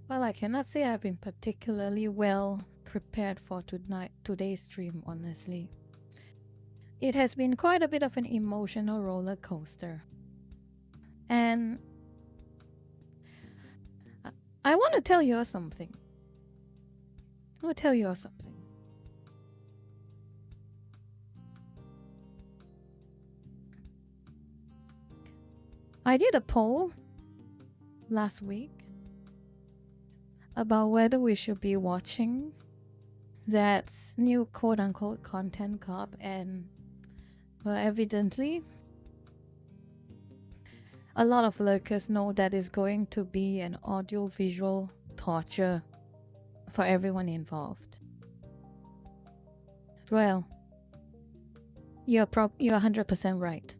Well, I cannot say I've been particularly well prepared for today's stream, honestly. It has been quite a bit of an emotional roller coaster. And I want to tell you something. I want to tell you something. I did a poll last week about whether we should be watching that new quote-unquote content cop, and well, evidently a lot of lurkers know that is going to be an audio-visual torture for everyone involved. Well, you're 100% right.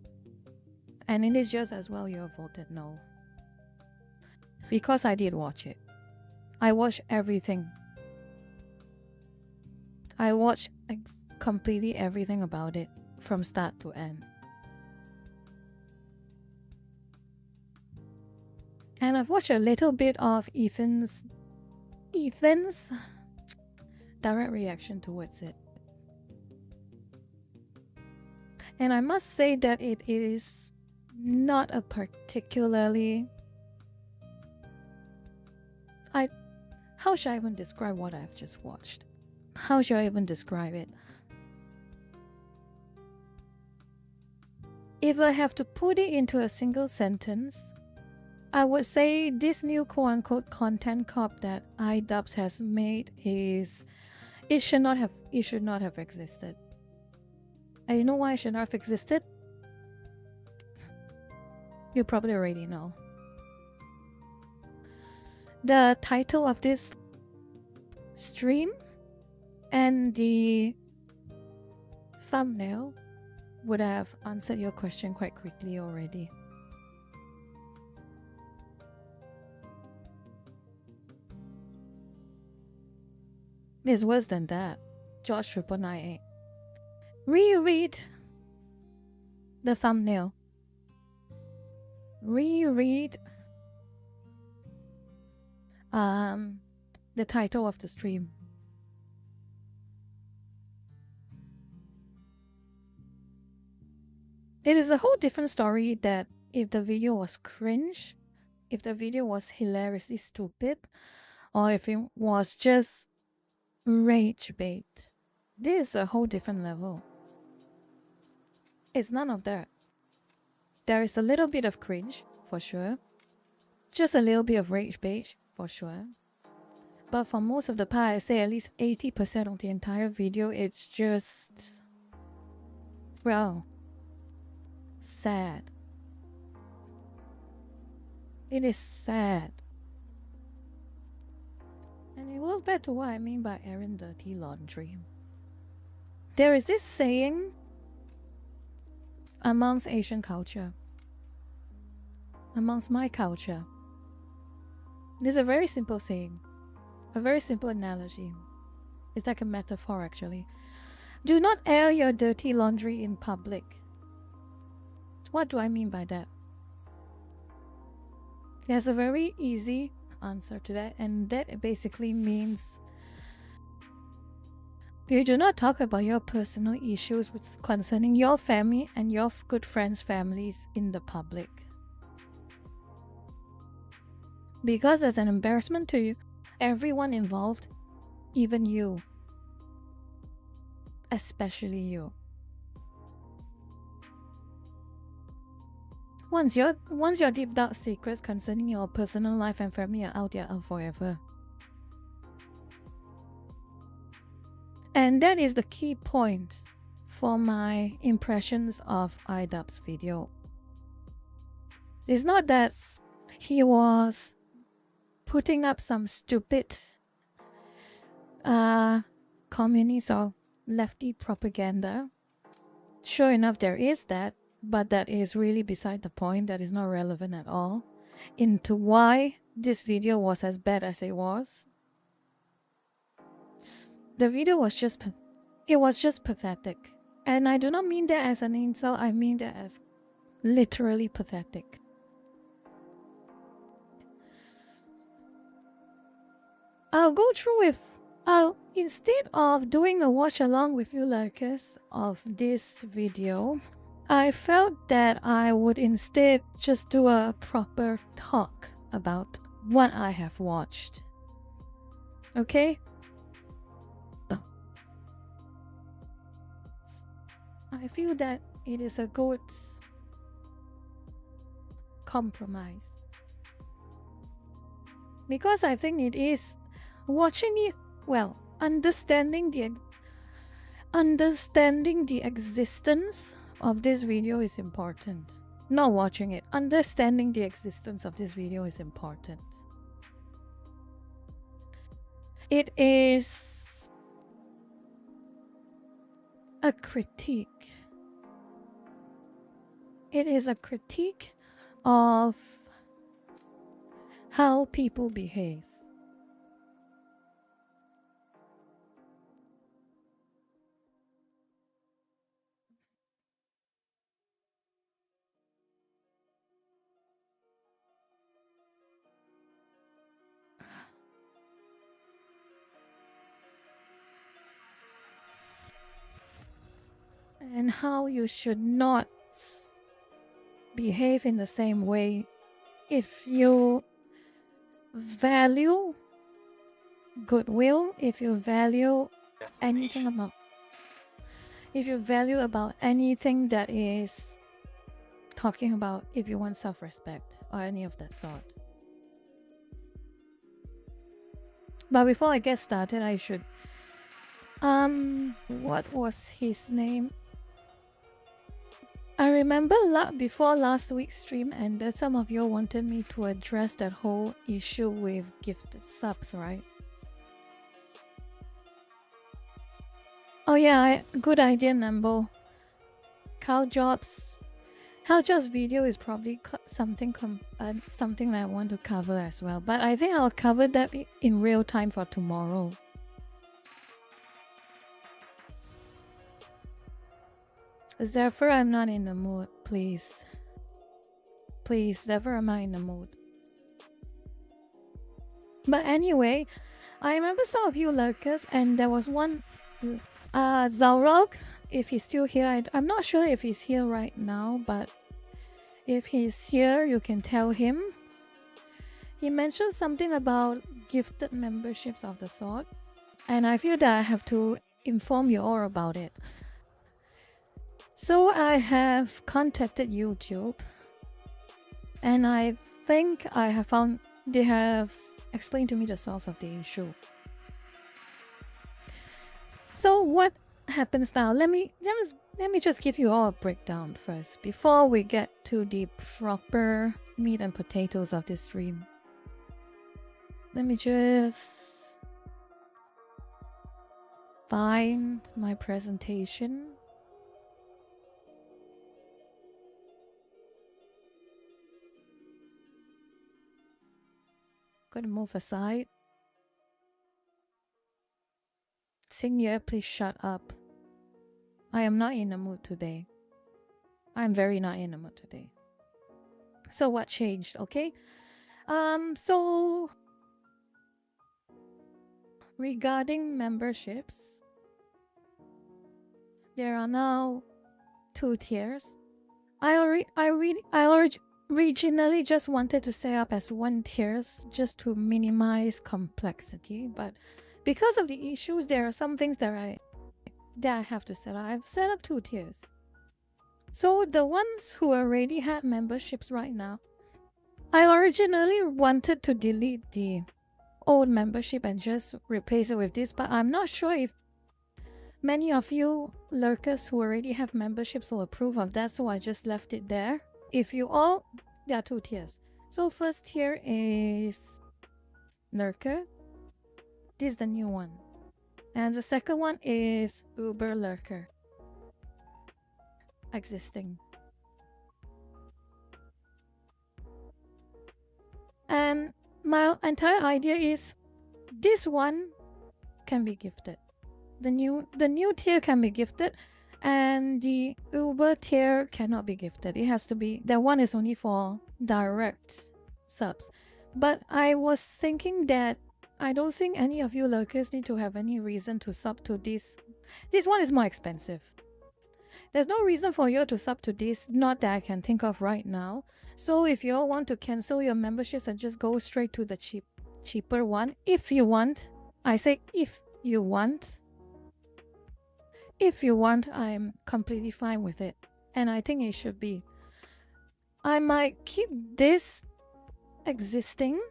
And it is just as well you have voted no. Because I did watch it. I watched everything. I watched completely everything about it from start to end. And I've watched a little bit of Ethan's direct reaction towards it. And I must say that it is not a particularly... How should I even describe what I've just watched? How should I even describe it? If I have to put it into a single sentence, I would say this new quote-unquote content cop that iDubbbz has made is... It should not have existed. And you know why it should not have existed? You probably already know. The title of this stream and the thumbnail would have answered your question quite quickly already. It's worse than that. George 998. Reread the thumbnail. Reread the title of the stream. It is a whole different story that if the video was cringe, if the video was hilariously stupid, or if it was just rage bait. This is a whole different level. It's none of that. There is a little bit of cringe, for sure. Just a little bit of rage bait, for sure. But for most of the part, I say at least 80% of the entire video, it's just... well... sad. It is sad. And it goes back to what I mean by airing dirty laundry. There is this saying amongst Asian culture, amongst my culture. There's a very simple saying, a very simple analogy. It's like a metaphor actually. Do not air your dirty laundry in public. What do I mean by that? There's a very easy answer to that, and that basically means you do not talk about your personal issues concerning your family and your good friends' families in the public. Because there's an embarrassment to you, everyone involved, even you. Especially you. Once your deep dark secrets concerning your personal life and family are out there forever. And that is the key point for my impressions of iDubbbz's video. It's not that he was putting up some stupid communist or lefty propaganda. Sure enough, there is that. But that is really beside the point. That is not relevant at all into why this video was as bad as it was. The video was just pathetic. And I do not mean that as an insult. I mean that as literally pathetic. I'll go through with, instead of doing a watch along with you lurkers of this video, I felt that I would instead just do a proper talk about what I have watched. Okay? I feel that it is a good compromise. Because I think it is watching it, well, understanding the existence of this video is important. Not watching it, understanding the existence of this video is important. It is a critique. It is a critique of how people behave. And how you should not behave in the same way if you value goodwill, if you value anything about, if you value about anything that is talking about if you want self-respect or any of that sort. But before I get started, I should what was his name? I remember before last week's stream ended, some of you wanted me to address that whole issue with gifted subs, right? Oh yeah, good idea, Nambo. Haljob's video is probably something that I want to cover as well, but I think I'll cover that in real time for tomorrow. Zephyr, I'm not in the mood, please. Please, Zephyr, I'm not in the mood. But anyway, I remember some of you lurkers, and there was one, Zalrog, if he's still here. I'm not sure if he's here right now, but if he's here, you can tell him. He mentioned something about gifted memberships of the sort, and I feel that I have to inform you all about it. So I have contacted YouTube, and I think I have found they have explained to me the source of the issue. So what happens now? Let me just give you all a breakdown first before we get to the proper meat and potatoes of this stream. Let me just find my presentation. Gonna move aside. Singye, please shut up. I am not in the mood today. I'm very not in the mood today. So what changed, okay? So regarding memberships, there are now 2 tiers. I originally just wanted to set up as 1 tiers just to minimize complexity, but because of the issues, there are some things that I have to set up. I've set up 2 tiers. So the ones who already had memberships right now, I originally wanted to delete the old membership and just replace it with this, but I'm not sure if many of you lurkers who already have memberships will approve of that, so I just left it there. If you all, there are 2 tiers. So first tier is lurker. This is the new one. And the second one is Uber lurker. Existing. And my entire idea is this one can be gifted. The new tier can be gifted, and the Uber tier cannot be gifted. It has to be, that one is only for direct subs. But I was thinking that I don't think any of you lurkers need to have any reason to sub to this. This one is more expensive. There's no reason for you to sub to this, not that I can think of right now. So if you all want to cancel your memberships and just go straight to the cheaper one, if you want, I say if you want. If you want, I'm completely fine with it. And I think it should be. I might keep this existing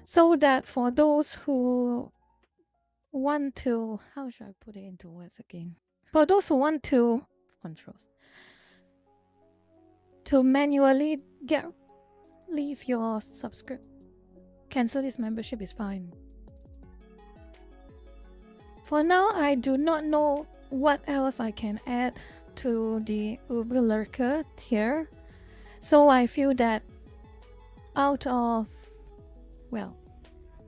so that for those who want to, how should I put it into words again? For those who want to controls, to manually leave your cancel this membership is fine. For now, I do not know what else I can add to the Uber Lurker tier. So I feel that out of, well,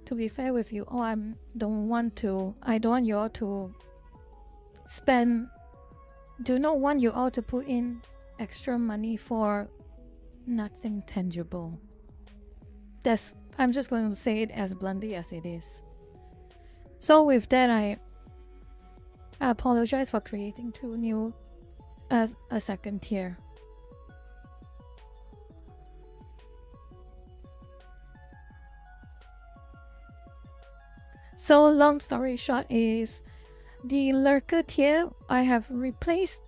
to be fair with you, I don't want you all to do not want you all to put in extra money for nothing tangible. I'm just going to say it as bluntly as it is. So with that, I apologize for creating two new as a second tier. So long story short is the lurker tier, I have replaced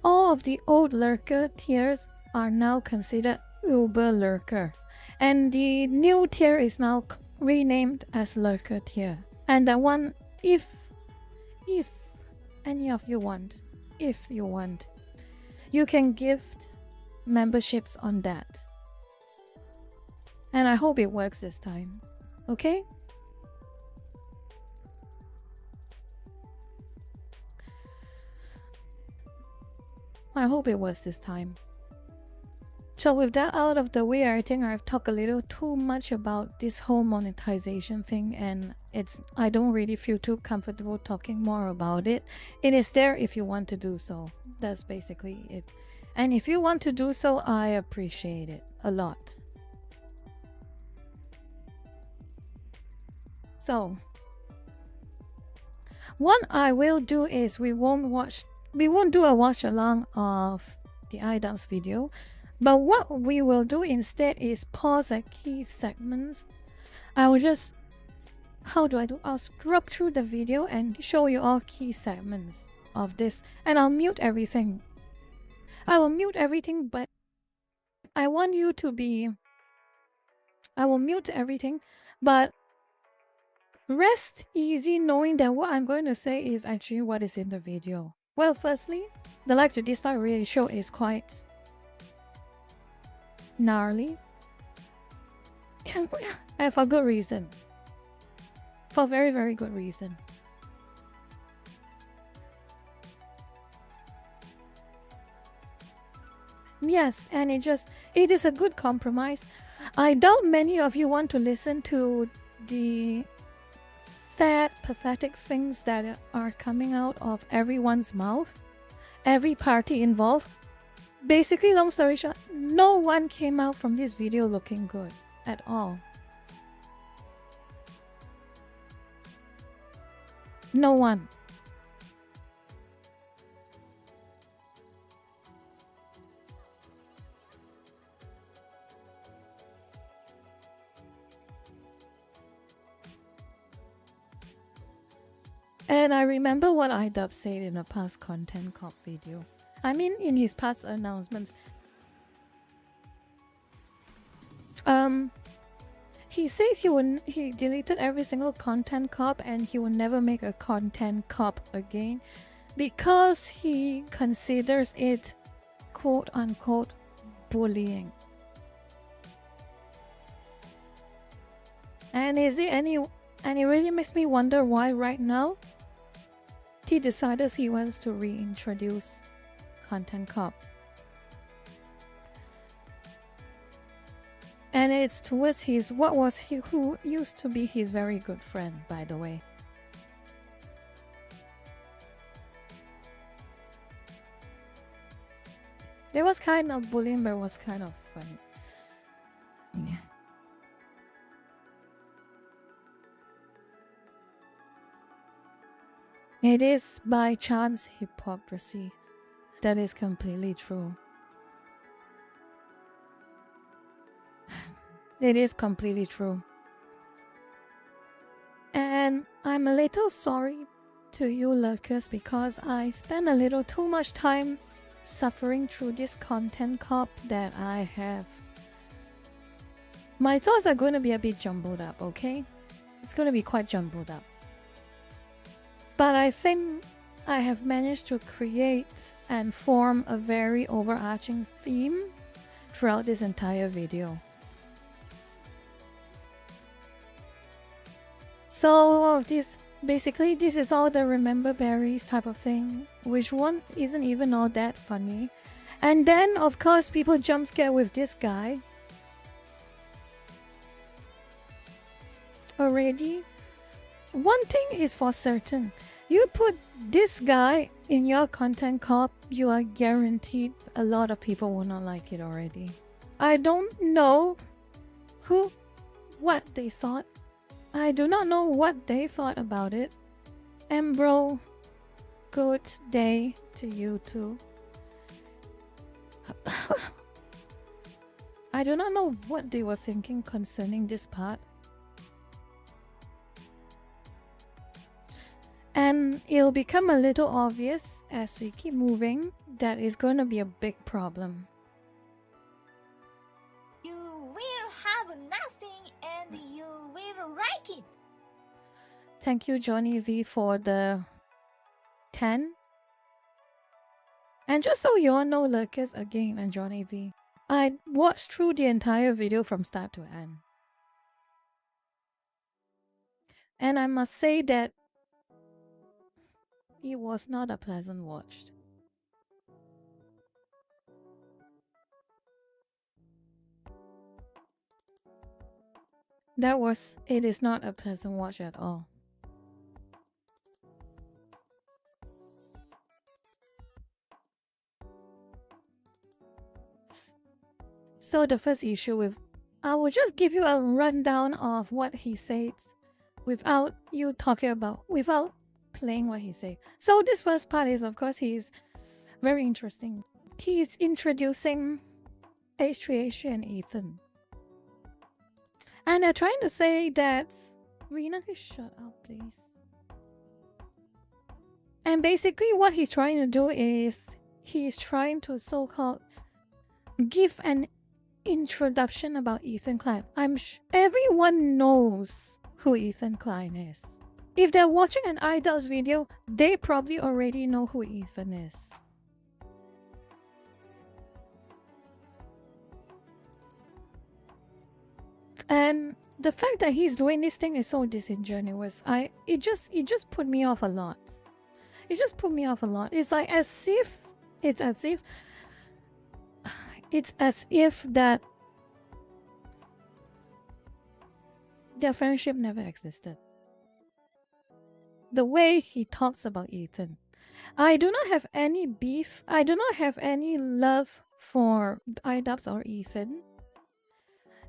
all of the old lurker tiers are now considered Uber Lurker, and the new tier is now renamed as Lurker tier. And that one, if any of you want, you can gift memberships on that. And I hope it works this time. Okay? I hope it works this time. So with that out of the way, I think I've talked a little too much about this whole monetization thing, and I don't really feel too comfortable talking more about it. It is there if you want to do so. That's basically it. And if you want to do so, I appreciate it a lot. So what I will do is we won't do a watch along of the iDubbbz video, but what we will do instead is pause at key segments. I will just, I'll scrub through the video and show you all key segments of this, and I'll mute everything. I will mute everything, but I will mute everything, but rest easy knowing that what I'm going to say is actually what is in the video. Well, firstly, the like to dislike ratio is quite gnarly. And for good reason. For very, very good reason. Yes, and it is a good compromise. I doubt many of you want to listen to the sad, pathetic things that are coming out of everyone's mouth, every party involved. Basically, long story short, no one came out from this video looking good at all. No one. And I remember what iDubbbz said in a past Content Cop video. I mean, in his past announcements. He said he deleted every single Content Cop and he will never make a Content Cop again because he considers it quote unquote bullying. And it really makes me wonder why right now he decided he wants to reintroduce Content Cop. And it's towards who used to be his very good friend, by the way. It was kind of bullying, but it was kind of funny. Yeah. It is by chance hypocrisy. That is completely true. It is completely true. And I'm a little sorry to you lurkers because I spend a little too much time suffering through this content cop that I have. My thoughts are going to be a bit jumbled up, okay? It's going to be quite jumbled up. But I think I have managed to create and form a very overarching theme throughout this entire video. So basically this is all the remember berries type of thing, which one isn't even all that funny. And then of course people jump scare with this guy. Already, one thing is for certain. You put this guy in your content cop, you are guaranteed a lot of people will not like it already. I don't know what they thought. I do not know what they thought about it. And bro, good day to you too. I do not know what they were thinking concerning this part. And it'll become a little obvious as we keep moving that it's going to be a big problem. You will have nothing and you will like it. Thank you, Johnny V, for the 10. And just so you all know, lurkers, again, and Johnny V, I watched through the entire video from start to end. And I must say that it was not a pleasant watch. It is not a pleasant watch at all. So the first issue I will just give you a rundown of what he said without playing what he said. So this first part is, of course, he's very interesting. He's introducing H3H and Ethan. And they're trying to say that Rena, shut up, please. And basically what he's trying to do is he's trying to so-called give an introduction about Ethan Klein. Everyone knows who Ethan Klein is. If they're watching an iDoubts video, they probably already know who Ethan is. And the fact that he's doing this thing is so disingenuous. It just put me off a lot. It just put me off a lot. It's like as if that their friendship never existed. The way he talks about Ethan. I do not have any beef. I do not have any love for iDoubts or Ethan.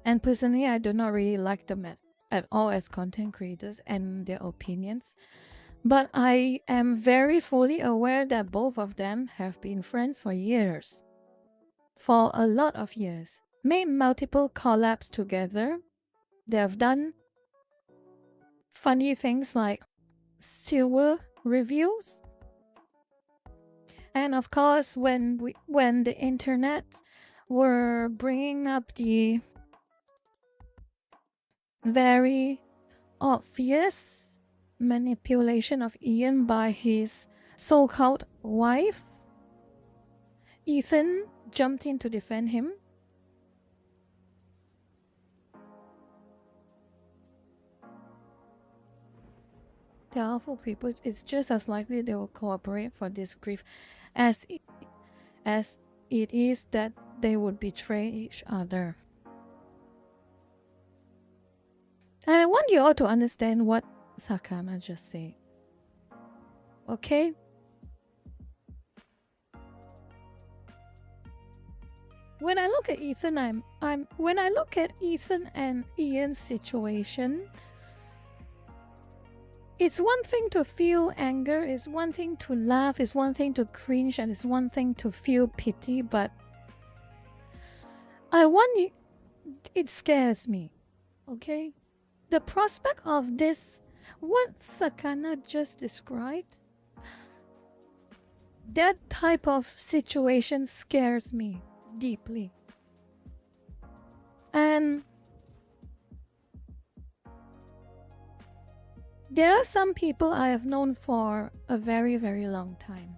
And personally, I do not really like them at all as content creators and their opinions. But I am very fully aware that both of them have been friends for years. For a lot of years. Made multiple collabs together. They have done funny things like silver reviews. And of course, when the internet were bringing up the very obvious manipulation of Ian by his so-called wife, Ethan jumped in to defend him. They're awful people. It's just as likely they will cooperate for this grief as it is that they would betray each other. And I want you all to understand what Sakana just said. Okay? When I look at Ethan, when I look at Ethan and Ian's situation, It's one thing to feel anger, it's one thing to laugh, it's one thing to cringe, and it's one thing to feel pity, but it scares me, okay? The prospect of this, what Sakana just described, that type of situation scares me deeply. And there are some people I have known for a very, very long time.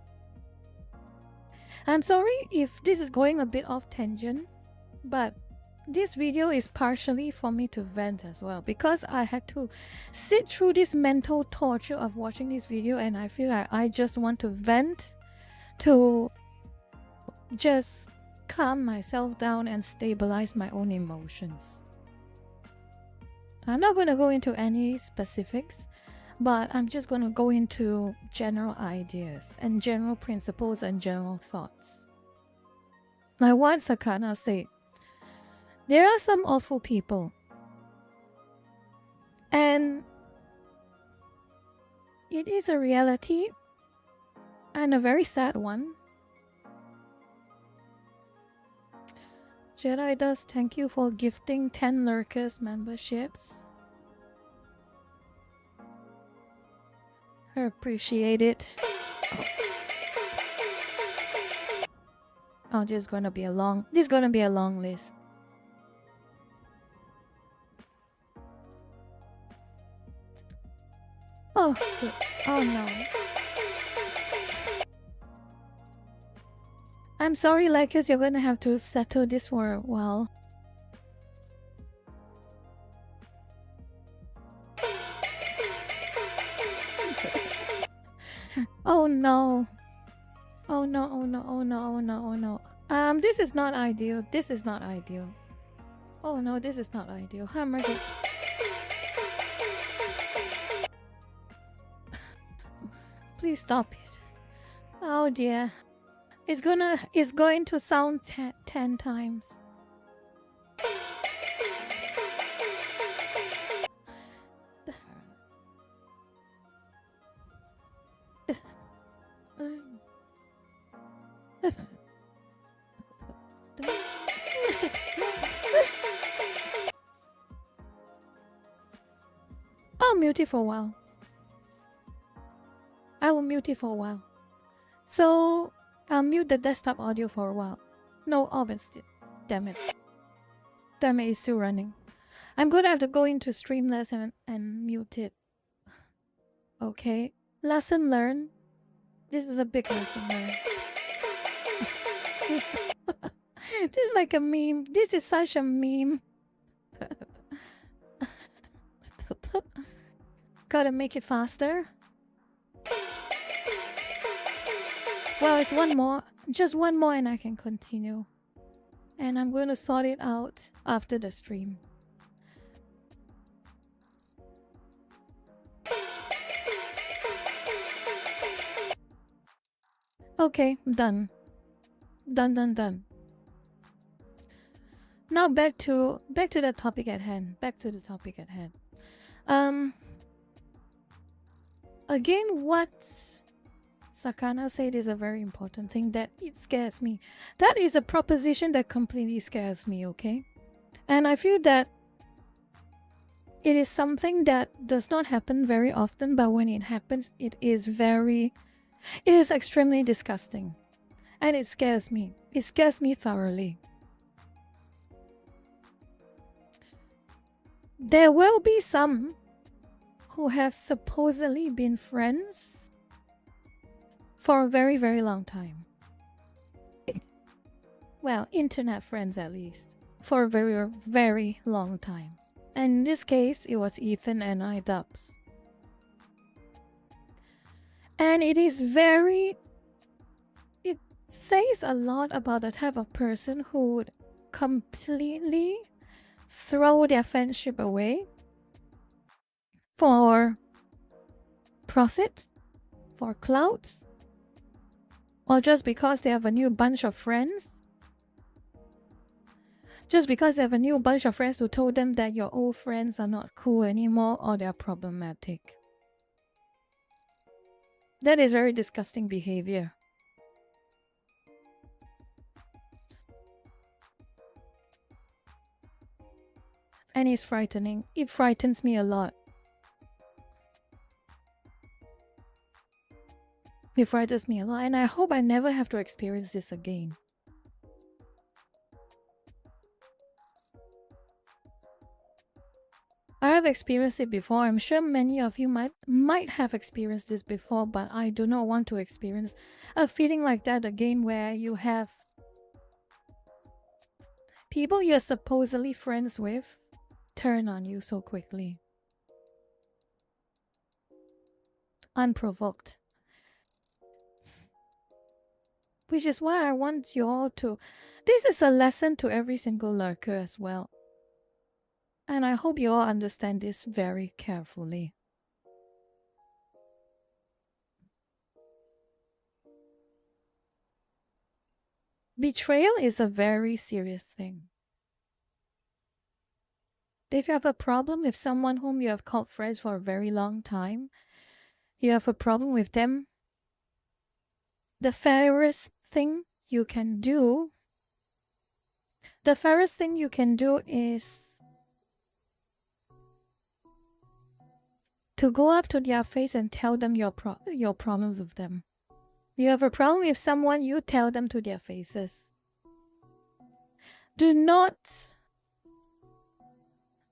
I'm sorry if this is going a bit off tangent, but this video is partially for me to vent as well, because I had to sit through this mental torture of watching this video, and I feel like I just want to vent to just calm myself down and stabilize my own emotions. I'm not going to go into any specifics, but I'm just going to go into general ideas and general principles and general thoughts. Like what Sakana said, there are some awful people, and it is a reality and a very sad one. Jedi does thank you for gifting 10 Lurkers memberships. I appreciate it. Oh, this is gonna be a long list. Oh, good. Oh no. I'm sorry, Lakers, you're gonna have to settle this for a while. Oh no. Oh no, oh no, oh no, oh no, oh no. This is not ideal. This is not ideal. Oh no, this is not ideal. Hamburger. Please stop it. Oh dear. It's going to sound 10 times. I'll mute it for a while. I will mute it for a while. So I'll mute the desktop audio for a while. No, obviously. Damn it. Damn it, it's still running. I'm gonna have to go into Streamlabs and mute it. Okay. Lesson learned. This is a big lesson learned. This is like a meme. This is such a meme. Gotta make it faster. Well, it's one more. Just one more and I can continue. And I'm going to sort it out after the stream. Okay, done. Done. Now back to the topic at hand. Again, what Sakana said is a very important thing, that it scares me. That is a proposition that completely scares me, okay? And I feel that it is something that does not happen very often, but when it happens, it is extremely disgusting. And it scares me. It scares me thoroughly. There will be some who have supposedly been friends for a very, very long time. Well, internet friends at least. For a very, very long time. And in this case, it was Ethan and I Dubs. And it says a lot about the type of person who would completely throw their friendship away for profit, for clout, or just because they have a new bunch of friends. Just because they have a new bunch of friends who told them that your old friends are not cool anymore or they're problematic. That is very disgusting behavior. And it's frightening. It frightens me a lot. It frightens me a lot, and I hope I never have to experience this again. I have experienced it before. I'm sure many of you might have experienced this before, but I do not want to experience a feeling like that again, where you have people you're supposedly friends with turn on you so quickly. Unprovoked. Which is why I want you all to... This is a lesson to every single lurker as well. And I hope you all understand this very carefully. Betrayal is a very serious thing. If you have a problem with someone whom you have called friends for a very long time, you have a problem with them, the fairest thing you can do is to go up to their face and tell them your problems with them. You have a problem with someone, you tell them to their faces. Do not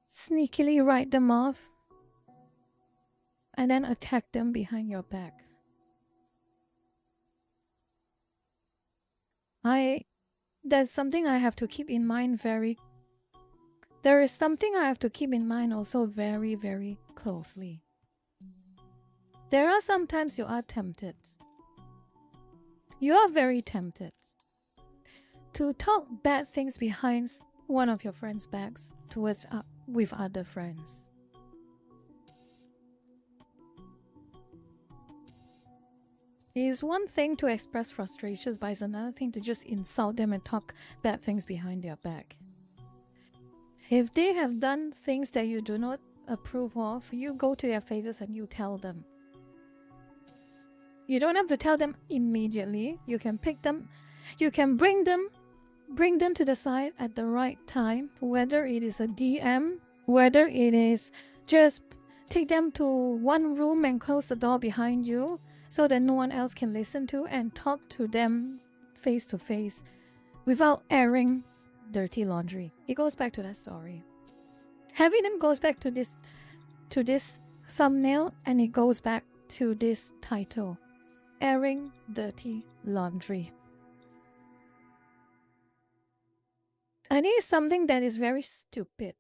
sneakily write them off and then attack them behind your back. That's something I have to keep in mind there is something I have to keep in mind also very, very closely. There are sometimes you are tempted. You are very tempted to talk bad things behind one of your friends' backs with other friends. It is one thing to express frustrations, but it's another thing to just insult them and talk bad things behind their back. If they have done things that you do not approve of, you go to their faces and you tell them. You don't have to tell them immediately. You can pick them. You can bring them to the side at the right time, whether it is a DM, whether it is just take them to one room and close the door behind you so that no one else can listen to, and talk to them face to face without airing dirty laundry. It goes back to that story. Having them goes back to this thumbnail, and it goes back to this title. Airing dirty laundry. And it is something that is very stupid.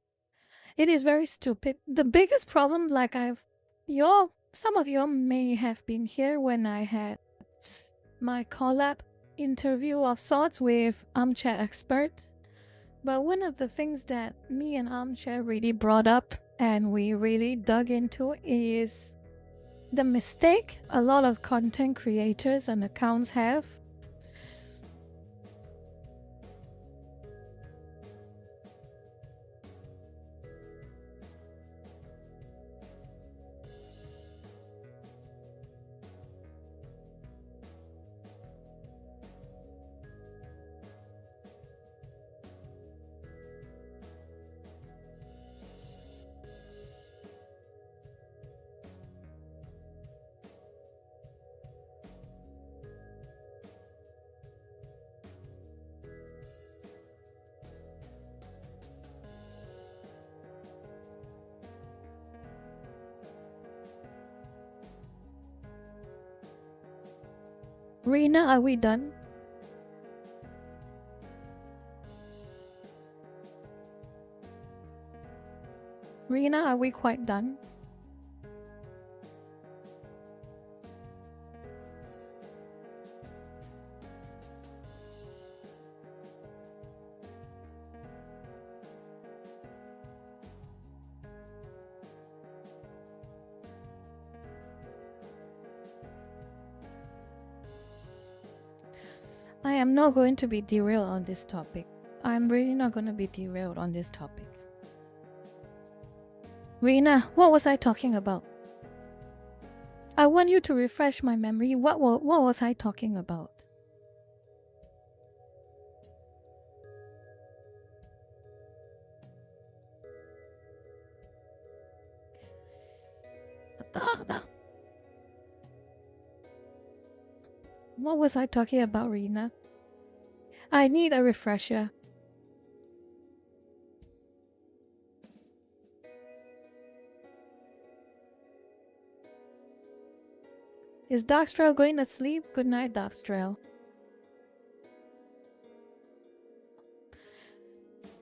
It is very stupid. The biggest problem, some of you may have been here when I had my collab interview of sorts with Armchair Expert. But one of the things that me and Armchair really brought up and we really dug into is the mistake a lot of content creators and accounts have. Rina, are we done? Rina, are we quite done? I am not going to be derailed on this topic. I'm really not going to be derailed on this topic. Rina, what was I talking about? I want you to refresh my memory. What was I talking about? What was I talking about, Rena? I need a refresher. Is Darkstrail going to sleep? Good night, Darkstrail.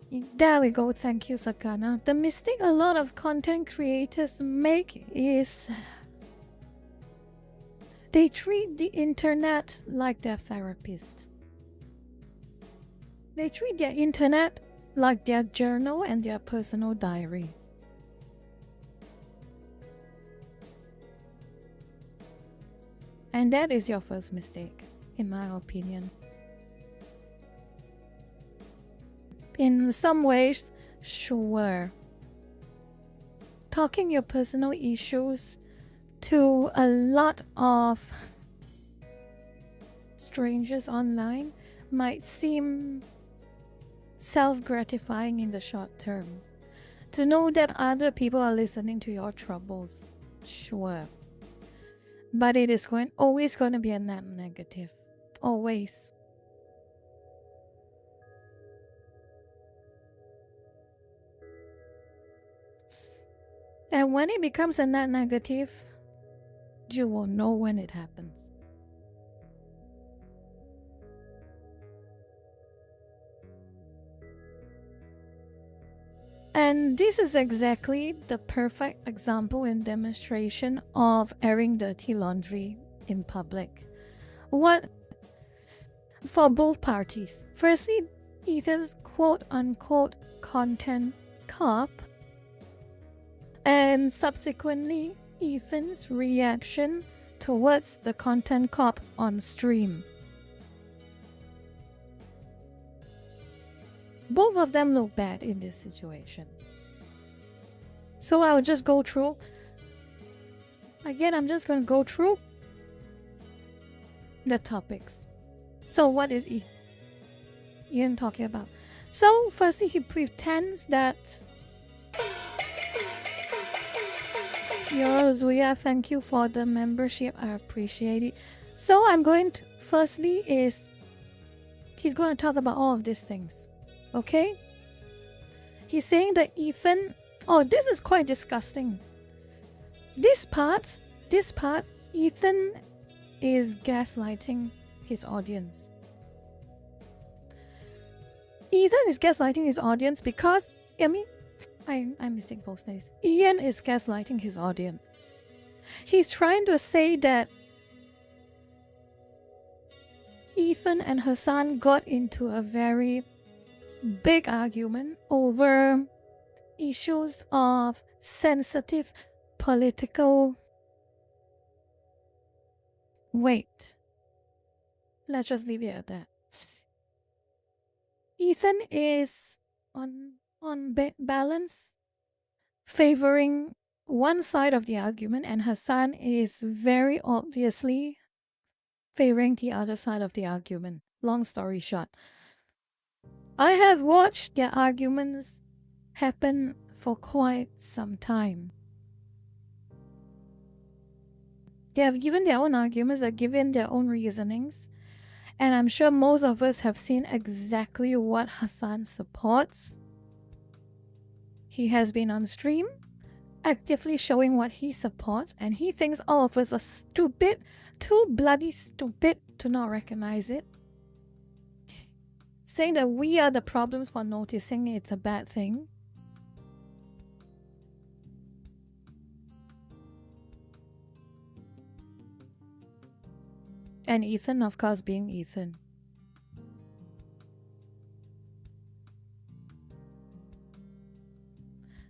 There we go. Thank you, Sakana. The mistake a lot of content creators make is they treat the internet like their therapist. They treat their internet like their journal and their personal diary. And that is your first mistake, in my opinion. In some ways, sure. Talking your personal issues to a lot of strangers online might seem self-gratifying in the short term. To know that other people are listening to your troubles, sure. But it is always going to be a net negative. Always. And when it becomes a net negative, you will know when it happens. And this is exactly the perfect example and demonstration of airing dirty laundry in public. What for both parties. Firstly, Ethan's quote-unquote content cop, and subsequently Ethan's reaction towards the content cop on stream. Both of them look bad in this situation. So I'll just go through. Again, I'm just going to go through the topics. So what is Ian talking about? So firstly, he pretends that Zuya, thank you for the membership. I appreciate it. So I'm going to, firstly is, he's going to talk about all of these things. Okay? He's saying that Ethan, oh, this is quite disgusting. This part, Ethan is gaslighting his audience. Ethan is gaslighting his audience because, I mistake both names. Ian is gaslighting his audience. He's trying to say that Ethan and Hassan got into a very big argument over issues of sensitive political weight. Let's just leave it at that. Ethan is on balance favoring one side of the argument, and Hassan is very obviously favoring the other side of the argument. Long story short, I have watched their arguments happen for quite some time. They have given their own arguments, they've given their own reasonings, and I'm sure most of us have seen exactly what Hassan supports. He has been on stream, actively showing what he supports, and he thinks all of us are stupid, too bloody stupid to not recognize it. Saying that we are the problems for noticing it's a bad thing. And Ethan, of course, being Ethan.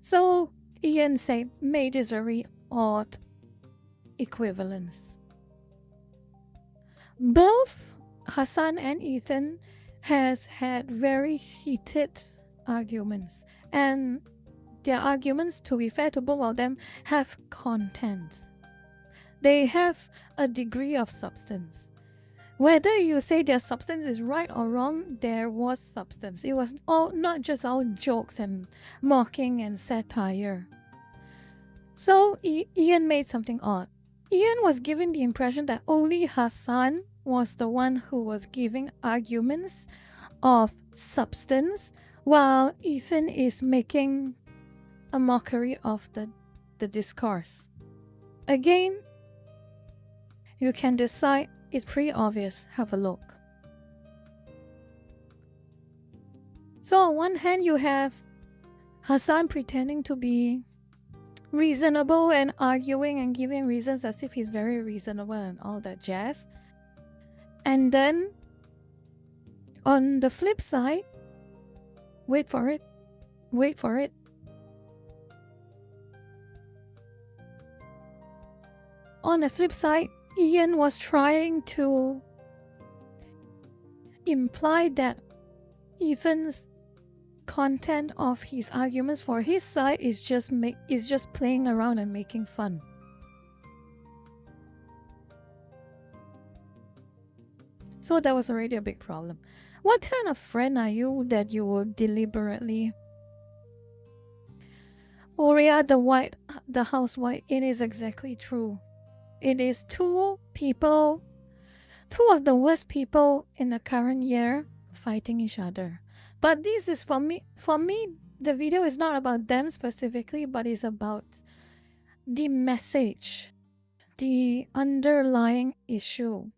So Ian said, made is a very odd equivalence. Both Hassan and Ethan has had very heated arguments, and their arguments, to be fair to both of them, have content. they have a degree of substance. Whether you say their substance is right or wrong, there was substance. It was all not just all jokes and mocking and satire. So Ian made something odd. Ian was given the impression that only Hassan was the one who was giving arguments of substance, while Ethan is making a mockery of the discourse. Again, you can decide. It's pretty obvious. Have a look. So on one hand, you have Hassan pretending to be reasonable and arguing and giving reasons as if he's very reasonable and all that jazz. And then on the flip side, wait for it. On the flip side, Ian was trying to imply that Ethan's content of his arguments for his side is just playing around and making fun. So that was already a big problem. What kind of friend are you that you would deliberately... Oria the housewife, it is exactly true. It is two of the worst people in the current year fighting each other. But this is for me, the video is not about them specifically, but it's about the message, the underlying issue.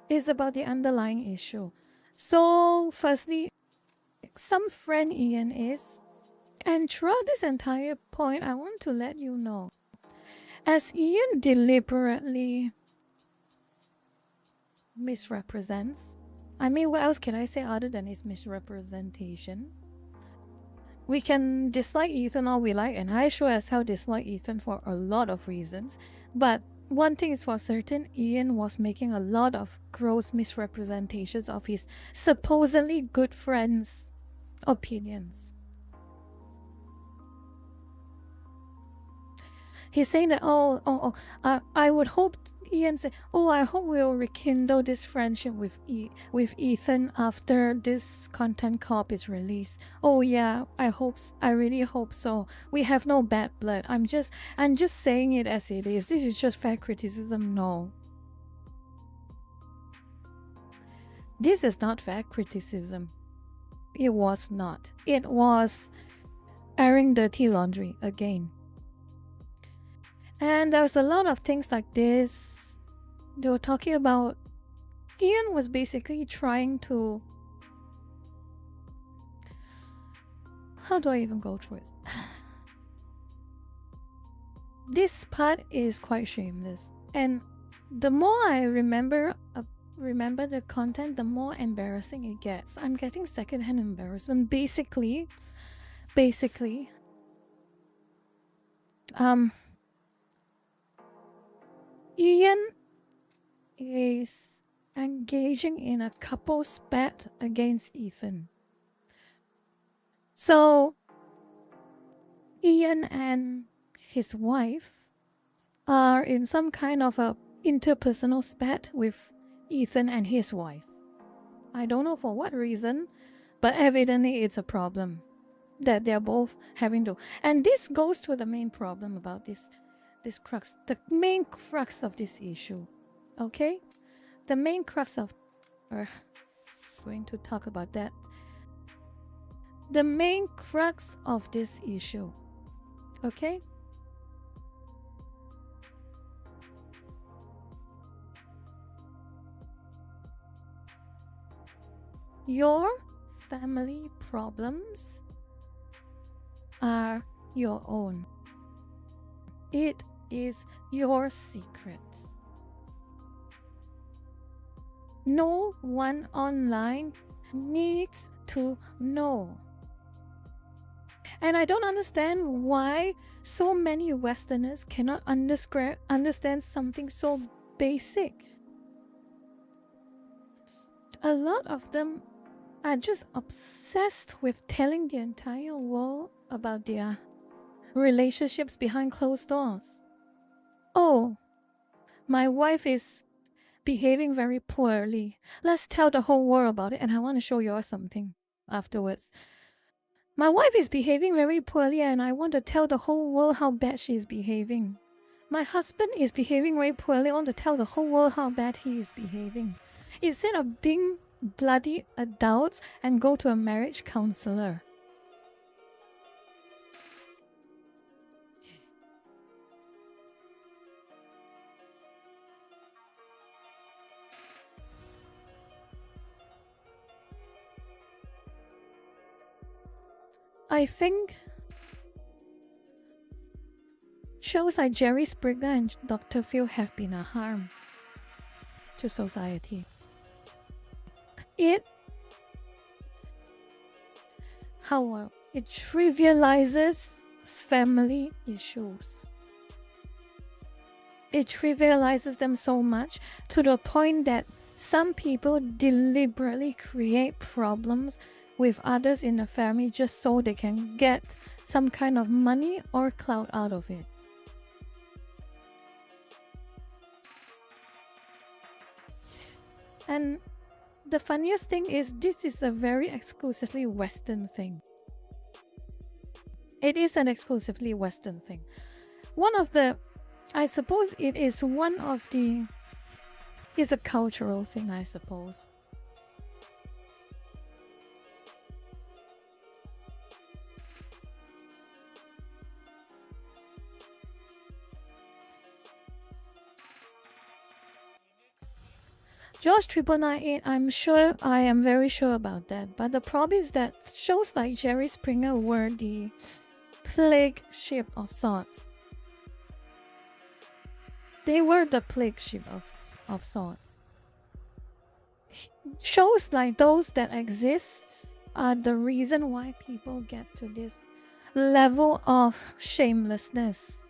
It's about the underlying issue. So, firstly, some friend Ian is, and throughout this entire point, I want to let you know, as Ian deliberately misrepresents, I mean, what else can I say other than his misrepresentation? We can dislike Ethan all we like, and I sure as hell dislike Ethan for a lot of reasons, but one thing is for certain, Ian was making a lot of gross misrepresentations of his supposedly good friends' opinions. He's saying that, I would hope, Ian said, I hope we'll rekindle this friendship with Ethan after this content corp is released. Oh yeah, I really hope so. We have no bad blood. I'm just saying it as it is. This is just fair criticism. No. This is not fair criticism. It was not. It was airing dirty laundry again. And there was a lot of things like this. They were talking about... Ian was basically trying to... How do I even go through it? This part is quite shameless. And the more I remember the content, the more embarrassing it gets. I'm getting secondhand embarrassment. Basically... Ian is engaging in a couple spat against Ethan. So, Ian and his wife are in some kind of a interpersonal spat with Ethan and his wife. I don't know for what reason, but evidently it's a problem that they're both having to. And this goes to the main problem about this crux, the main crux of this issue. Okay? The main crux of... going to talk about that. The main crux of this issue. Okay? Your family problems are your own. It is your secret. No one online needs to know. And I don't understand why so many Westerners cannot understand something so basic. A lot of them, are just obsessed with telling the entire world about their relationships behind closed doors. Oh, my wife is behaving very poorly. Let's tell the whole world about it, and I want to show you all something afterwards. My wife is behaving very poorly, and I want to tell the whole world how bad she is behaving. My husband is behaving very poorly. I want to tell the whole world how bad he is behaving. Instead of being bloody adults and go to a marriage counselor. I think shows like Jerry Springer and Dr. Phil have been a harm to society. It trivializes family issues. It trivializes them so much to the point that some people deliberately create problems with others in the family just so they can get some kind of money or clout out of it. And the funniest thing is, this is a very exclusively Western thing. It is an exclusively Western thing. I suppose it is one of the... It's a cultural thing, I suppose. Josh 9998, I am very sure about that. But the problem is that shows like Jerry Springer were the plague ship of sorts. They were the plague ship of sorts. Shows like those that exist are the reason why people get to this level of shamelessness.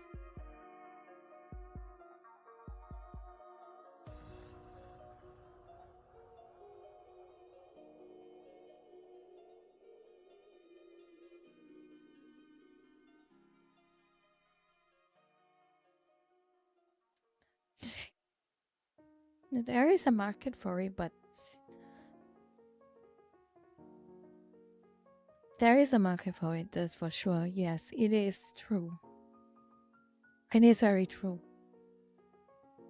There is a market for it, but there is a market for it, that's for sure. Yes, it is true. It is very true.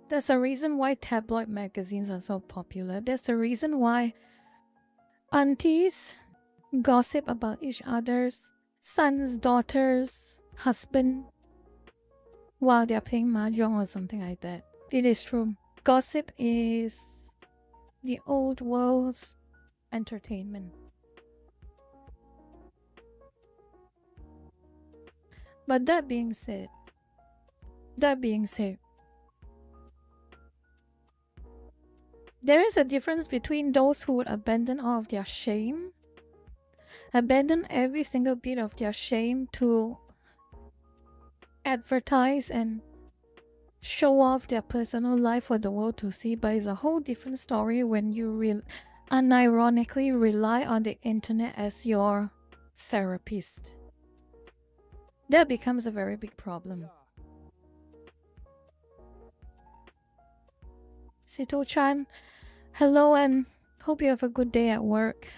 There's a reason why tabloid magazines are so popular. There's a reason why aunties gossip about each other's sons, daughters, husband while they're playing mahjong or something like that. It is true. Gossip is the old world's entertainment. But that being said, there is a difference between those who would abandon all of their shame, abandon every single bit of their shame to advertise and show off their personal life for the world to see, but it's a whole different story when you unironically rely on the internet as your therapist. That becomes a very big problem. Sito-chan, hello and hope you have a good day at work.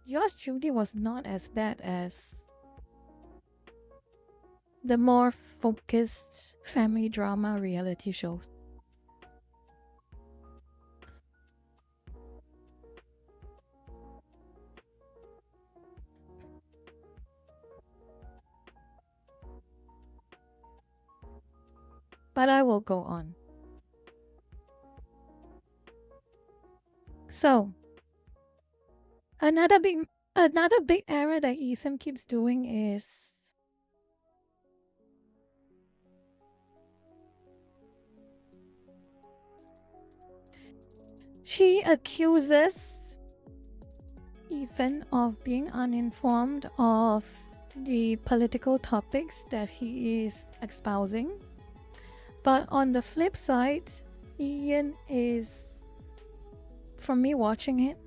Yours truly was not as bad as the more focused family drama reality shows. But I will go on. So, another big error that Ethan keeps doing is she accuses Ethan of being uninformed of the political topics that he is espousing. But on the flip side, Ian is, from me watching it,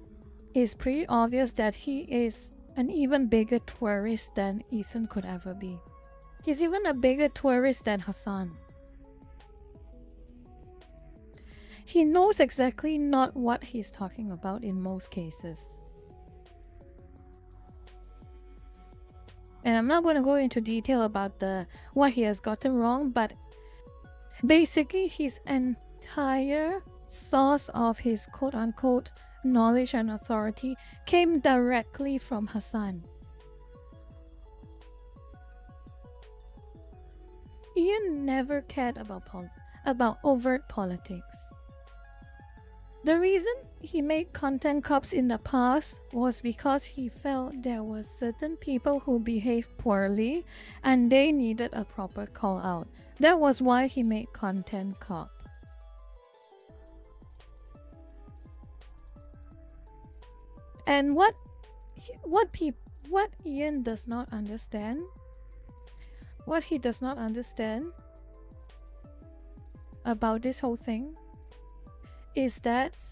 is pretty obvious that he is an even bigger tourist than Ethan could ever be. He's even a bigger tourist than Hassan. He knows exactly not what he's talking about in most cases. And I'm not going to go into detail about what he has gotten wrong, but basically his entire source of his quote-unquote knowledge and authority came directly from Hassan. Ian never cared about overt politics. The reason he made content cops in the past was because he felt there were certain people who behaved poorly and they needed a proper call out. That was why he made content cop. And what Ian does not understand, what he does not understand about this whole thing is that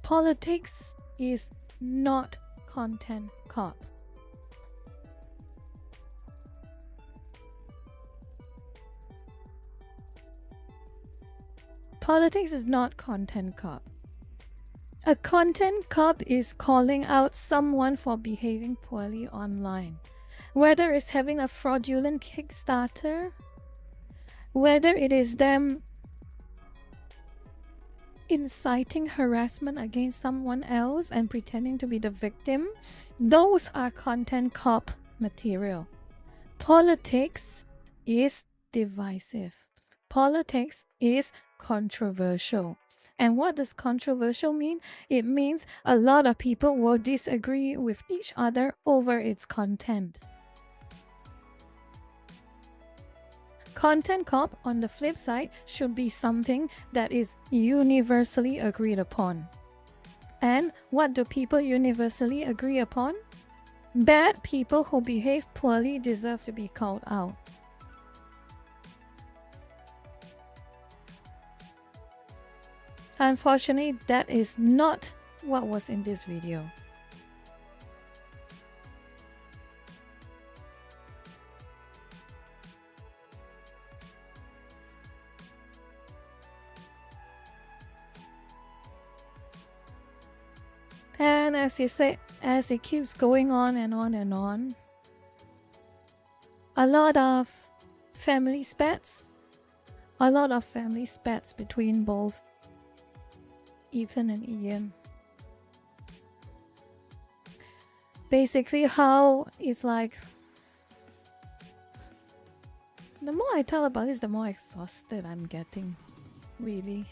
politics is not content cop. Politics is not content cop. A content cop is calling out someone for behaving poorly online, whether it's having a fraudulent Kickstarter, whether it is them inciting harassment against someone else and pretending to be the victim. Those are content cop material. Politics is divisive. Politics is controversial. And what does controversial mean? It means a lot of people will disagree with each other over its content. Content cop, on the flip side, should be something that is universally agreed upon. And what do people universally agree upon? Bad people who behave poorly deserve to be called out. Unfortunately, that is not what was in this video. And as you say, as it keeps going on and on and on, a lot of family spats between both Ethan and Ian. Basically, how it's like, the more I tell about this, the more exhausted I'm getting, really.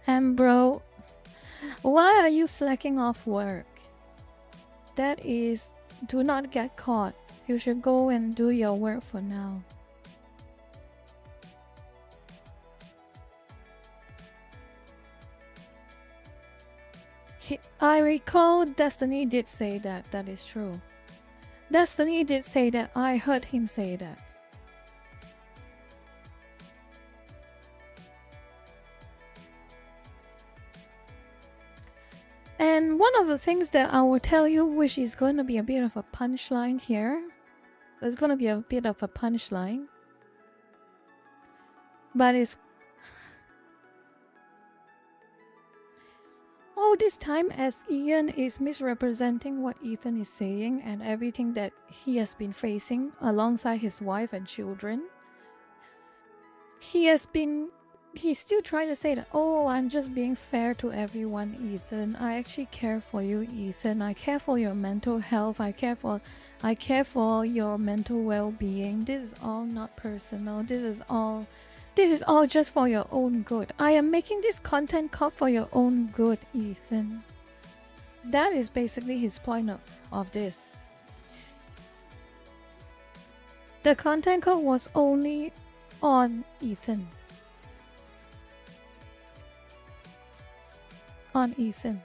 And bro, why are you slacking off work? That is, do not get caught. You should go and do your work for now. I recall Destiny did say that. That is true. Destiny did say that. I heard him say that. And one of the things that I will tell you, which is going to be a bit of a punchline here. It's going to be a bit of a punchline. But it's... all this time as Ian is misrepresenting what Ethan is saying and everything that he has been facing alongside his wife and children, he's still trying to say that, oh, I'm just being fair to everyone, Ethan. I actually care for you, Ethan. I care for your mental health. I care for your mental well-being. This is all not personal. This is all just for your own good. I am making this content cop for your own good, Ethan. That is basically his point of this. The content cop was only on Ethan. on Ethan.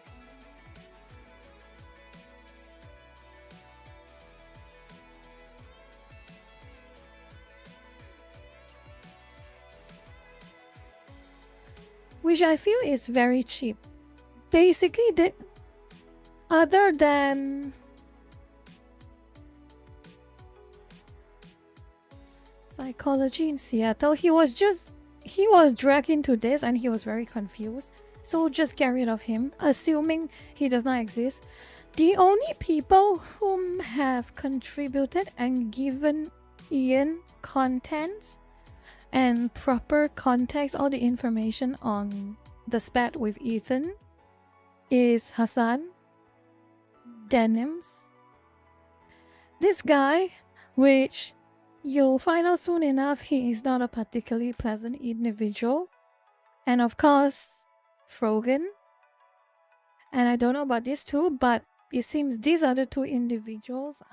Which I feel is very cheap. Basically, other than psychology in Seattle, he was dragged into this and he was very confused. So just get rid of him, assuming he does not exist. The only people whom have contributed and given Ian content and proper context, all the information on the spat with Ethan is Hassan, Denims, this guy, which you'll find out soon enough he is not a particularly pleasant individual, and of course Frogan. And I don't know about these two, but it seems these other two individuals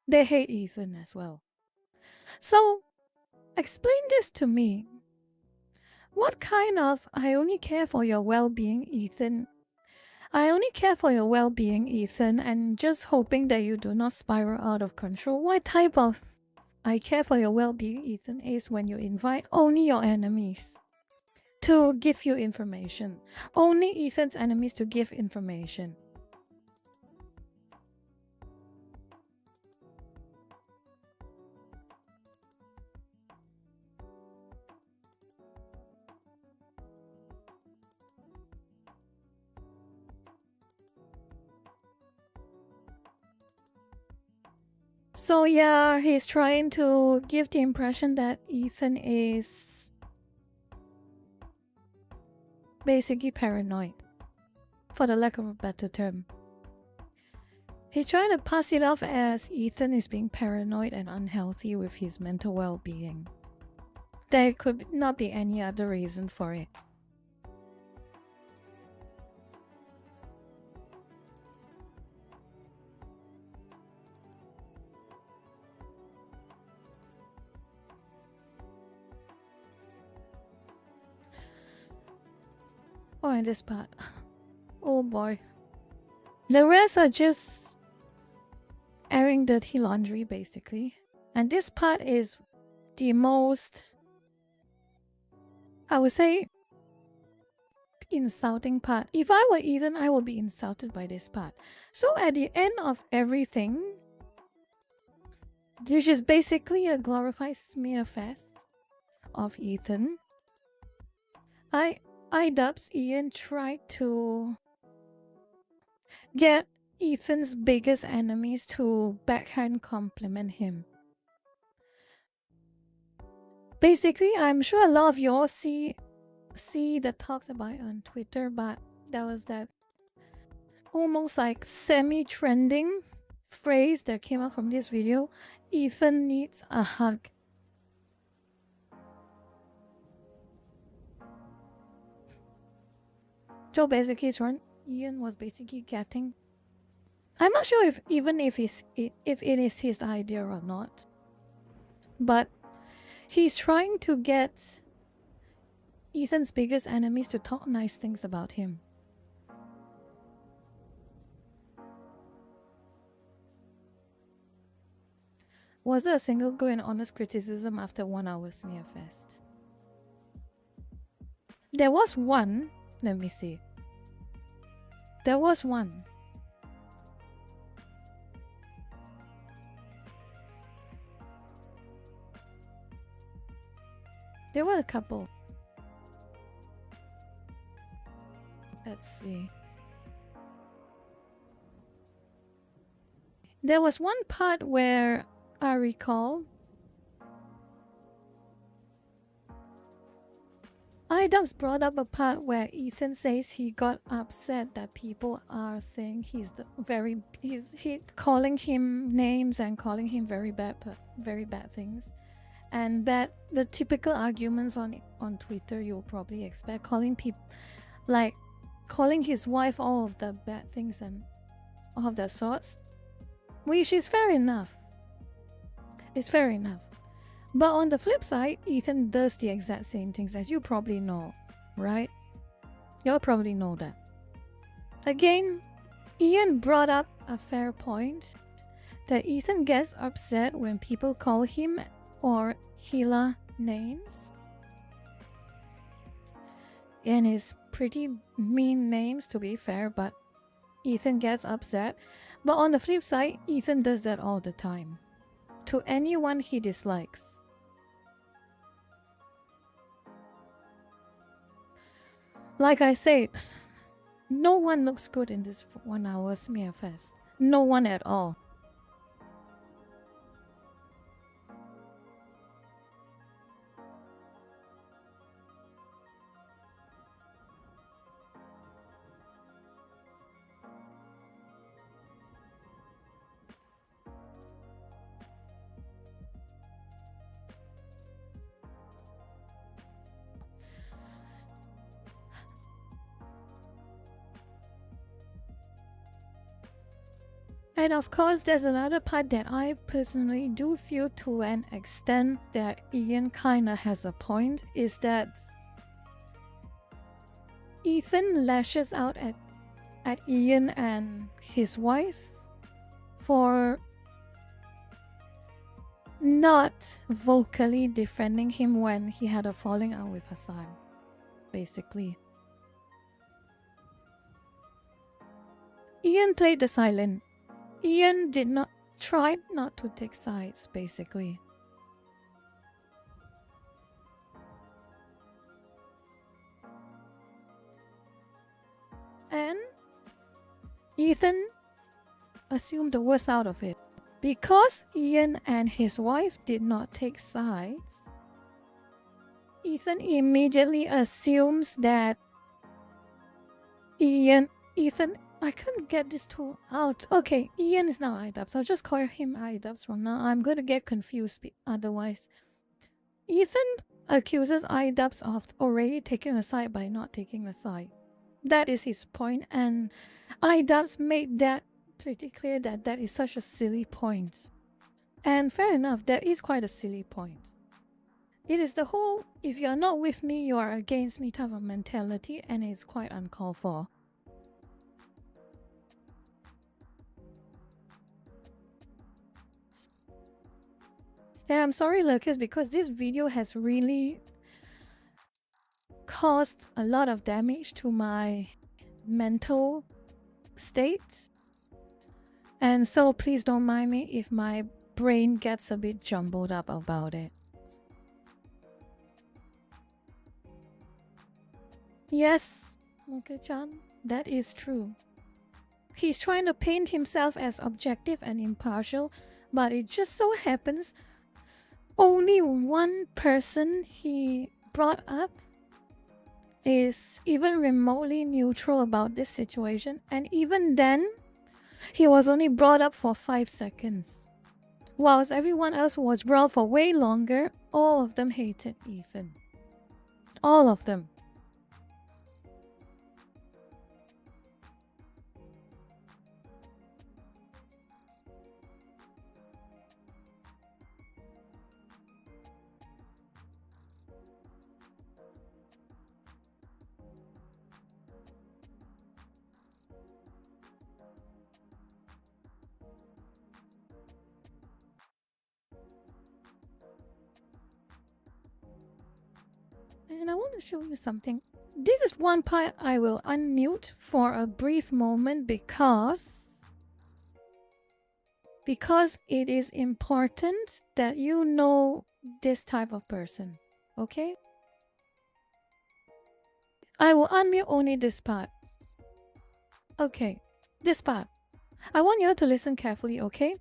they hate Ethan as well. So, explain this to me. What kind of I only care for your well-being, Ethan? I only care for your well-being, Ethan, and just hoping that you do not spiral out of control. What type of I care for your well-being, Ethan, is when you invite only your enemies to give you information. Only Ethan's enemies to give information. So yeah, he's trying to give the impression that Ethan is basically paranoid, for the lack of a better term. He's trying to pass it off as Ethan is being paranoid and unhealthy with his mental well-being. There could not be any other reason for it. Oh, and this part. Oh boy. The rest are just airing dirty laundry, basically. And this part is the most, I would say, insulting part. If I were Ethan, I would be insulted by this part. So at the end of everything, this is basically a glorified smear fest of Ethan. Dubs Ian tried to get Ethan's biggest enemies to backhand compliment him. Basically, I'm sure a lot of y'all see the talks about it on Twitter, but there was that almost like semi-trending phrase that came out from this video: Ethan needs a hug. So basically, Ian was basically getting. I'm not sure if it is his idea or not, but he's trying to get Ethan's biggest enemies to talk nice things about him. Was there a single good and honest criticism after 1 hour smear fest? There was one. Let me see. There was one. There were a couple. Let's see. There was one part where I recall Idubs brought up a part where Ethan says he got upset that people are saying he's calling him names and calling him very bad things, and that the typical arguments on Twitter you'll probably expect, calling his wife all of the bad things and all of that sorts, which is fair enough. It's fair enough. But on the flip side, Ethan does the exact same things, as you probably know, right? Y'all probably know that. Again, Ian brought up a fair point that Ethan gets upset when people call him or Hila names. And it's pretty mean names, to be fair, but Ethan gets upset. But on the flip side, Ethan does that all the time to anyone he dislikes. Like I said, no one looks good in this 1 hour smear fest. No one at all. And of course, there's another part that I personally do feel to an extent that Ian kinda has a point, is that Ethan lashes out at Ian and his wife for not vocally defending him when he had a falling out with Hassan, basically. Ian played the silent. Ian tried not to take sides, basically. And Ethan assumed the worst out of it. Because Ian and his wife did not take sides, Ethan immediately assumes that Ethan, I can't get this two out. Okay, Ian is now IDubbbz. I'll just call him IDubbbz from now. I'm going to get confused otherwise. Ethan accuses IDubbbz of already taking a side by not taking a side. That is his point, and IDubbbz made that pretty clear that that is such a silly point. And fair enough, that is quite a silly point. It is the whole, if you're not with me, you are against me type of mentality, and it's quite uncalled for. Yeah, I'm sorry, Lucas, because this video has really caused a lot of damage to my mental state. And so please don't mind me if my brain gets a bit jumbled up about it. Yes, Lucas-chan, that is true. He's trying to paint himself as objective and impartial, but it just so happens only one person he brought up is even remotely neutral about this situation, and even then, he was only brought up for 5 seconds. Whilst everyone else was brought for way longer, all of them hated Ethan. All of them. And I want to show you something. This is one part I will unmute for a brief moment because it is important that you know this type of person, okay? I will unmute only this part. Okay, this part. I want you to listen carefully, okay?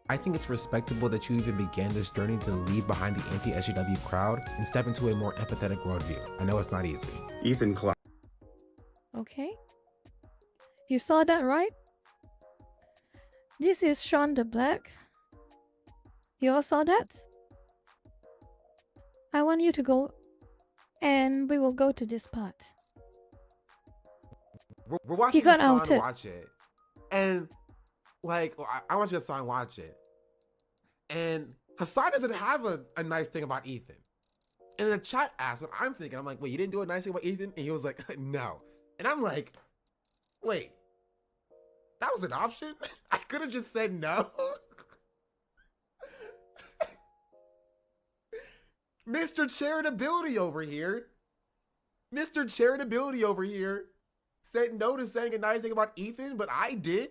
I think it's respectable that you even began this journey to leave behind the anti-SJW crowd and step into a more empathetic worldview. I know it's not easy. Ethan Clark. Okay. You saw that, right? This is Sean the Black. You all saw that? I want you to go and we will go to this part. We're watching He got Hassan outed. watch it. And like, I want you to Hassan watch it. And Hassan doesn't have a nice thing about Ethan. And the chat asked what I'm thinking. I'm like, wait, you didn't do a nice thing about Ethan? And he was like, no. And I'm like, wait, that was an option? I could have just said no. Mr. Charitability over here. Mr. Charitability over here said no to saying a nice thing about Ethan, but I did.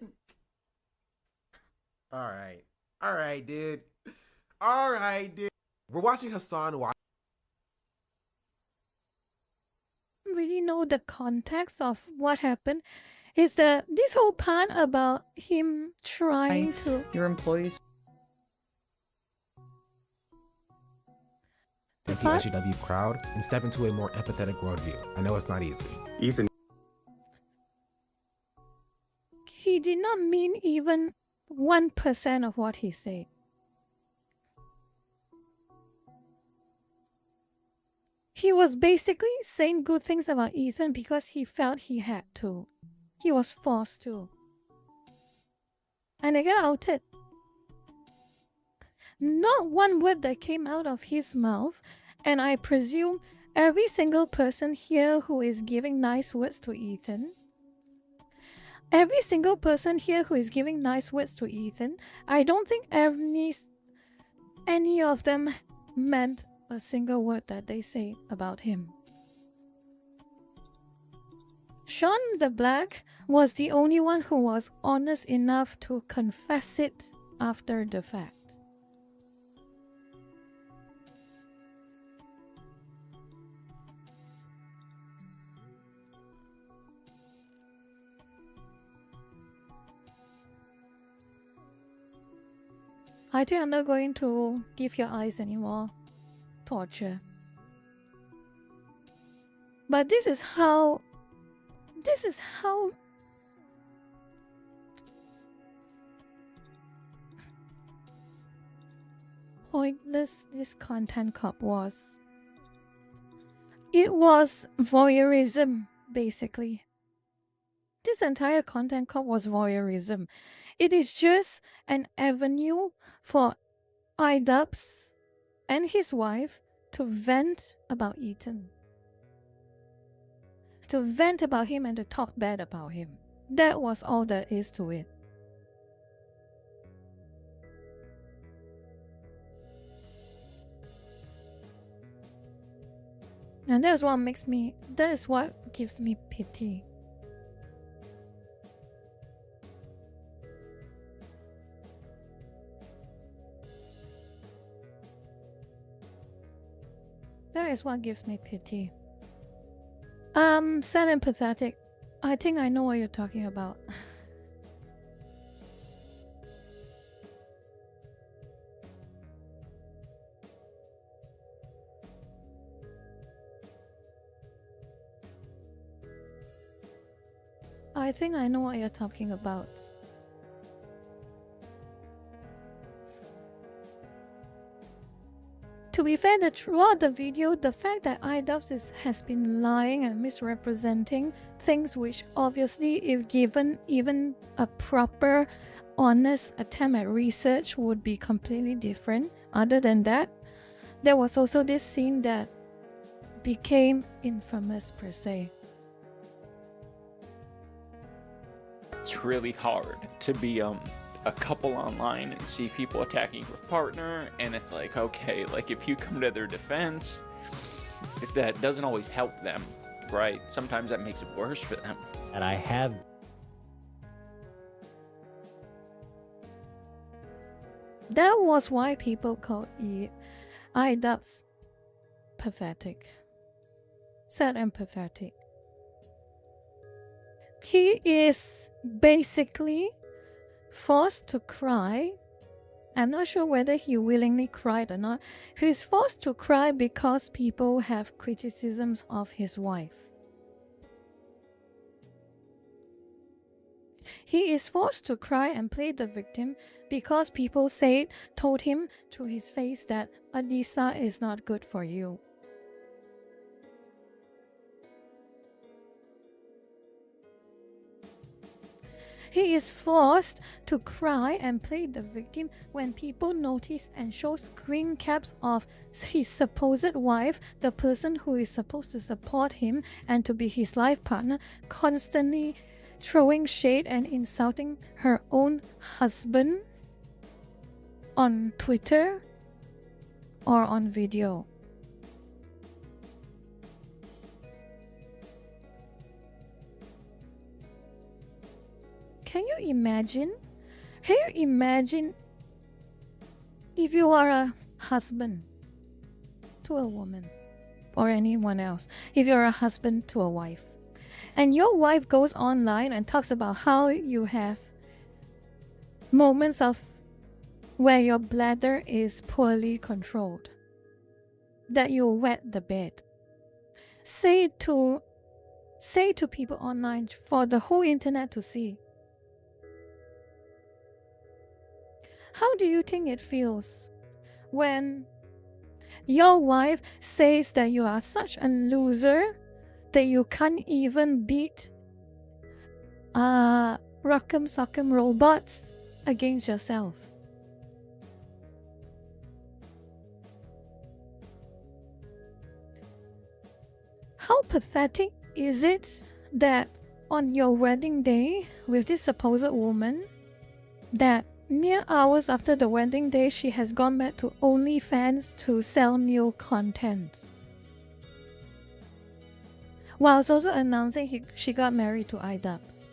All right. All right, dude. All right, dude. We're watching Hassan watch. Really know the context of what happened. Is that this whole part about him trying to Your employees. this part? Anti-SJW crowd and step into a more empathetic worldview. I know it's not easy. Ethan, He did not mean even 1% of what he said. He was basically saying good things about Ethan because he felt he had to. He was forced to. And they got outed. Not one word that came out of his mouth, and I presume every single person here who is giving nice words to Ethan, every single person here who is giving nice words to Ethan, I don't think any of them meant a single word that they say about him. Sean the Black was the only one who was honest enough to confess it after the fact. I think I'm not going to give your eyes any more torture. But this is how pointless this content cup was. It was voyeurism, basically. This entire content cup was voyeurism. It is just an avenue for iDubbbz and his wife to vent about Ethan. To vent about him and to talk bad about him. That was all there is to it. And that is what gives me pity. That is what gives me pity. Sad and pathetic. I think I know what you're talking about. I think I know what you're talking about. To be fair, throughout the video, the fact that iDubbbz has been lying and misrepresenting things which obviously, if given even a proper, honest attempt at research, would be completely different. Other than that, there was also this scene that became infamous per se. It's really hard to be a couple online and see people attacking your partner, and it's like, okay, like if you come to their defense, if that doesn't always help them, right? Sometimes that makes it worse for them. And I have That was why people called iDubbbz pathetic. Sad and pathetic. He is basically forced to cry. I'm not sure whether he willingly cried or not. He's forced to cry because people have criticisms of his wife. He is forced to cry and play the victim because people told him to his face that Adisa is not good for you. He is forced to cry and play the victim when people notice and show screen caps of his supposed wife, the person who is supposed to support him and to be his life partner, constantly throwing shade and insulting her own husband on Twitter or on video. Can you imagine? Can you imagine if you are a husband to a woman or anyone else? If you're a husband to a wife, and your wife goes online and talks about how you have moments of where your bladder is poorly controlled, that you wet the bed. Say to people online for the whole internet to see. How do you think it feels when your wife says that you are such a loser that you can't even beat rock'em sock'em robots against yourself? How pathetic is it that on your wedding day with this supposed woman, that mere hours after the wedding day she has gone back to OnlyFans to sell new content, whilst also announcing she got married to iDubbbz?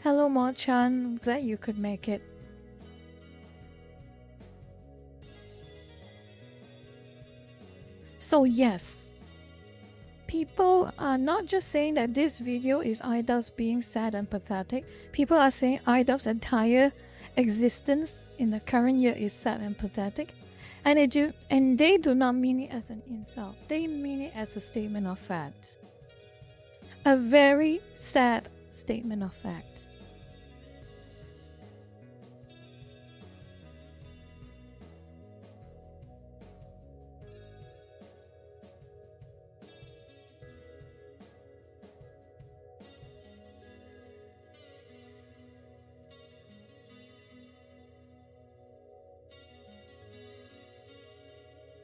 Hello Mo-chan, glad you could make it. So yes, people are not just saying that this video is iDubbbz being sad and pathetic. People are saying iDubbbz's entire existence in the current year is sad and pathetic. And they do not mean it as an insult. They mean it as a statement of fact. A very sad statement of fact.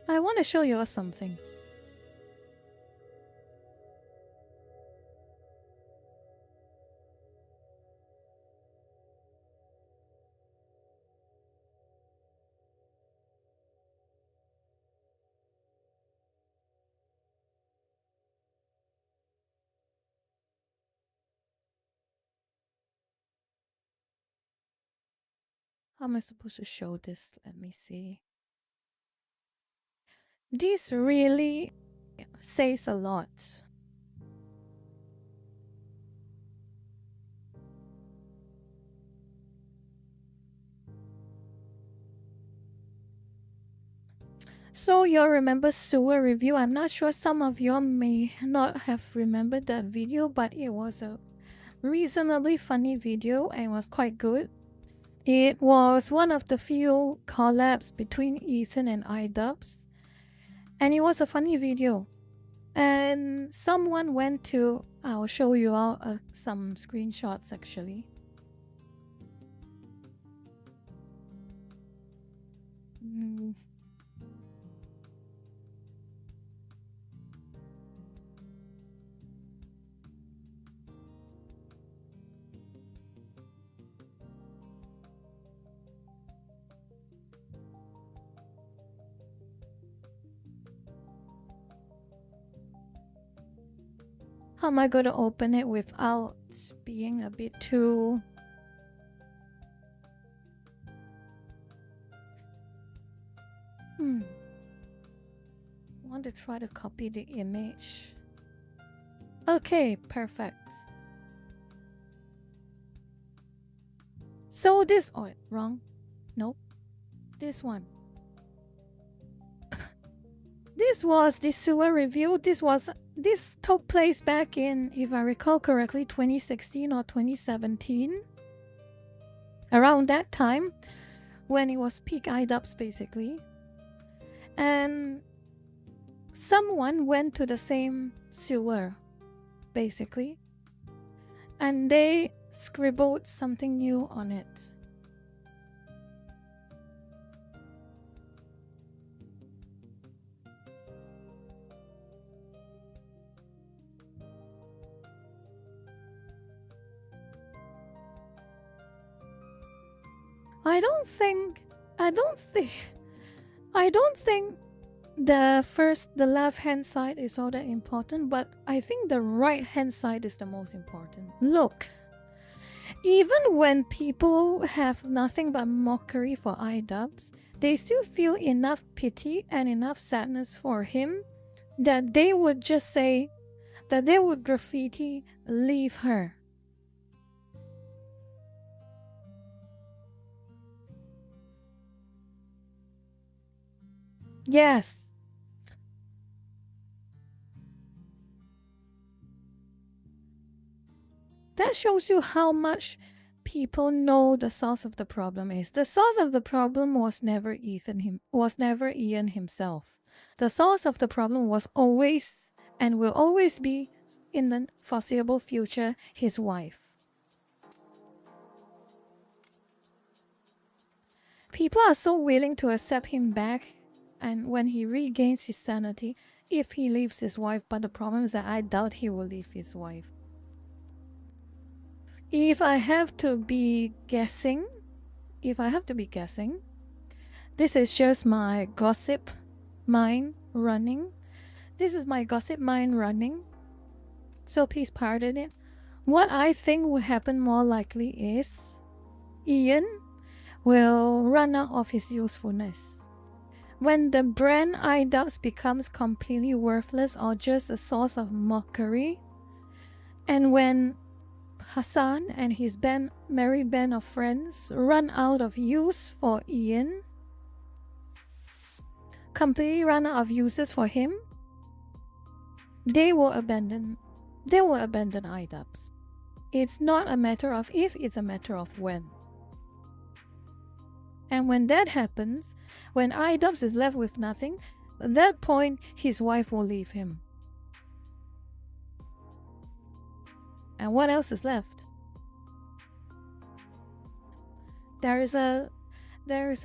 I want to show you all something. How am I supposed to show this? Let me see. This really says a lot. So you all remember Sewer Review? I'm not sure, some of you may not have remembered that video, but it was a reasonably funny video and was quite good. It was one of the few collabs between Ethan and iDubbbz. And it was a funny video. And someone went to... I'll show you all some screenshots actually. How am I going to open it without being a bit too... I want to try to copy the image. Okay, perfect. So this... Oh, wrong. Nope. This one. This was the Sewer Review. This took place back in, if I recall correctly, 2016 or 2017. Around that time, when it was peak iDubbbz basically. And someone went to the same sewer, basically, and they scribbled something new on it. I don't think the left hand side is all that important, but I think the right hand side is the most important. Look, even when people have nothing but mockery for iDubbbz, they still feel enough pity and enough sadness for him that they would just say that they would graffiti leave her. Yes. That shows you how much people know the source of the problem is. The source of the problem was never Ian himself. The source of the problem was always and will always be, in the foreseeable future, his wife. People are so willing to accept him back, and when he regains his sanity, if he leaves his wife, but the problem is that I doubt he will leave his wife. If I have to be guessing, this is just my gossip mind running. So please pardon it. What I think will happen more likely is Ian will run out of his usefulness. When the brand iDubbbz becomes completely worthless or just a source of mockery, and when Hassan and his merry band of friends run out of use for Ian, completely run out of uses for him, they will abandon iDubbbz. It's not a matter of if, it's a matter of when. And when that happens, when iDubbbz is left with nothing, at that point his wife will leave him. And what else is left? There is a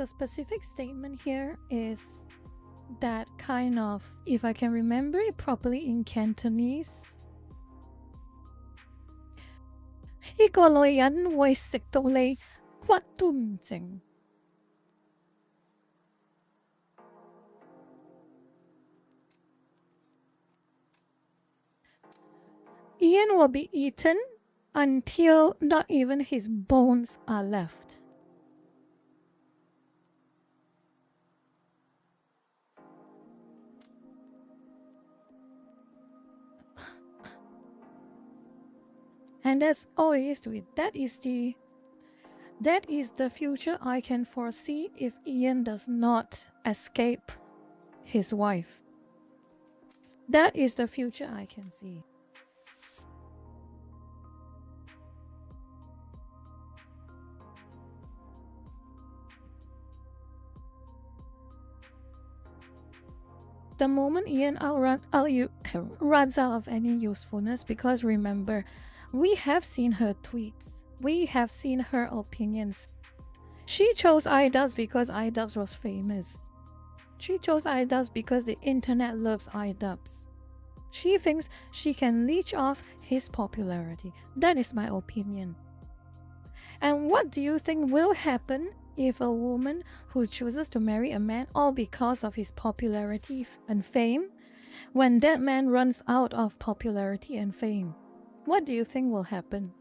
specific statement here, is that kind of, if I can remember it properly in Cantonese, 呢個女人會食到你骨都唔剩。Ian will be eaten until not even his bones are left. And that's all it is to it. That is the future I can foresee if Ian does not escape his wife. That is the future I can see. The moment Ian runs out of any usefulness, because remember, we have seen her tweets. We have seen her opinions. She chose iDubbbz because iDubbbz was famous. She chose iDubbbz because the internet loves iDubbbz. She thinks she can leech off his popularity. That is my opinion. And what do you think will happen if a woman who chooses to marry a man all because of his popularity and fame, when that man runs out of popularity and fame? What do you think will happen?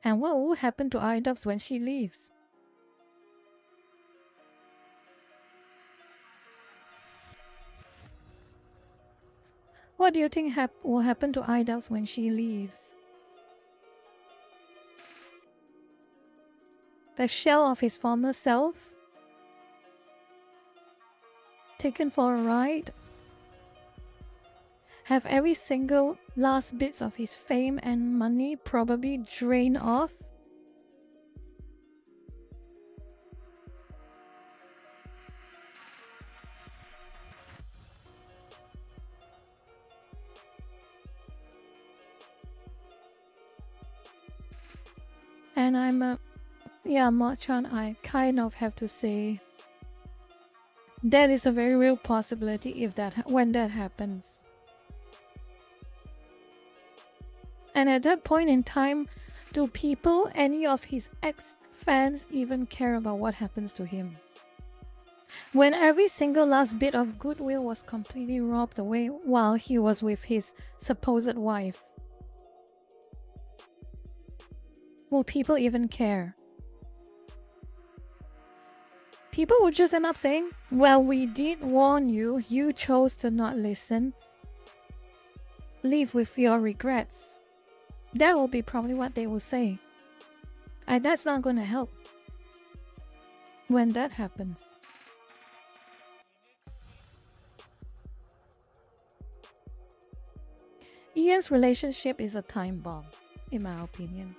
And what will happen to iDubbbz when she leaves? What do you think will happen to iDubbbz when she leaves? The shell of his former self? taken for a ride, have every single last bits of his fame and money probably drained off. And Marchan, I kind of have to say that is a very real possibility when that happens. And at that point in time, do any of his ex-fans even care about what happens to him? When every single last bit of goodwill was completely robbed away while he was with his supposed wife, will people even care? People would just end up saying, well, we did warn you, you chose to not listen. Leave with your regrets. That will be probably what they will say. And that's not going to help when that happens. Ian's relationship is a time bomb, in my opinion.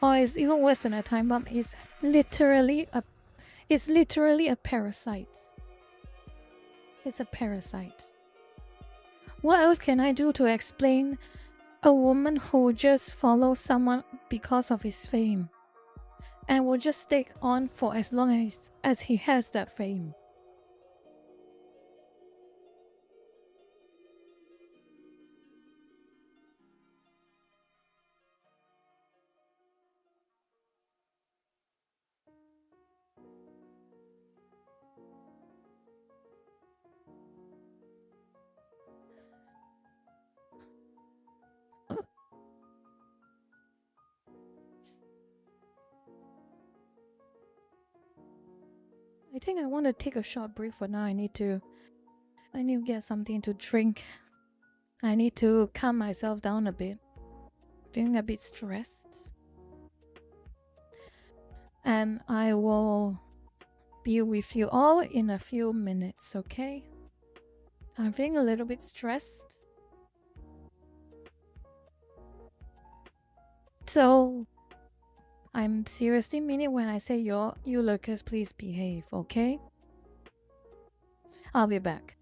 Or it's even worse than a time bomb. It's literally a parasite. It's a parasite. What else can I do to explain a woman who just follows someone because of his fame and will just stay on for as long as he has that fame? I think I want to take a short break for now. I need to get something to drink. I need to calm myself down a bit. Feeling a bit stressed. And I will be with you all in a few minutes, okay? I'm feeling a little bit stressed. So I'm seriously meaning when I say you Lucas, please behave, okay? I'll be back.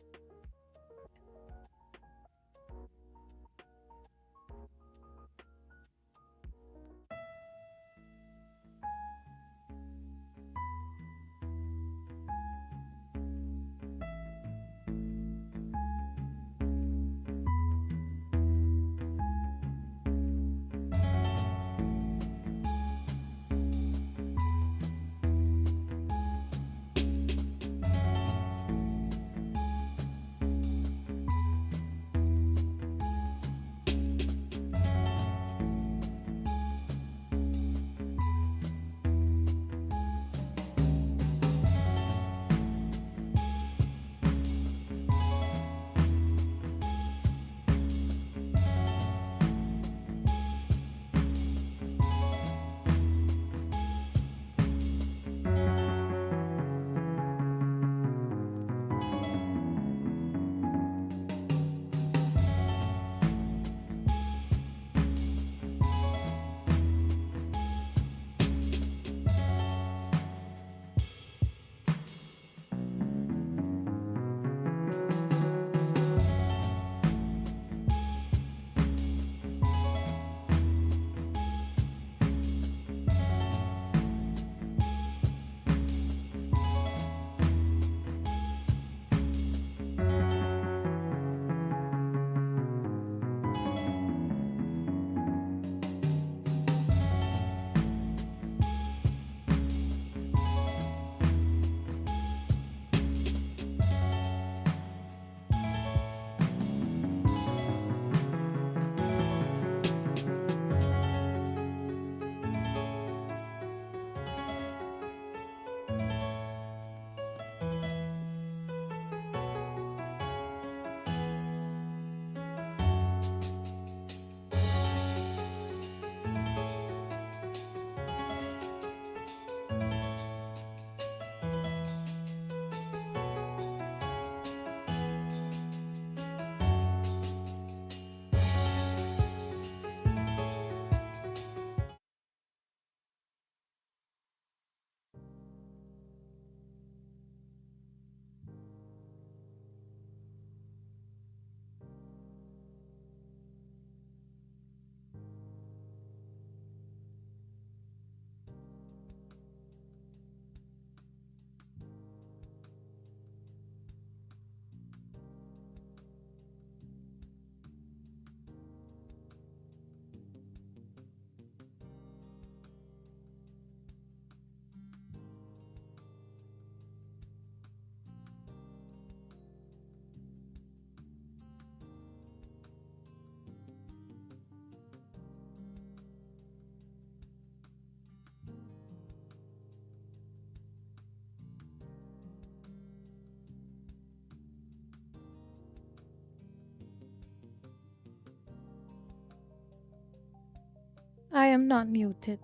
I am not muted.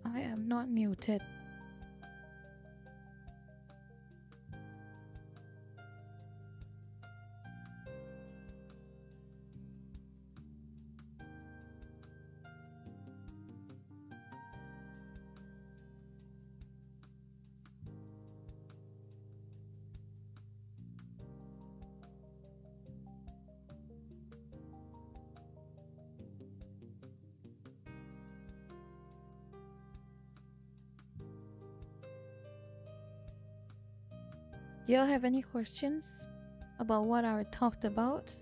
I am not muted. Do y'all have any questions about what I talked about?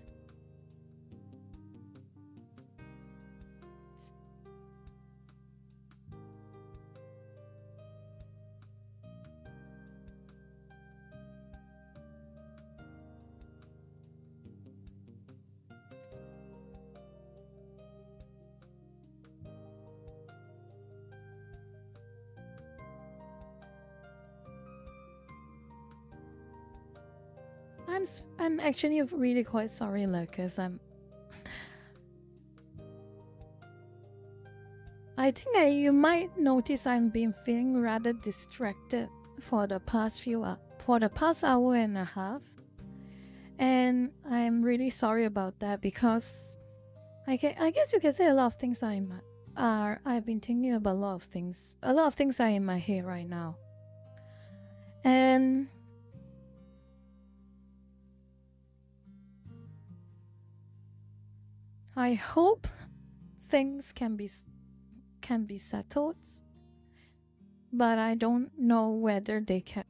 I'm actually really quite sorry, because I think that you might notice I've been feeling rather distracted for the past hour and a half, and I'm really sorry about that, because I guess you can say a lot of things I've been thinking about. A lot of things are in my head right now, and I hope things can be settled, but I don't know whether they can.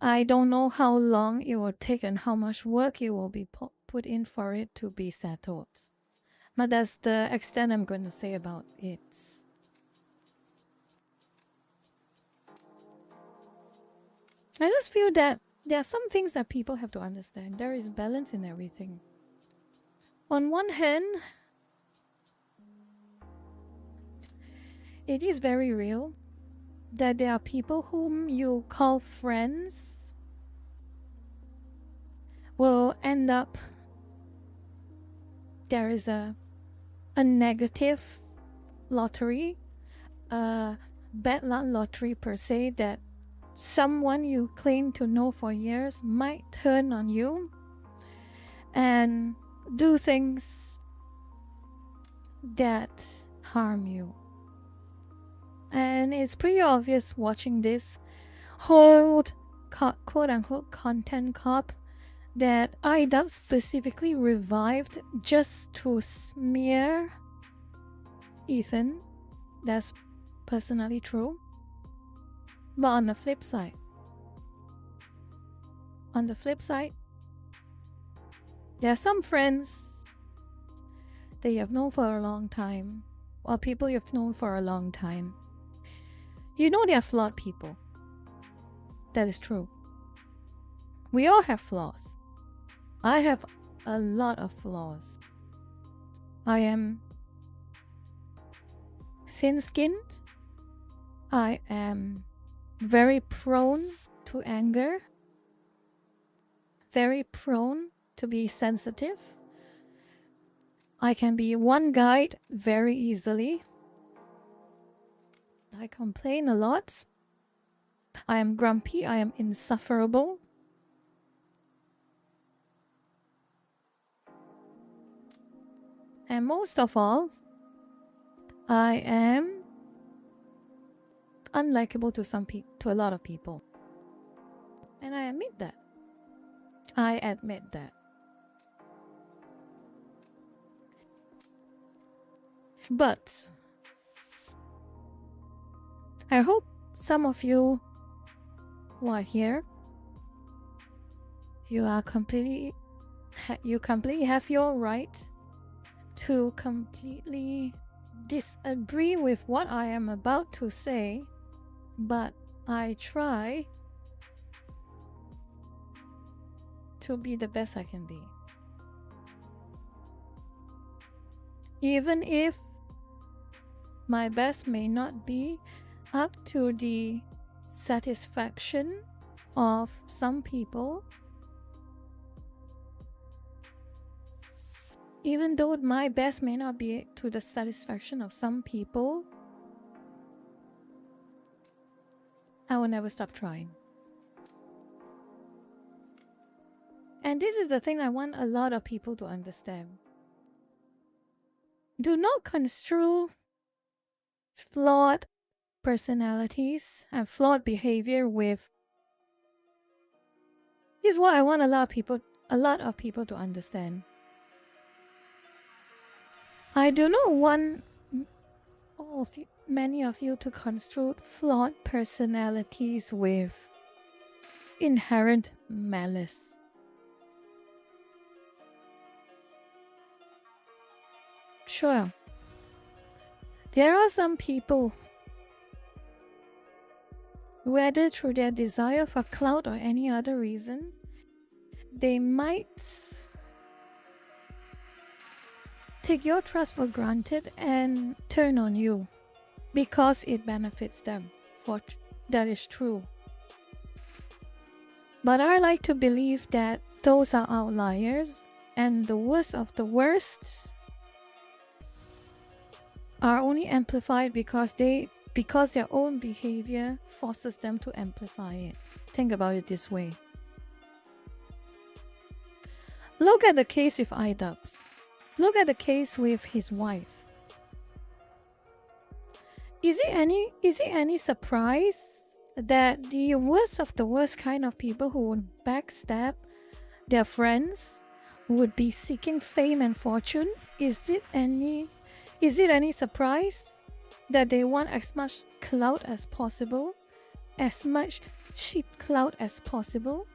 I don't know how long it will take and how much work it will be put in for it to be settled. But that's the extent I'm going to say about it. I just feel that there are some things that people have to understand. There is balance in everything. On one hand, it is very real that there are people whom you call friends will end up, there is a negative lottery, a bad luck lottery per se, that someone you claim to know for years might turn on you and do things that harm you. And it's pretty obvious watching this whole quote-unquote content cop that IDub specifically revived just to smear Ethan. That's personally true. But on the flip side, there are some friends that you have known for a long time, or people you've known for a long time. You know they are flawed people. That is true. We all have flaws. I have a lot of flaws. I am thin-skinned. I am very prone to anger. Very prone to be sensitive. I can be one-guyed very easily. I complain a lot. I am grumpy. I am insufferable. And most of all, I am unlikable to a lot of people. And I admit that. But I hope some of you who are here, you completely have your right to completely disagree with what I am about to say, but I try to be the best I can be. Even if my best may not be up to the satisfaction of some people, even though my best may not be to the satisfaction of some people, I will never stop trying. And this is the thing I want a lot of people to understand. Do not construe flawed personalities and flawed behavior with. This is what I want a lot of people to understand. I do not want many of you to construe flawed personalities with inherent malice. Sure, there are some people, whether through their desire for clout or any other reason, they might take your trust for granted and turn on you because it benefits them. That is true. But I like to believe that those are outliers, and the worst of the worst are only amplified because their own behavior forces them to amplify it. Think about it this way. Look at the case with iDubbbz. Look at the case with his wife. Is it any surprise that the worst of the worst kind of people who would backstab their friends would be seeking fame and fortune? Is it any surprise that they want as much clout as possible, as much cheap clout as possible?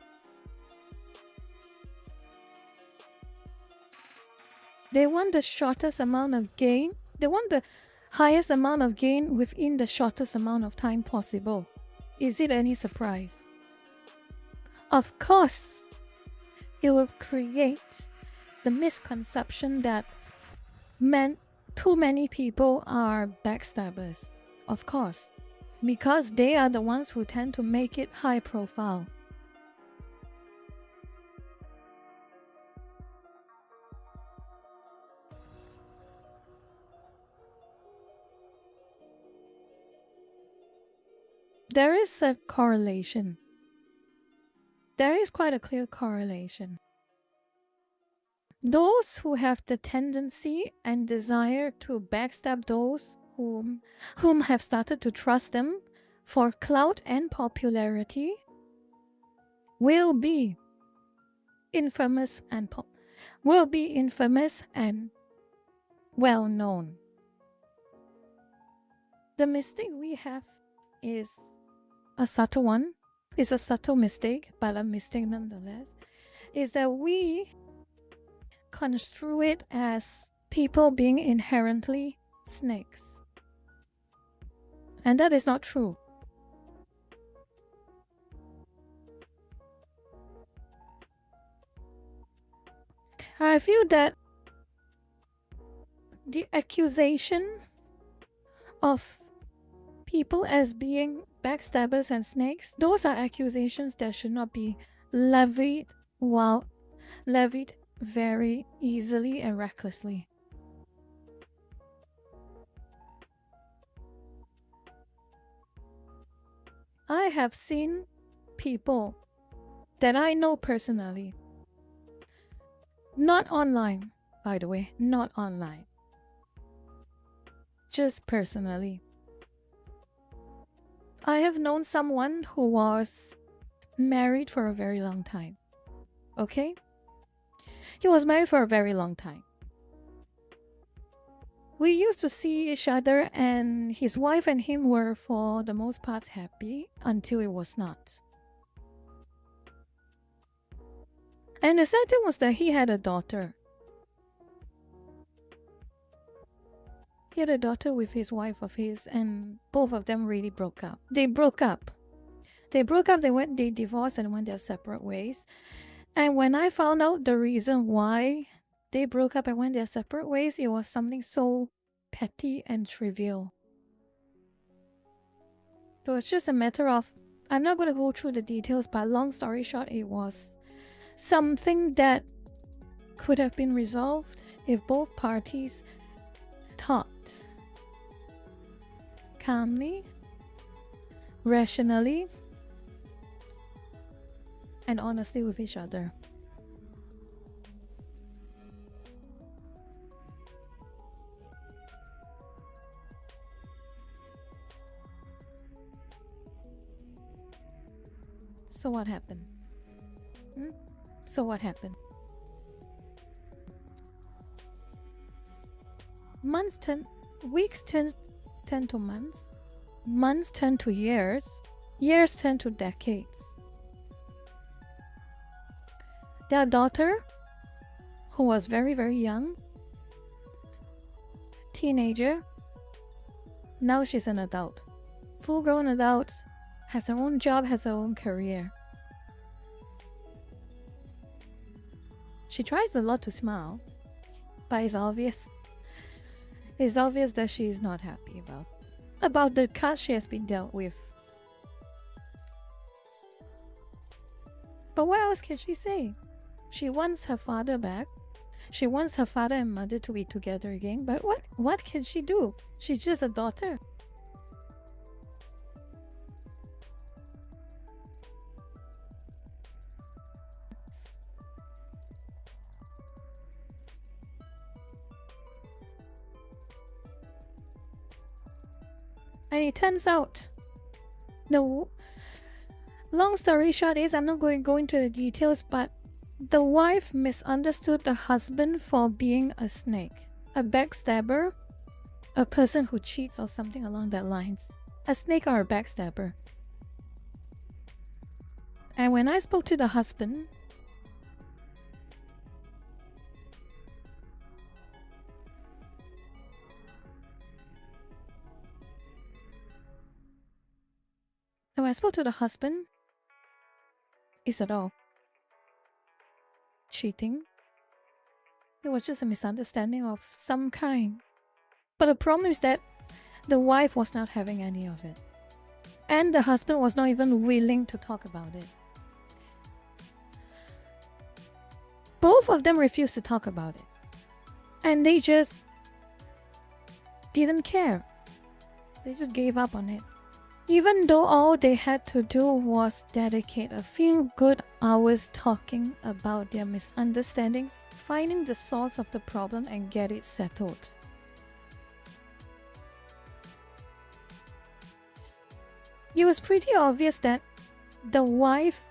They want the shortest amount of gain. They want the highest amount of gain within the shortest amount of time possible. Is it any surprise? Of course, it will create the misconception that too many people are backstabbers. Of course, because they are the ones who tend to make it high profile. There is a correlation. There is quite a clear correlation. Those who have the tendency and desire to backstab those whom have started to trust them for clout and popularity will be infamous and well known. The mistake we have is a subtle one. It's a subtle mistake, but a mistake nonetheless. Is that we construe it as people being inherently snakes. And that is not true. I feel that the accusation of people as being backstabbers and snakes, those are accusations that should not be levied very easily and recklessly. I have seen people that I know personally, not online, by the way, not online, just personally. I have known someone who was married for a very long time. Okay? He was married for a very long time. We used to see each other, and his wife and him were for the most part happy until it was not. And the sad thing was that he had a daughter. He had a daughter with his wife of his, and both of them really broke up. They divorced and went their separate ways. And when I found out the reason why they broke up and went their separate ways, it was something so petty and trivial. It was just a matter of, I'm not going to go through the details, but long story short, it was something that could have been resolved if both parties talked calmly, rationally, and honestly with each other. So what happened? So what happened? Weeks turn to months. Months turn to years. Years turn to decades. Their daughter, who was very, very young, teenager, now she's an adult. Full-grown adult, has her own job, has her own career. She tries a lot to smile, but it's obvious. It's obvious that she is not happy about the cards she has been dealt with. But what else can she say? She wants her father back. She wants her father and mother to be together again. But what can she do? She's just a daughter. And it turns out, the long story short is, I'm not going to go into the details, but the wife misunderstood the husband for being a snake, a backstabber, a person who cheats or something along that lines. A snake or a backstabber. And when I spoke to the husband, he said, "Oh, cheating. It was just a misunderstanding of some kind." But the problem is that the wife was not having any of it. And the husband was not even willing to talk about it. Both of them refused to talk about it. And they just didn't care. They just gave up on it. Even though all they had to do was dedicate a few good hours talking about their misunderstandings, finding the source of the problem and get it settled. It was pretty obvious that the wife...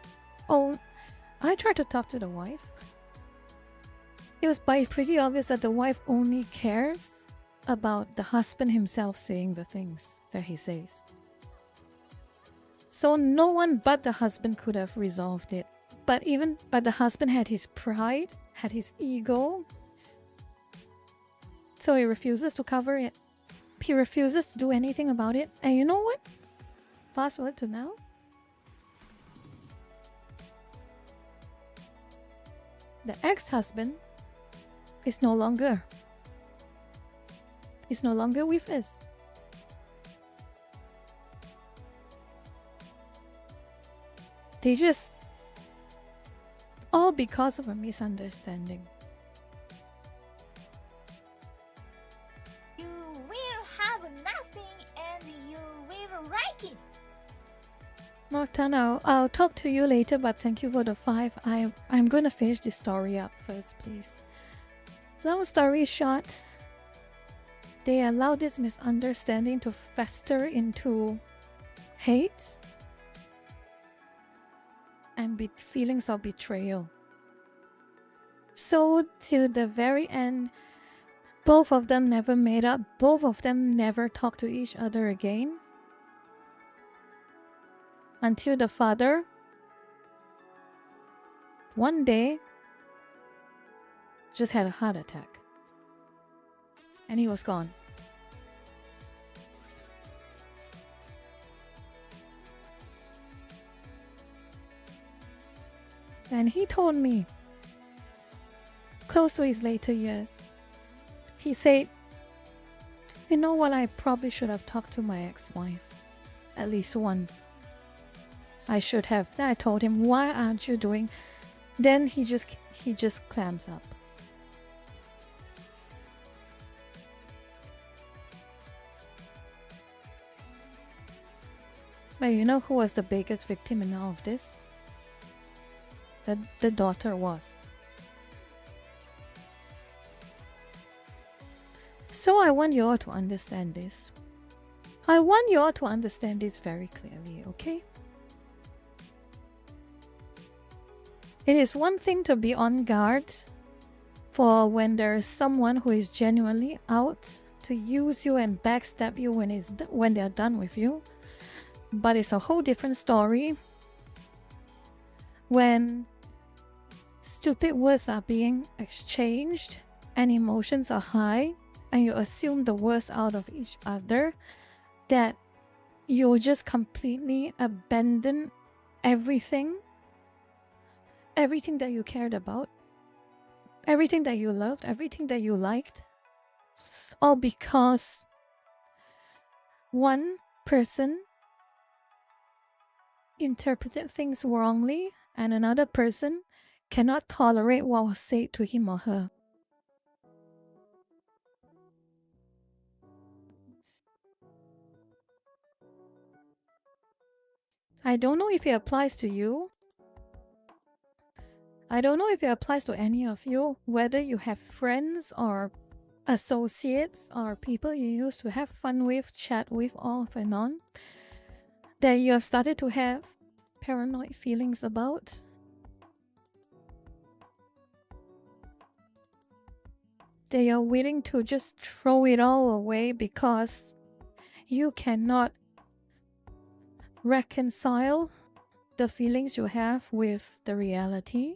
I tried to talk to the wife. It was pretty obvious that the wife only cares about the husband himself saying the things that he says. So no one but the husband could have resolved it. But the husband had his pride, had his ego. So he refuses to cover it. He refuses to do anything about it. And you know what? Fast forward to now. The ex-husband is no longer with us. They just... all because of a misunderstanding. You will have nothing and you will write it. Mortana, I'll talk to you later, but thank you for the 5. I'm gonna finish this story up first, please. Long story short, they allowed this misunderstanding to fester into hate and feelings of betrayal. So till the very end, both of them never made up. Both of them never talked to each other again. Until the father, one day, just had a heart attack. And he was gone. And he told me, close to his later years, he said, "You know what, I probably should have talked to my ex-wife at least once. I should have." Then I told him, "Why aren't you doing?" Then he just clams up. But you know who was the biggest victim in all of this? The daughter was. So I want you all to understand this. I want you all to understand this very clearly, okay? It is one thing to be on guard for when there is someone who is genuinely out to use you and backstab you when they are done with you. But it's a whole different story when stupid words are being exchanged and emotions are high and you assume the worst out of each other, that you'll just completely abandon everything that you cared about, everything that you loved, everything that you liked, all because one person interpreted things wrongly and another person cannot tolerate what was said to him or her. I don't know if it applies to you. I don't know if it applies to any of you, whether you have friends or associates or people you used to have fun with, chat with off and on, that you have started to have paranoid feelings about. They are willing to just throw it all away because you cannot reconcile the feelings you have with the reality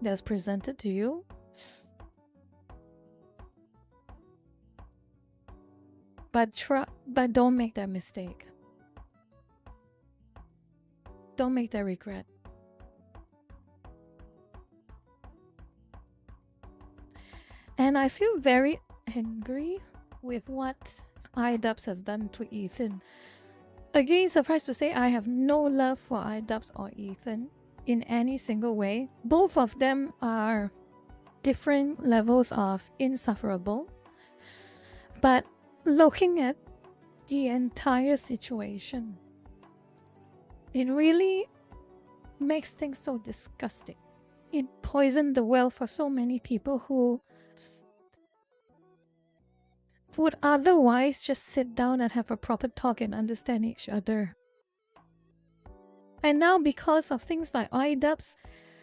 that's presented to you. But don't make that mistake. Don't make that regret. And I feel very angry with what iDubbbz has done to Ethan. Again, surprised to say I have no love for iDubbbz or Ethan in any single way. Both of them are different levels of insufferable. But looking at the entire situation, it really makes things so disgusting. It poisoned the well for so many people who would otherwise just sit down and have a proper talk and understand each other. And now because of things like iDubbbz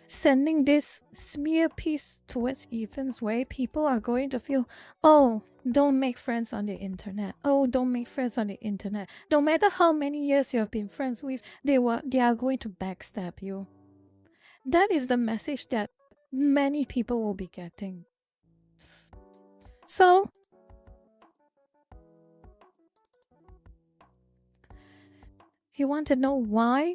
sending this smear piece towards Ethan's way, people are going to feel, oh, don't make friends on the internet. Oh, don't make friends on the internet. No matter how many years you have been friends with, they are going to backstab you. That is the message that many people will be getting. So, you want to know why?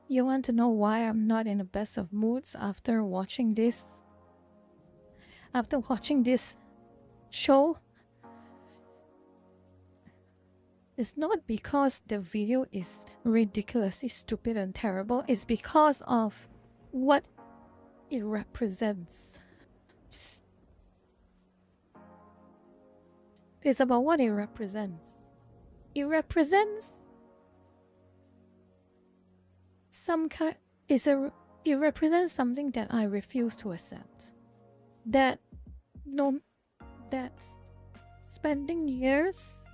You want to know why I'm not in the best of moods after watching this? After watching this show? It's not because the video is ridiculously stupid and terrible. It's because of what it represents. It's about what it represents. It represents it represents something that I refuse to accept. That spending years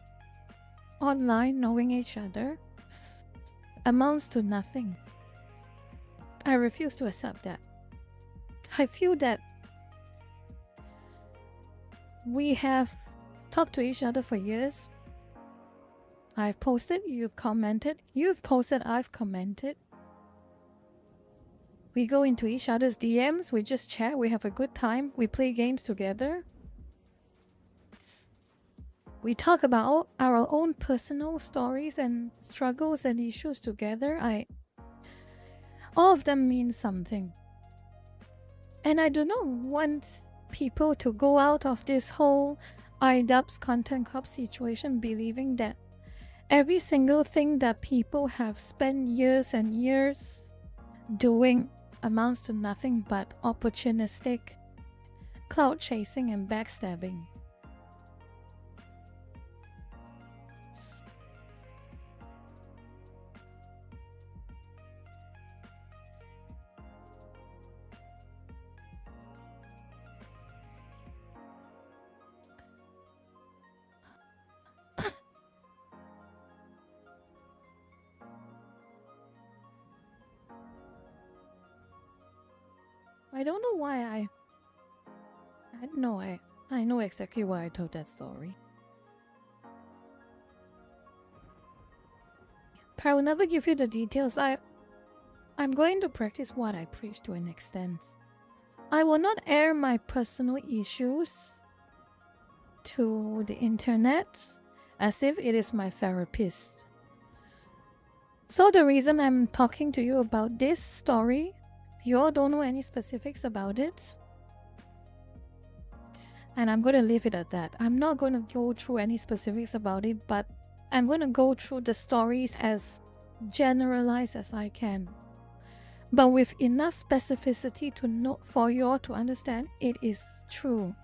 online knowing each other amounts to nothing. I refuse to accept that. I feel that we have talked to each other for years. I've posted, you've commented, you've posted, I've commented. We go into each other's DMs, we just chat, we have a good time, we play games together. We talk about our own personal stories and struggles and issues together. All of them mean something. And I do not want people to go out of this whole iDubbbz content cop situation believing that every single thing that people have spent years and years doing amounts to nothing but opportunistic clout chasing and backstabbing. don't know why I know exactly why I told that story. But I will never give you the details. I'm going to practice what I preach to an extent. I will not air my personal issues to the internet as if it is my therapist. So the reason I'm talking to you about this story, you all don't know any specifics about it. And I'm going to leave it at that. I'm not going to go through any specifics about it, but I'm going to go through the stories as generalized as I can. But with enough specificity to know for you all to understand it is true.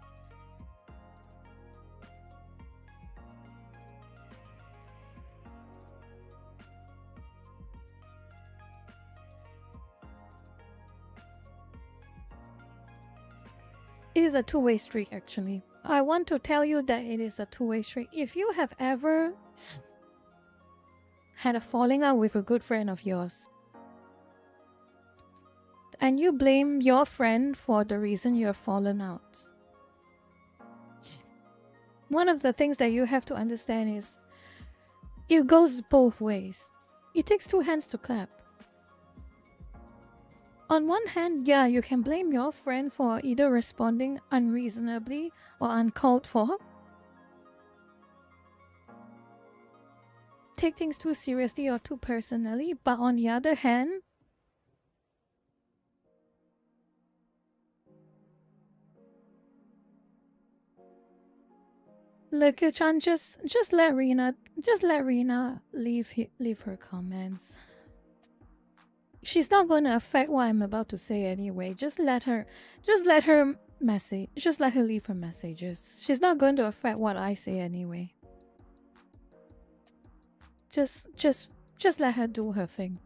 It is a two-way street, actually. I want to tell you that it is a two-way street. If you have ever had a falling out with a good friend of yours, and you blame your friend for the reason you have fallen out, one of the things that you have to understand is it goes both ways. It takes two hands to clap. On one hand, yeah, you can blame your friend for either responding unreasonably or uncalled for. Take things too seriously or too personally, but on the other hand, look, Chan, just let Rina leave her comments. She's not going to affect what I'm about to say anyway. Just let her leave her messages. She's not going to affect what I say anyway. Just let her do her thing.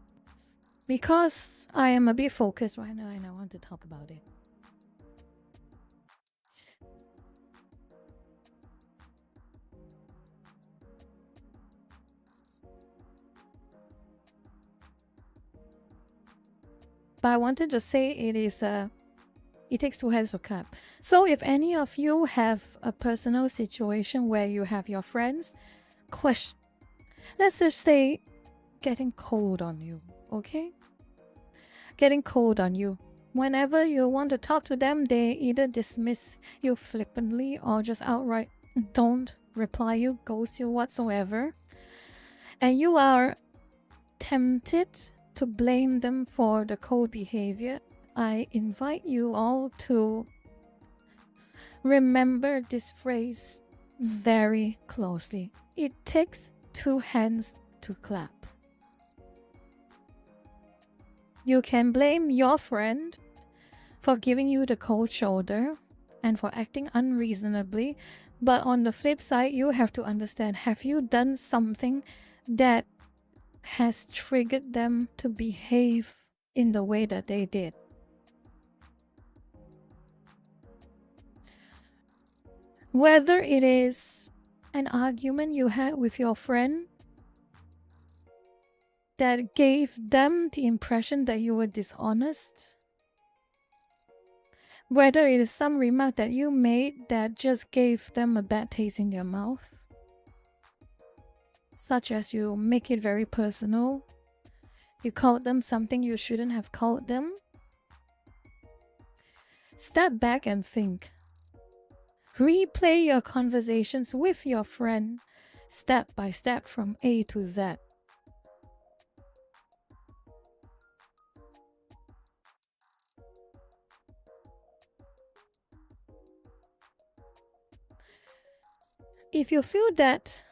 Because I am a bit focused right now and I want to talk about it. But I wanted to say it takes two hands to clap. So if any of you have a personal situation where you have your friends, let's just say getting cold on you, okay? Getting cold on you. Whenever you want to talk to them, they either dismiss you flippantly or just outright don't reply you, ghost you whatsoever. And you are tempted to blame them for the cold behavior. I invite you all to remember this phrase very closely. It takes two hands to clap. You can blame your friend for giving you the cold shoulder and for acting unreasonably, but on the flip side, you have to understand, have you done something that has triggered them to behave in the way that they did? Whether it is an argument you had with your friend that gave them the impression that you were dishonest, whether it is some remark that you made that just gave them a bad taste in their mouth, such as you make it very personal, you called them something you shouldn't have called them. Step back and think. Replay your conversations with your friend step by step from A to Z. If you feel that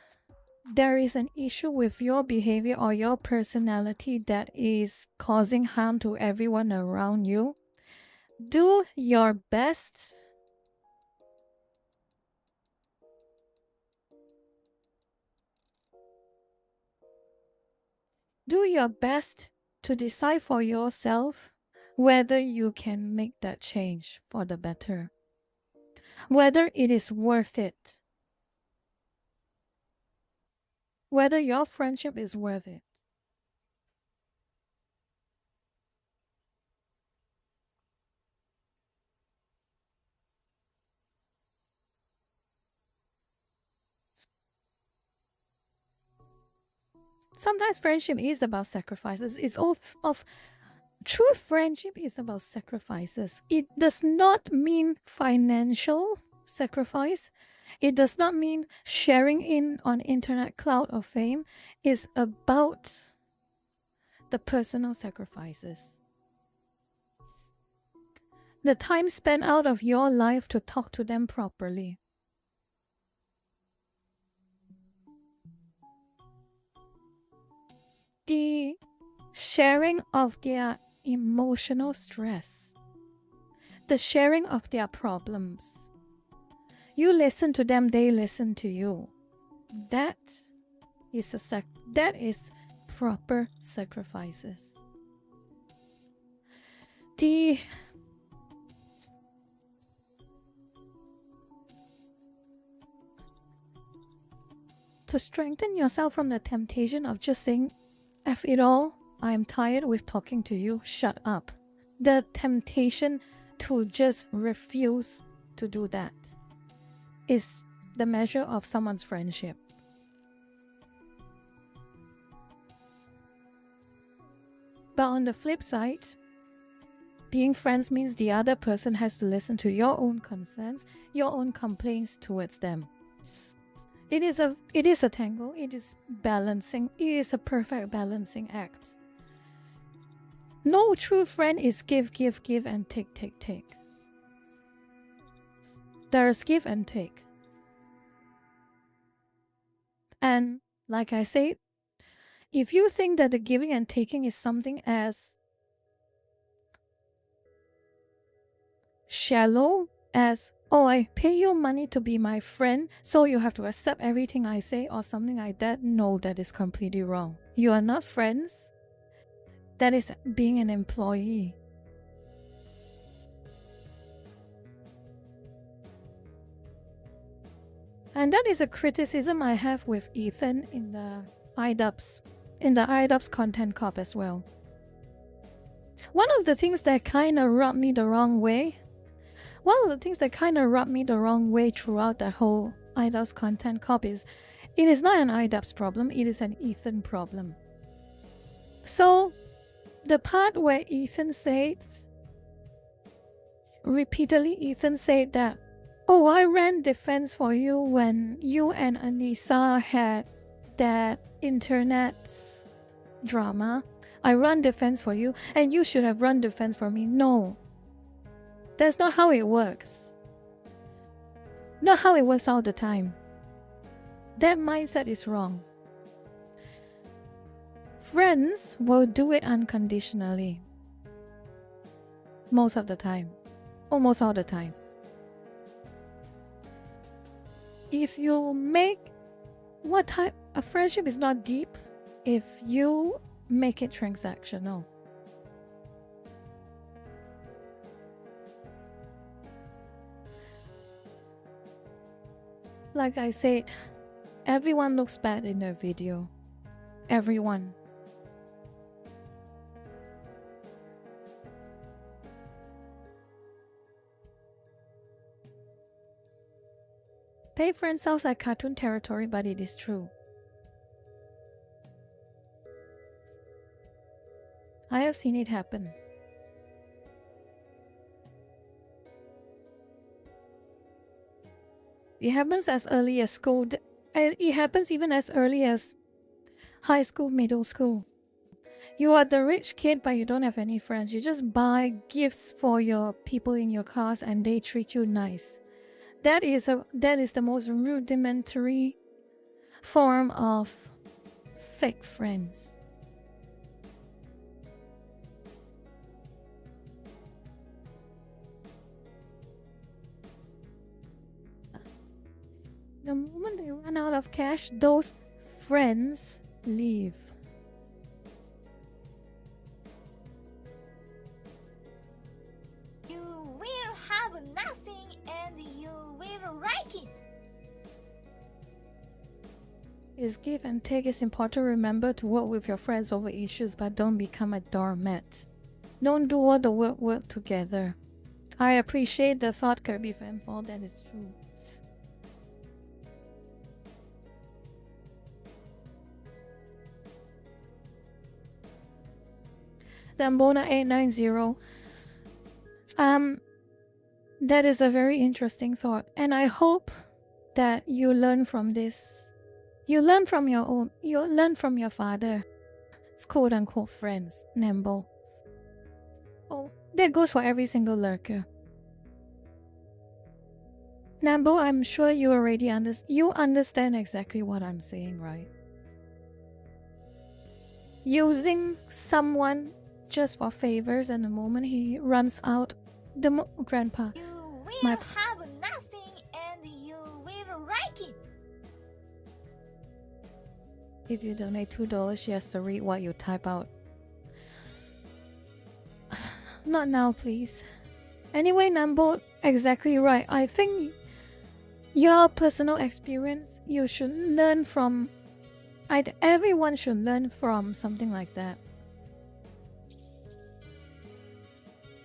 there is an issue with your behavior or your personality that is causing harm to everyone around you, do your best to decide for yourself whether you can make that change for the better, whether it is worth it, whether your friendship is worth it. Sometimes friendship is about sacrifices. It's of true friendship is about sacrifices. It does not mean financial sacrifice. It does not mean sharing in on internet cloud of fame. It's about the personal sacrifices. The time spent out of your life to talk to them properly. The sharing of their emotional stress. The sharing of their problems. You listen to them, they listen to you. That is proper sacrifices. To strengthen yourself from the temptation of just saying, F it all, I am tired with talking to you, shut up. The temptation to just refuse to do that is the measure of someone's friendship. But on the flip side, being friends means the other person has to listen to your own concerns, your own complaints towards them. It is a tangle, it is balancing, it is a perfect balancing act. No true friend is give and take. There is give and take. And like I said, if you think that the giving and taking is something as shallow as, oh, I pay you money to be my friend, so you have to accept everything I say or something like that, no, that is completely wrong. You are not friends. That is being an employee. And that is a criticism I have with Ethan in the IDubbbz content cop as well. One of the things that kind of rubbed me the wrong way throughout the whole IDubbbz content cop is, it is not an IDubbbz problem, it is an Ethan problem. So, the part where Ethan said that, oh, I ran defense for you when you and Anissa had that internet drama. I run defense for you and you should have run defense for me. No. That's not how it works. Not how it works all the time. That mindset is wrong. Friends will do it unconditionally. Most of the time. Almost all the time. If you make a friendship is not deep if you make it transactional. Like I said, everyone looks bad in their video. Everyone. Pay friends sounds like cartoon territory, but it is true. I have seen it happen. It happens as early as school. It happens even as early as high school, middle school. You are the rich kid, but you don't have any friends. You just buy gifts for your people in your class and they treat you nice. That is the most rudimentary form of fake friends. The moment they run out of cash, those friends leave. You will have nothing and you will like it. Is give and take. It's important to remember to work with your friends over issues, but don't become a doormat. Don't do all the work together. I appreciate the thought, Kirby Fanfall, that is true. Dambona890. That is a very interesting thought, and I hope that you learn from this. You learn from your father. It's quote unquote friends, Nambo. Oh, that goes for every single lurker. Nambo, I'm sure you already understand exactly what I'm saying, right? Using someone just for favors, and the moment he runs out, grandpa. You will My- have nothing and you will like it. If you donate $2, she has to read what you type out. Not now, please. Anyway, Nambo, exactly right. I think your personal experience, you should learn from. Everyone should learn from something like that.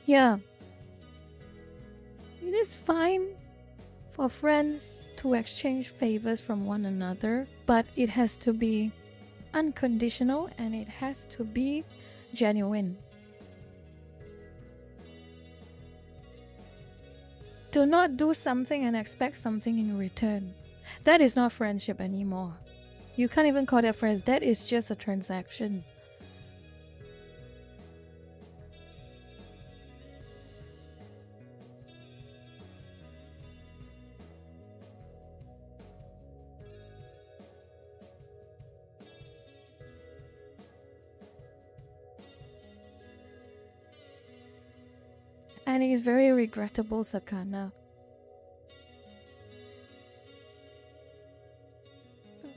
Yeah. It is fine for friends to exchange favors from one another, but it has to be unconditional and it has to be genuine. Do not do something and expect something in return. That is not friendship anymore. You can't even call that friends. That is just a transaction. And it is very regrettable, Sakana.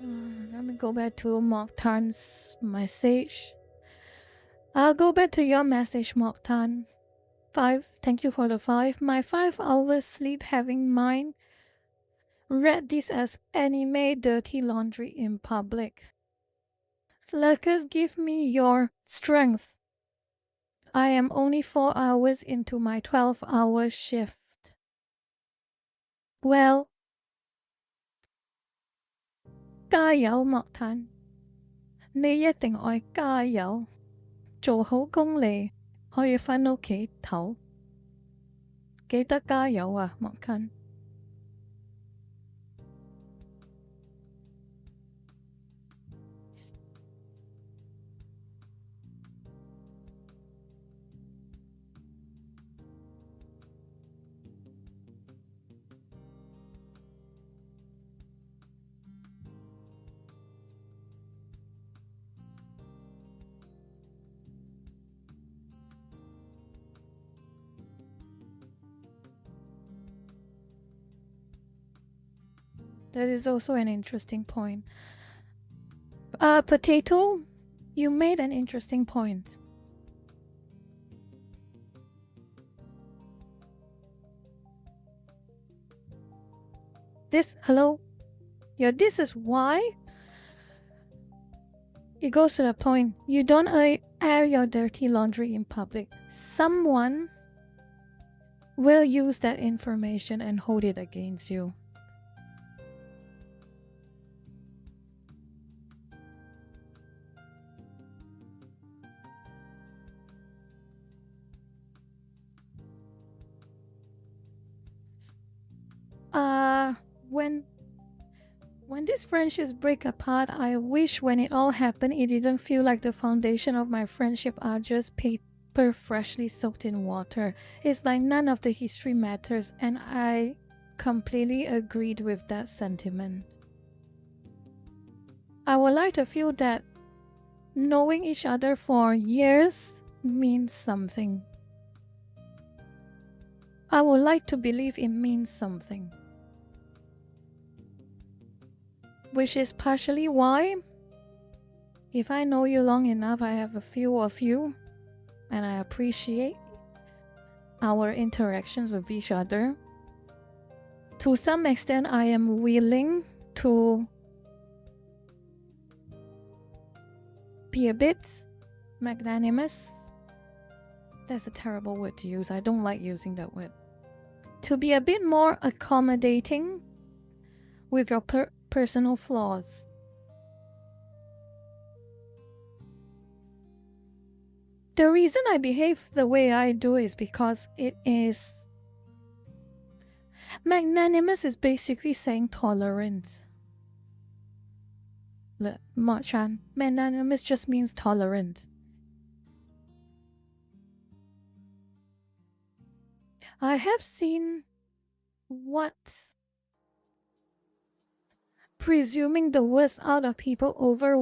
Let me go back to Mokhtan's message. I'll go back to your message, Mokhtan. 5. Thank you for the 5. My 5 hours sleep having mine. Read this as anime dirty laundry in public. Lurkers, give me your strength. I am only 4 hours into my 12-hour shift. Well, 加油，莫坦，你一定愛加油，做好功利，可以返屋企唞。記得加油啊，莫坦。That is also an interesting point. Potato, you made an interesting point. Hello? Yeah, this is why it goes to the point. You don't air your dirty laundry in public. Someone will use that information and hold it against you. When these friendships break apart, I wish when it all happened, it didn't feel like the foundation of my friendship are just paper freshly soaked in water. It's like none of the history matters, and I completely agreed with that sentiment. I would like to feel that knowing each other for years means something. I would like to believe it means something. Which is partially why, if I know you long enough, I have a few of you, and I appreciate our interactions with each other. To some extent, I am willing to be a bit magnanimous. That's a terrible word to use. I don't like using that word. To be a bit more accommodating with your personal flaws. The reason I behave the way I do is because it is... Magnanimous is basically saying tolerant. Look, Marchan, magnanimous just means tolerant. I have seen what presuming the worst out of people over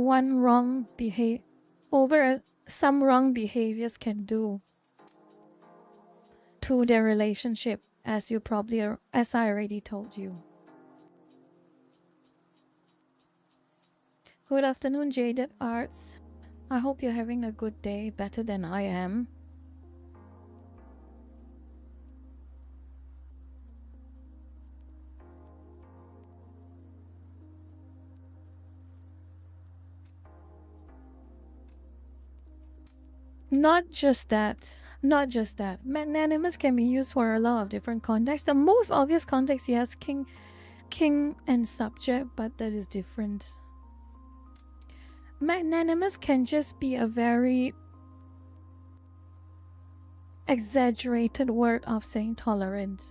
some wrong behaviors can do to their relationship, as I already told you. Good afternoon, Jaded Arts. I hope you're having a good day, better than I am. Not just that. Magnanimous can be used for a lot of different contexts. The most obvious context, yes, king and subject, but that is different. Magnanimous can just be a very exaggerated word of saying tolerant.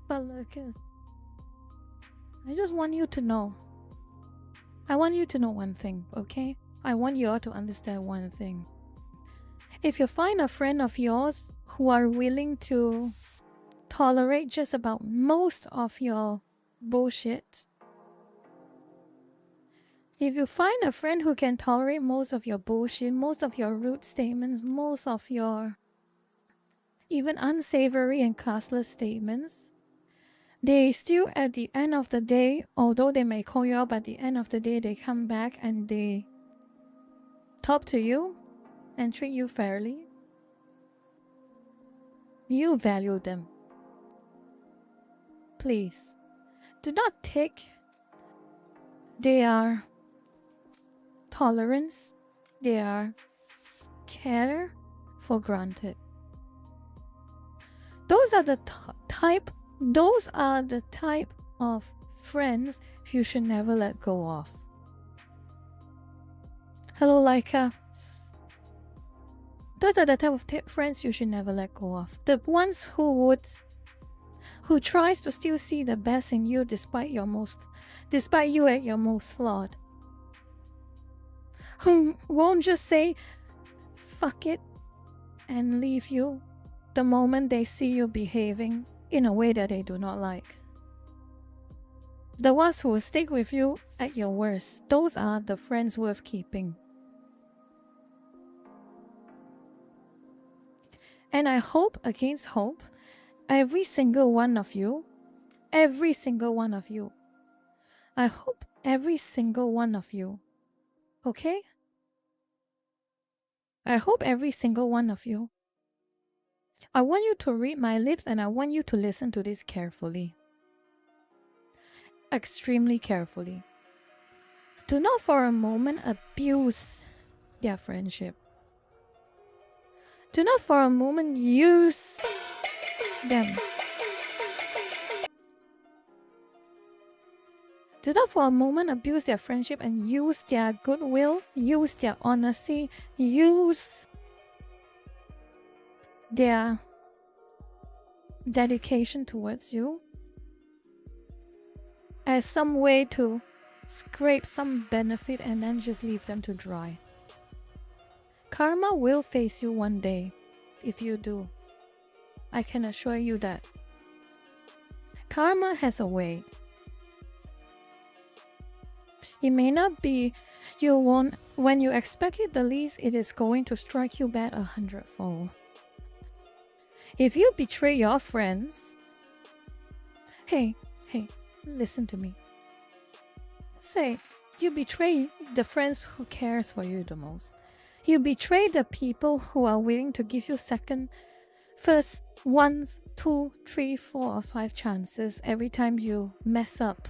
But Lucas, I just want you to know. I want you to know one thing, okay? I want you all to understand one thing. If you find a friend of yours who are willing to tolerate just about most of your bullshit, if you find a friend who can tolerate most of your bullshit, most of your rude statements, most of your even unsavory and classless statements, they still, at the end of the day, although they may call you up, at the end of the day, they come back and they talk to you and treat you fairly. You value them. Please, do not take their tolerance, their care for granted. Those are the type of friends you should never let go of. Hello, Laika. Those are the type of friends you should never let go of. The ones who tries to still see the best in you despite you at your most flawed. Who won't just say fuck it and leave you the moment they see you behaving in a way that they do not like. The ones who will stick with you at your worst, those are the friends worth keeping. And I hope against hope, every single one of you, I hope every single one of you, okay? I hope every single one of you. I want you to read my lips and I want you to listen to this carefully. Extremely carefully. Do not for a moment abuse their friendship. Do not for a moment use them. Do not for a moment abuse their friendship and use their goodwill, use their honesty, use their dedication towards you as some way to scrape some benefit and then just leave them to dry. Karma will face you one day if you do. I can assure you that. Karma has a way. It may not be when you expect it the least, it is going to strike you back 100-fold. If you betray your friends, hey, listen to me. Say, you betray the friends who cares for you the most. You betray the people who are willing to give you first, 1, 2, 3, 4, or 5 chances every time you mess up.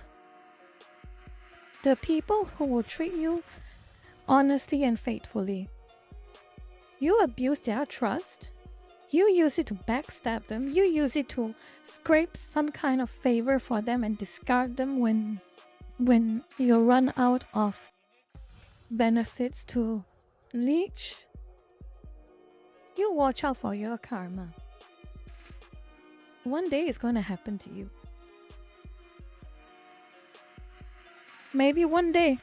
The people who will treat you honestly and faithfully. You abuse their trust. You use it to backstab them. You use it to scrape some kind of favor for them and discard them when you run out of benefits to leech. You watch out for your karma. One day it's going to happen to you. Maybe one day,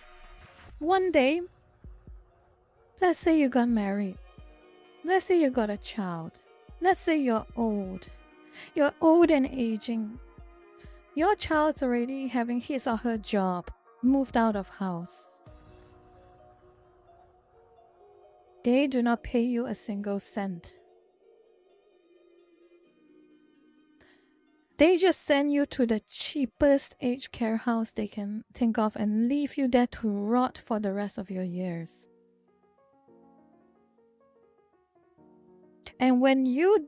let's say you got married. Let's say you got a child. Let's say you're old. You're old and aging. Your child's already having his or her job, moved out of house. They do not pay you a single cent. They just send you to the cheapest aged care house they can think of and leave you there to rot for the rest of your years. And when you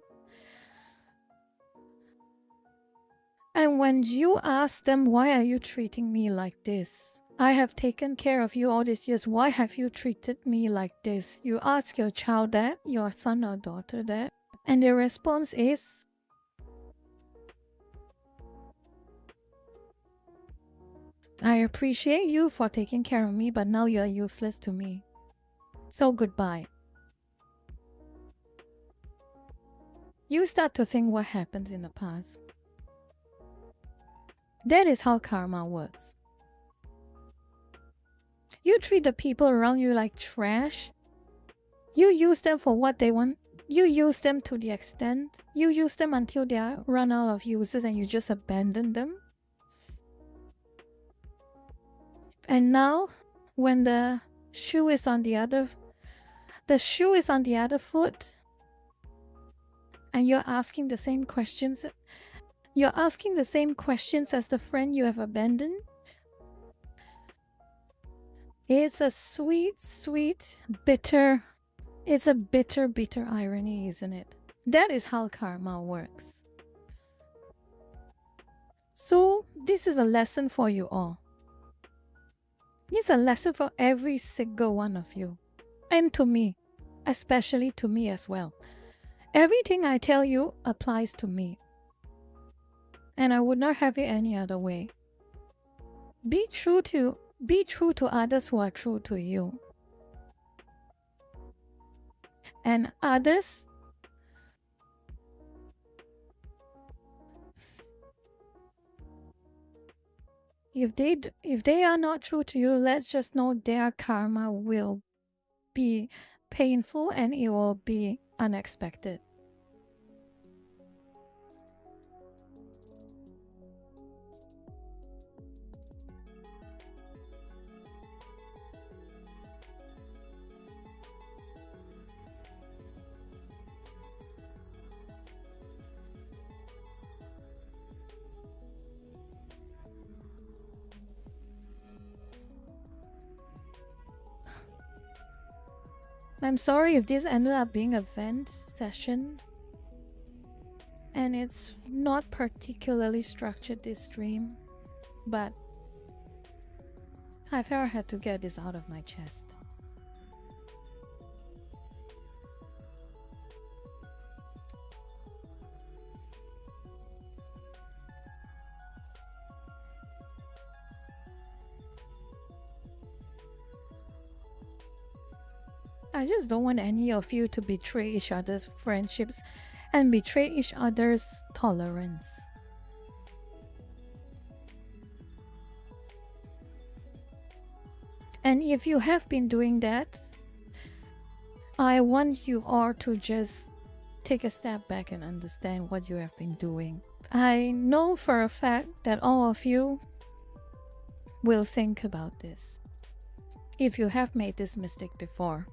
ask them, why are you treating me like this? I have taken care of you all these years. Why have you treated me like this? You ask your child that, your son or daughter that, and their response is, I appreciate you for taking care of me, but now you're useless to me. So goodbye. You start to think what happened in the past. That is how karma works. You treat the people around you like trash. You use them for what they want. You use them to the extent. You use them until they are run out of uses and you just abandon them. And now, when the shoe is on the other foot, and you're asking the same questions. You're asking the same questions as the friend you have abandoned. It's a bitter irony, isn't it? That is how karma works. So, this is a lesson for you all. It's a lesson for every single one of you. And to me. Especially to me as well. Everything I tell you applies to me. And I would not have it any other way. Be true to others who are true to you. And others, if they are not true to you, let's just know their karma will be painful and it will be unexpected. I'm sorry if this ended up being a vent session and it's not particularly structured, this stream, but I felt I had to get this out of my chest. I just don't want any of you to betray each other's friendships and betray each other's tolerance. And if you have been doing that, I want you all to just take a step back and understand what you have been doing. I know for a fact that all of you will think about this if you have made this mistake before.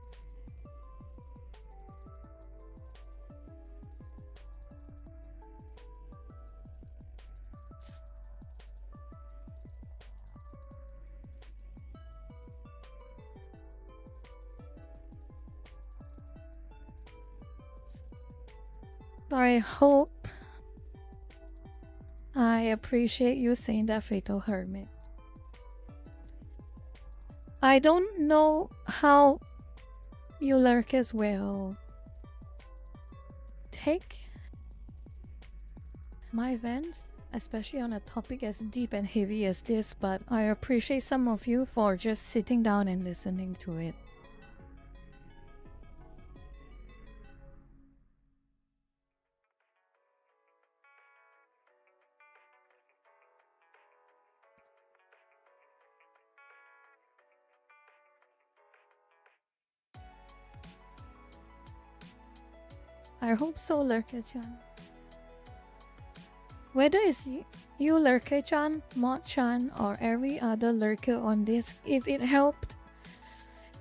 I hope I appreciate you saying that, Fatal Hermit. I don't know how you lurkers will take my vents, especially on a topic as deep and heavy as this, but I appreciate some of you for just sitting down and listening to it. I hope so, Lurker-chan. Whether it's you, Lurker-chan, Mod-chan, or every other lurker on this, if it helped,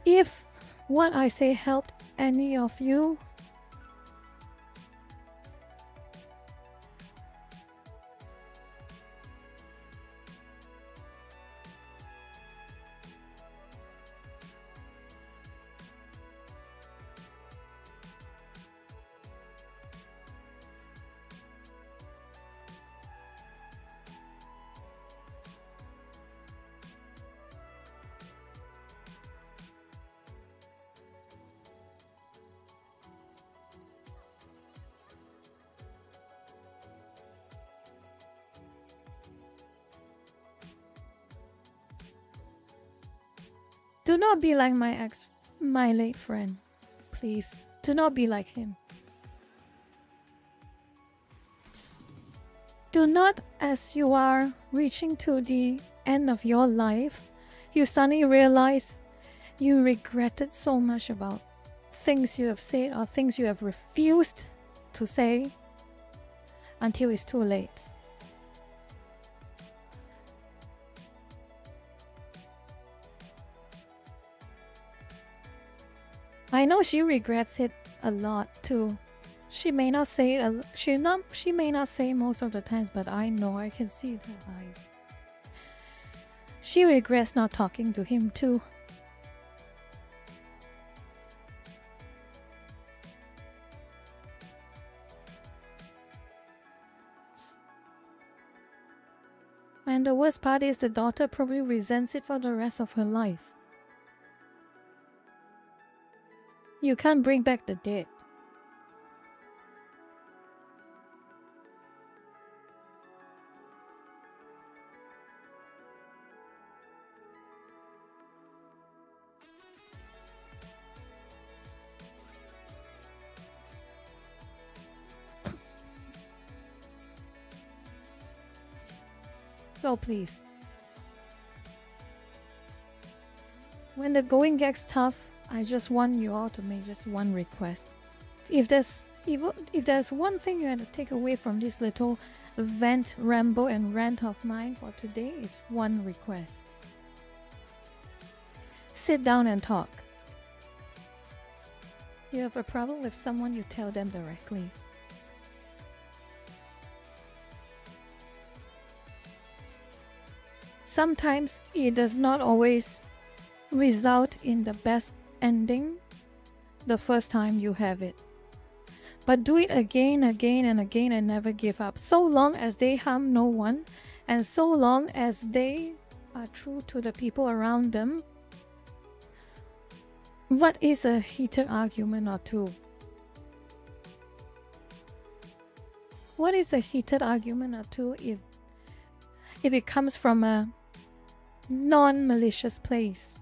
if what I say helped any of you, do not be like my late friend. Please, do not be like him. Do not, as you are reaching to the end of your life, you suddenly realize you regretted so much about things you have said or things you have refused to say until it's too late. I know she regrets it a lot too. She may not say it. She may not say most of the times, but I know, I can see her eyes. She regrets not talking to him too. And the worst part is the daughter probably resents it for the rest of her life. You can't bring back the dead. So please, when the going gets tough, I just want you all to make just one request. If there's one thing you had to take away from this little vent, ramble, and rant of mine for today, is one request. Sit down and talk. You have a problem with someone, you tell them directly. Sometimes it does not always result in the best ending the first time you have it. But do it again, and never give up. So long as they harm no one, and so long as they are true to the people around them. What is a heated argument or two? What is a heated argument or two if it comes from a non-malicious place?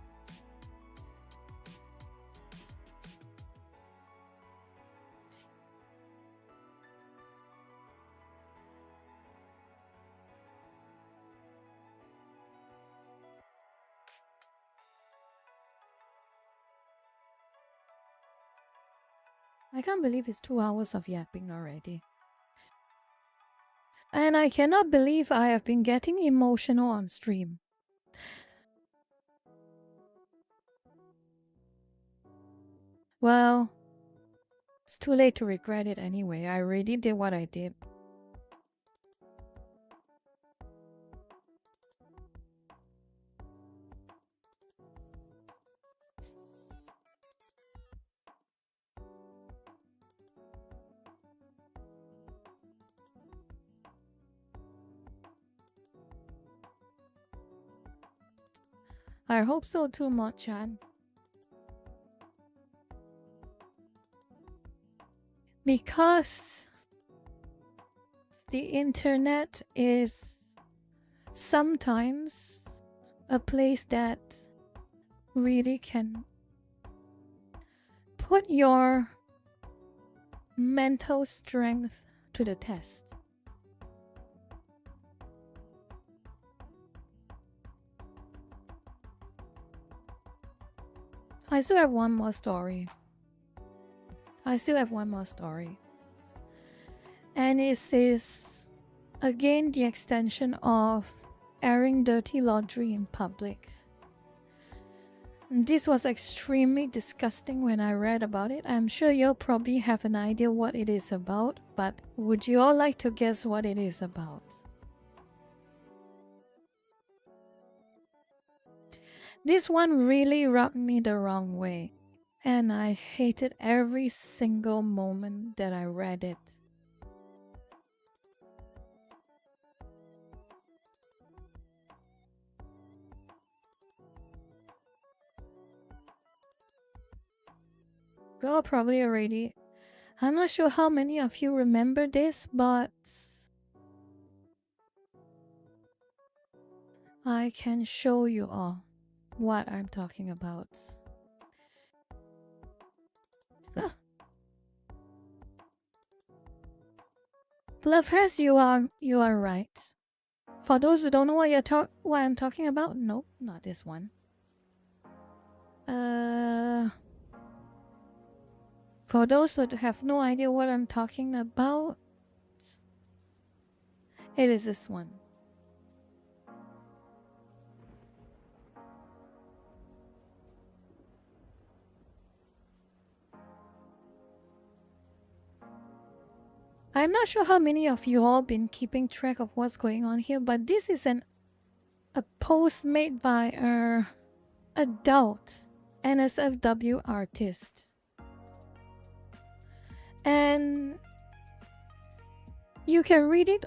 I can't believe it's 2 hours of yapping already. And I cannot believe I have been getting emotional on stream. Well, it's too late to regret it anyway. I already did what I did. I hope so too, Mo-chan. Because the internet is sometimes a place that really can put your mental strength to the test. I still have one more story. And it is again the extension of airing dirty laundry in public. This was extremely disgusting when I read about it. I'm sure you'll probably have an idea what it is about, but would you all like to guess what it is about? This one really rubbed me the wrong way, and I hated every single moment that I read it. Well, probably already. I'm not sure how many of you remember this, but I can show you all what I'm talking about. Lovehurst, you are right. For those who don't know what I'm talking about, nope, not this one. For those who have no idea what I'm talking about, it is this one. I'm not sure how many of you all been keeping track of what's going on here, but this is a post made by an adult NSFW artist. And you can read it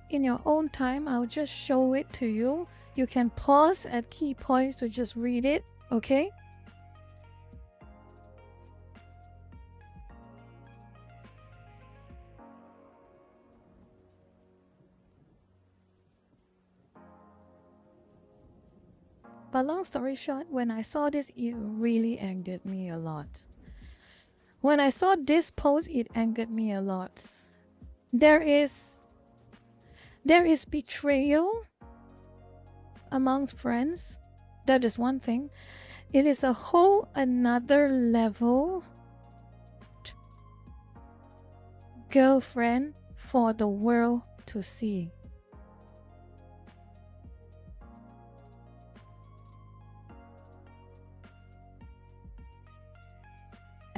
in your own time. I'll just show it to you. You can pause at key points to just read it, okay? But long story short, when I saw this, it really angered me a lot. When I saw this post, it angered me a lot. There is betrayal amongst friends. That is one thing. It is a whole another level. Girlfriend for the world to see.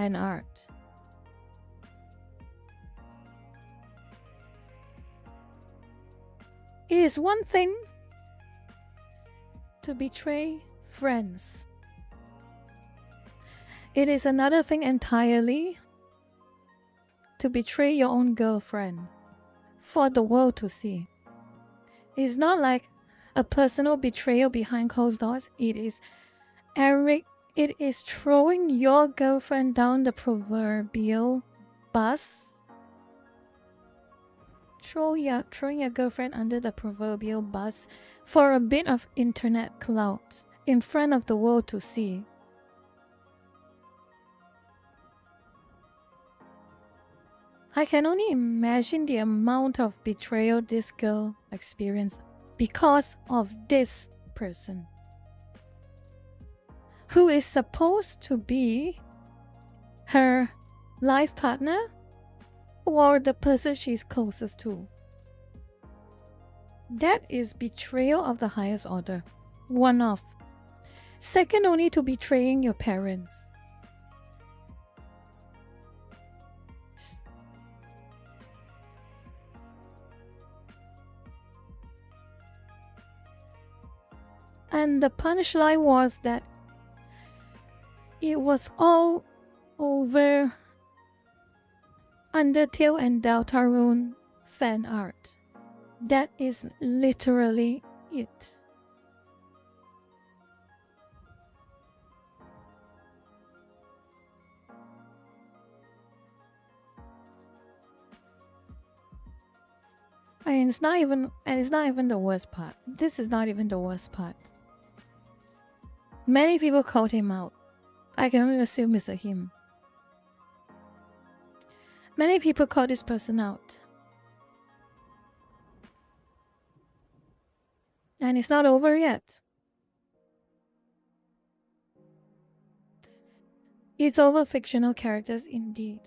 And art. It is one thing to betray friends. It is another thing entirely to betray your own girlfriend for the world to see. It's not like a personal betrayal behind closed doors. It is throwing your girlfriend down the proverbial bus. Throwing your girlfriend under the proverbial bus for a bit of internet clout in front of the world to see. I can only imagine the amount of betrayal this girl experienced because of this person, who is supposed to be her life partner or the person she's closest to. That is betrayal of the highest order. One off. Second only to betraying your parents. And the punchline was that it was all over Undertale and Deltarune fan art. That is literally it. And it's not even the worst part. This is not even the worst part. Many people called him out. I can only assume it's a him. Many people called this person out. And it's not over yet. It's over fictional characters indeed.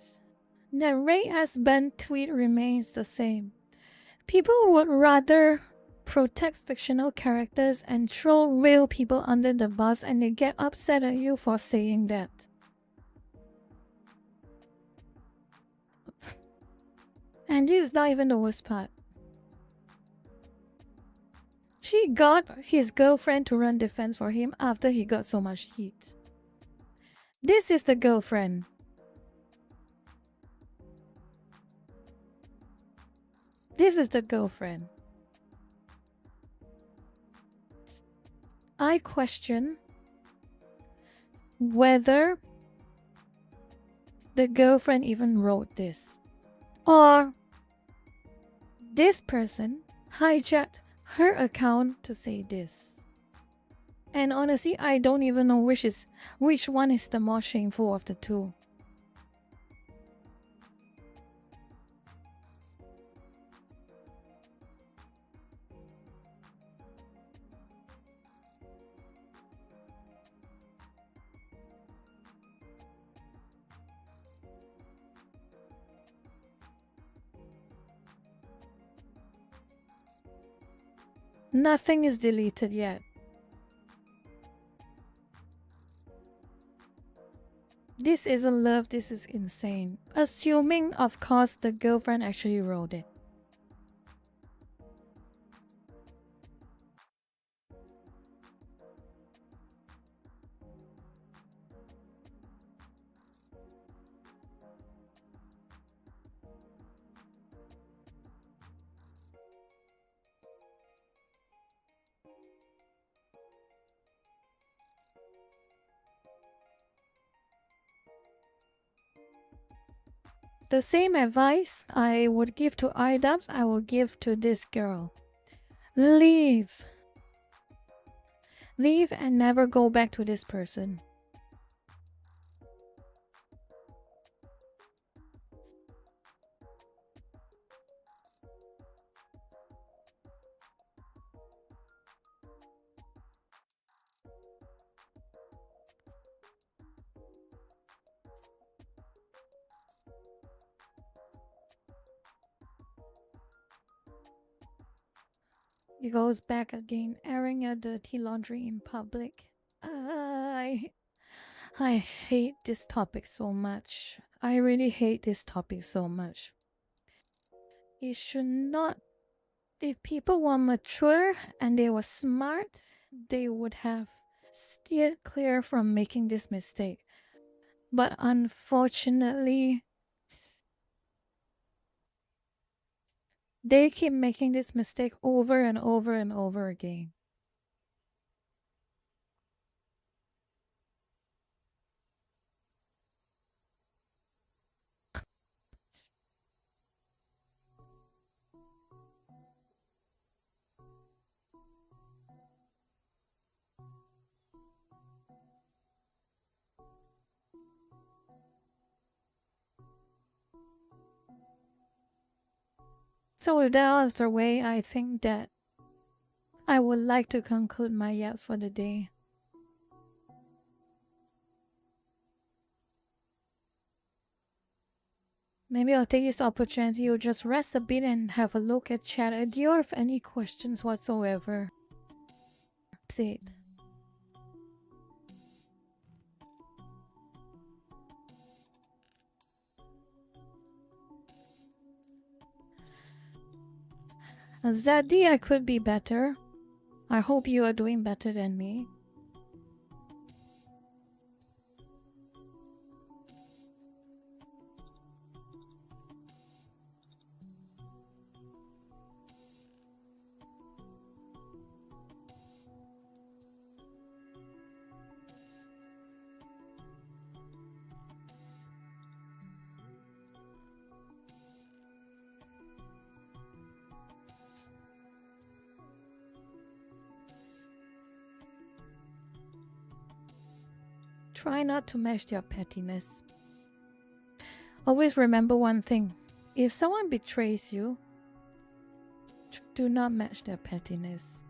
The Ray S. Ben tweet remains the same. People would rather protect fictional characters and throw real people under the bus, and they get upset at you for saying that. And this is not even the worst part. She got his girlfriend to run defense for him after he got so much heat. This is the girlfriend. This is the girlfriend. I question whether the girlfriend even wrote this, or this person hijacked her account to say this. And honestly, I don't even know which one is the more shameful of the two. Nothing is deleted yet. This isn't love, this is insane. Assuming, of course, the girlfriend actually wrote it. The same advice I would give to iDubbbz, I will give to this girl. Leave. Leave and never go back to this person. It goes back again, airing your dirty laundry in public. I hate this topic so much. I really hate this topic so much. It should not. If people were mature and they were smart, they would have steered clear from making this mistake. But unfortunately, they keep making this mistake over and over and over again. So with that out of the way, I think that I would like to conclude my yaps for the day. Maybe I'll take this opportunity to just rest a bit and have a look at chat. Do you have any questions whatsoever? That's it. Zaddy, I could be better. I hope you are doing better than me. Try not to match their pettiness. Always remember one thing. If someone betrays you, do not match their pettiness.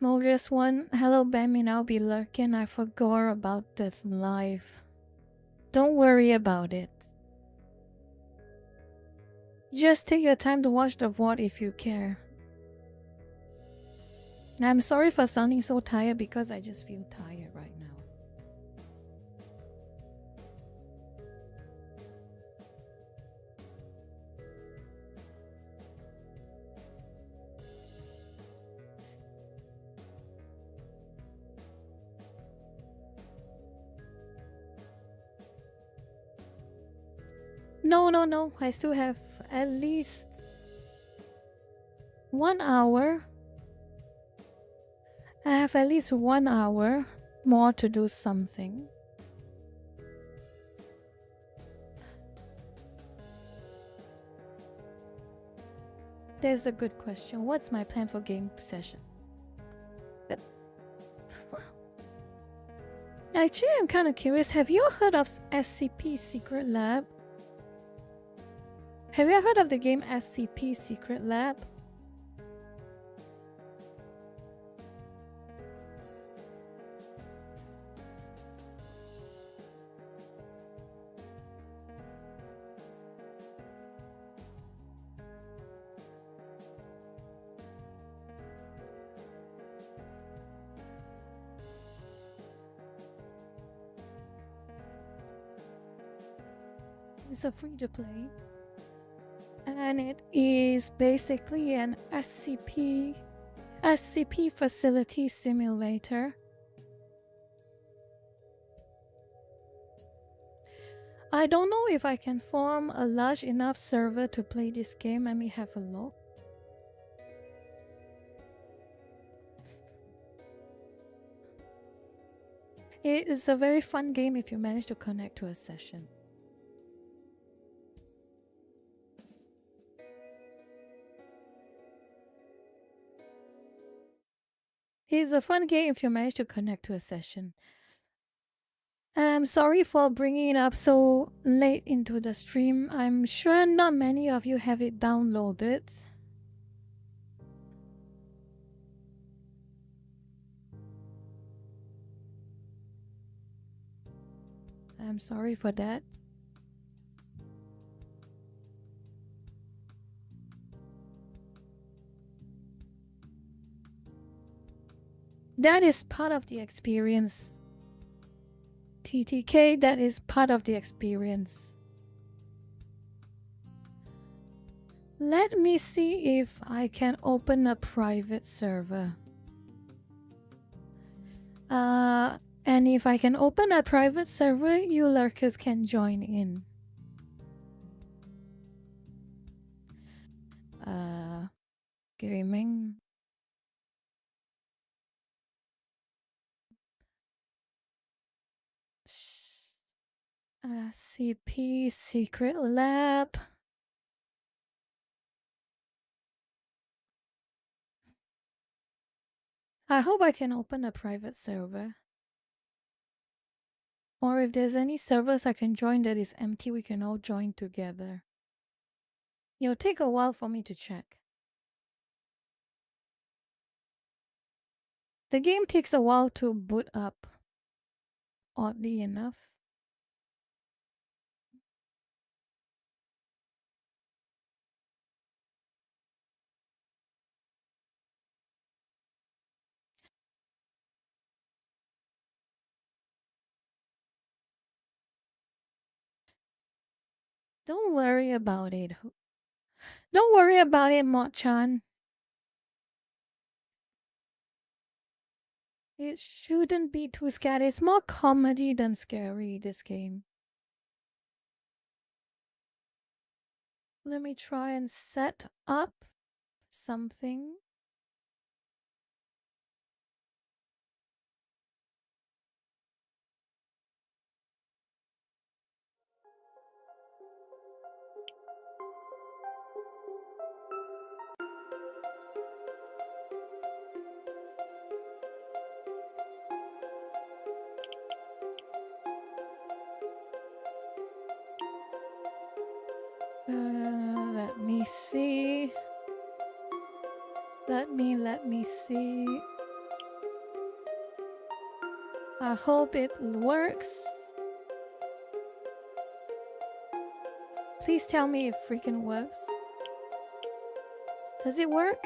Moses one, hello Benmin, I'll be lurking. I forgot about this live. Don't worry about it. Just take your time to watch the VOD if you care. I'm sorry for sounding so tired because I just feel tired right now. No. I still have at least 1 hour. I have at least 1 hour more to do something. There's a good question. What's my plan for game session? Actually, I'm kind of curious. Have you heard of SCP Secret Lab? Have you heard of the game SCP Secret Lab? It's a free to play. And it is basically an SCP facility simulator. I don't know if I can form a large enough server to play this game. Let me have a look. It is a very fun game if you manage to connect to a session. It's a fun game if you manage to connect to a session. And I'm sorry for bringing it up so late into the stream. I'm sure not many of you have it downloaded. I'm sorry for that. That is part of the experience. TTK, that is part of the experience. Let me see if I can open a private server. And if I can open a private server, you lurkers can join in. Gaming. CP Secret Lab. I hope I can open a private server. Or if there's any servers I can join that is empty, we can all join together. It'll take a while for me to check. The game takes a while to boot up, oddly enough. Don't worry about it. Don't worry about it, Mo-chan. It shouldn't be too scary. It's more comedy than scary, this game. Let me try and set up something. Let me see. Let me see. I hope it works. Please tell me it freaking works. Does it work?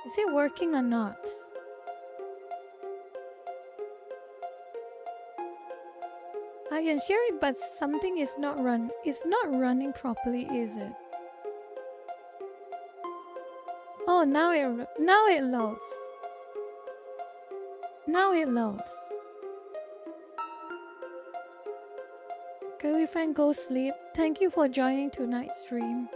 Is it working or not? I can hear it, but something is not It's not running properly, is it? Oh, now it loads. Now it loads. Girly friend, go sleep. Thank you for joining tonight's stream.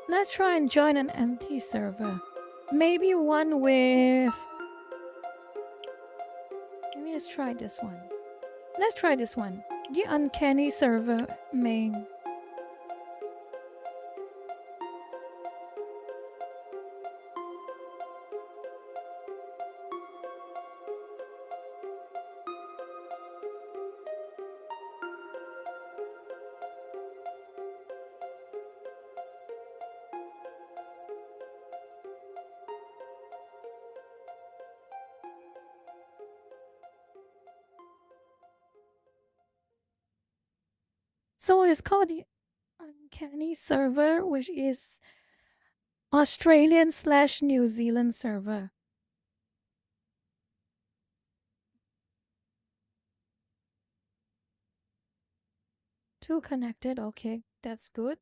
Let's try and join an empty server. Maybe one with... Let's try this one. Let's try this one. The uncanny server main. So it's called the Uncanny Server, which is Australian/New Zealand server. Two connected, okay, that's good.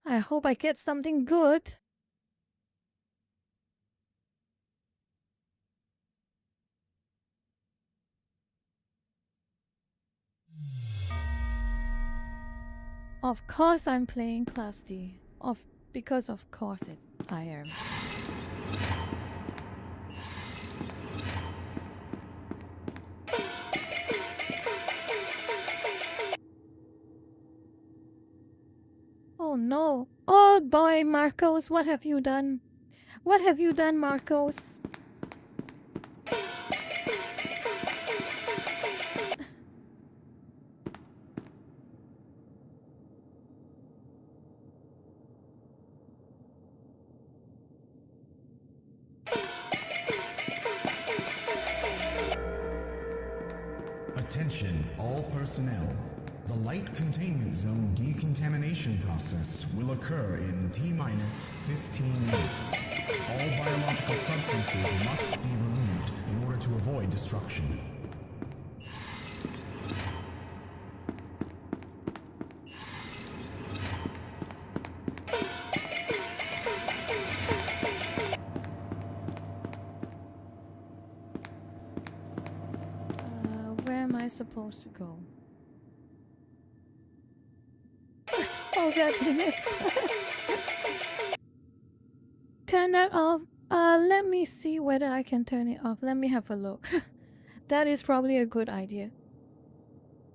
I hope I get something good. Of course I'm playing Class D. Because of course I am. Oh no. Oh boy, Marcos, what have you done? What have you done, Marcos? Attention, all personnel. The light containment zone decontamination process will occur in T-minus 15 minutes. All biological substances must be removed in order to avoid destruction. Where am I supposed to go? Oh god damn it. turn that off? Let me see whether I can turn it off. Let me have a look. That is probably a good idea.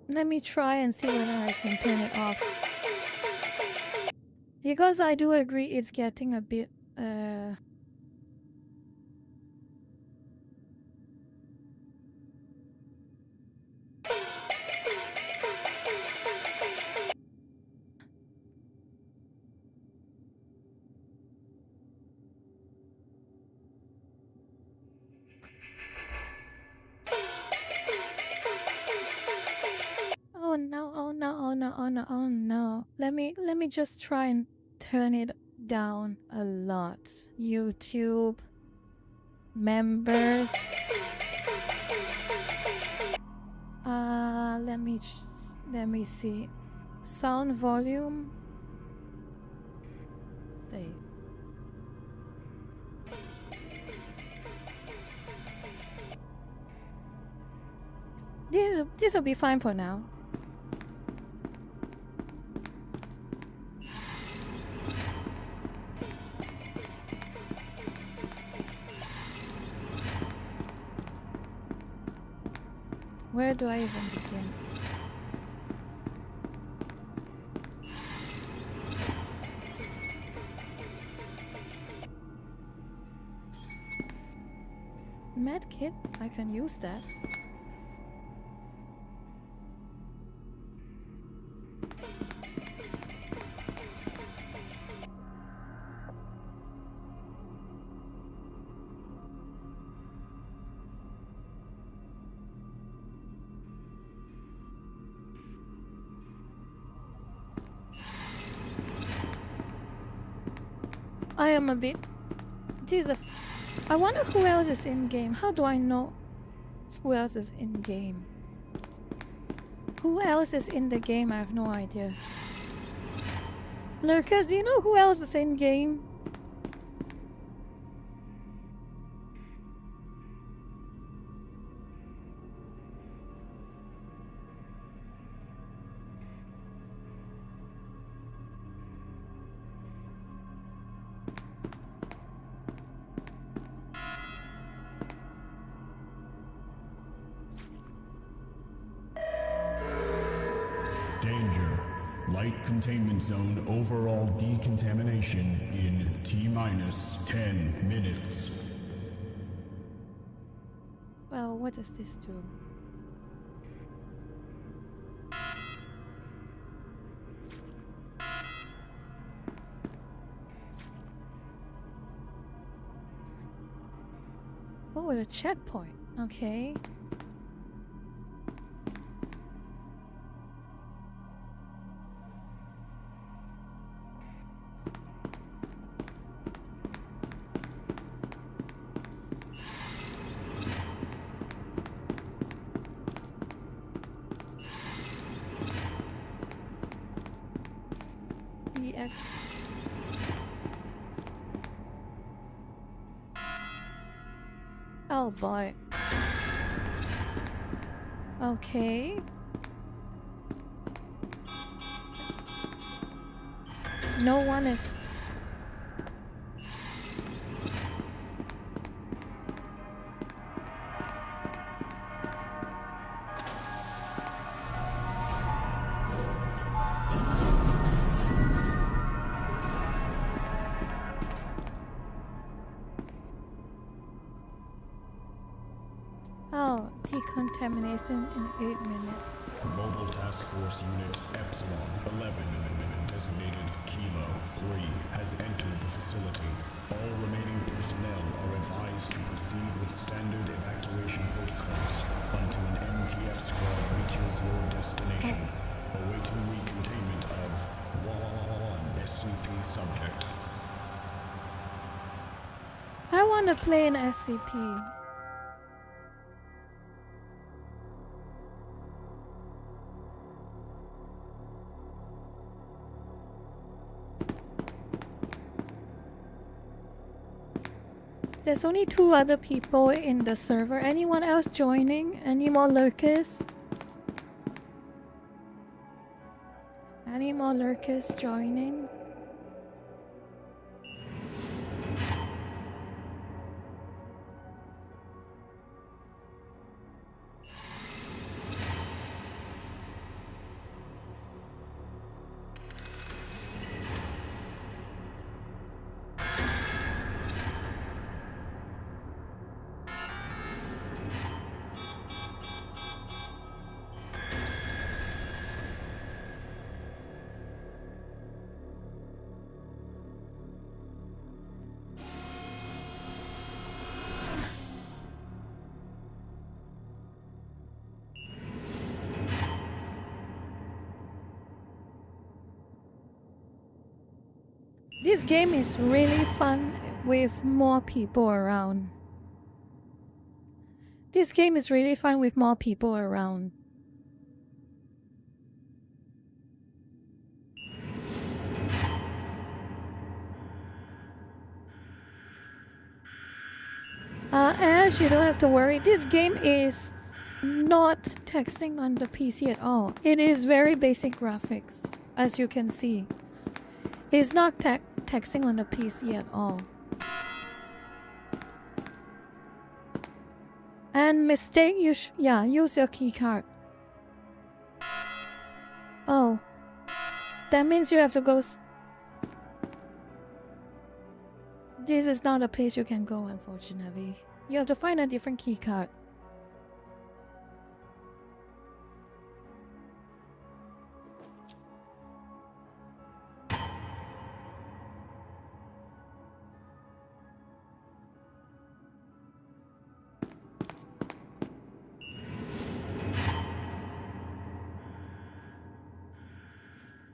Let me try and see whether I can turn it off. Because I do agree it's getting a bit, oh no, oh no, oh no, oh no, oh no. Let me just try and turn it down a lot. YouTube members. Let me see. Sound volume. Say. This will be fine for now. Where do I even begin? Medkit? I can use that. I am a bit... I wonder who else is in game. How do I know who else is in game? Who else is in the game? I have no idea. Lurkers, do you know who else is in game? Danger. Light containment zone overall decontamination in T-minus 10 minutes. Well, what does this do? Oh, a checkpoint. Okay. EX. Oh boy. Okay. No one is... Oh, decontamination in 8 minutes. Mobile Task Force Unit Epsilon 11, designated Kilo 3, has entered the facility. All remaining personnel are advised to proceed with standard evacuation protocols until an MTF squad reaches your destination. Awaiting recontainment of one SCP subject. I want to play an SCP. There's only 2 other people in the server. Anyone else joining? Any more lurkers? Any more lurkers joining? This game is really fun with more people around. This game is really fun with more people around. Ash, you don't have to worry. This game is not texting on the PC at all. It is very basic graphics, as you can see. It's not texting on the PC at all. And mistake, use your key card. Oh, that means you have to go. This is not a place you can go, unfortunately. You have to find a different key card.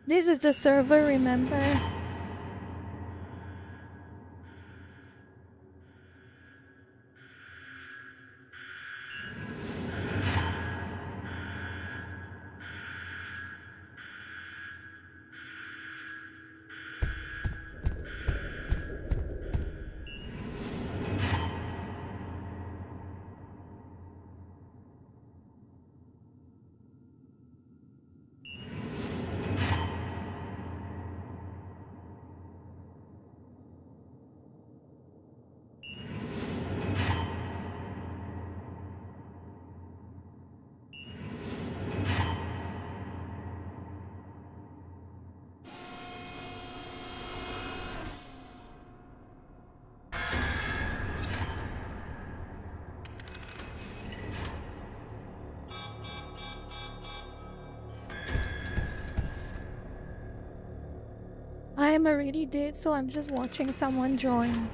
This is the server, remember? I am already dead, so I'm just watching someone join.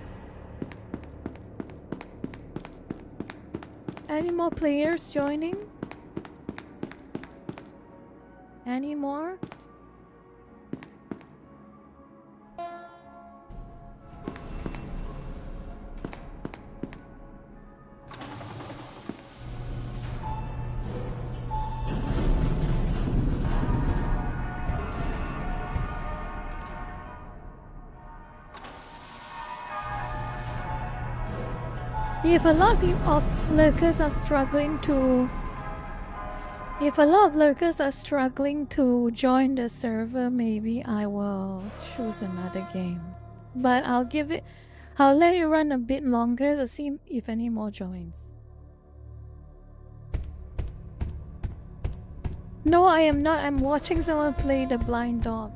Any more players joining? Any more? If a lot of lurkers are struggling to join the server, maybe I will choose another game. But I'll let it run a bit longer to see if any more joins. No, I am not. I'm watching someone play the blind dog.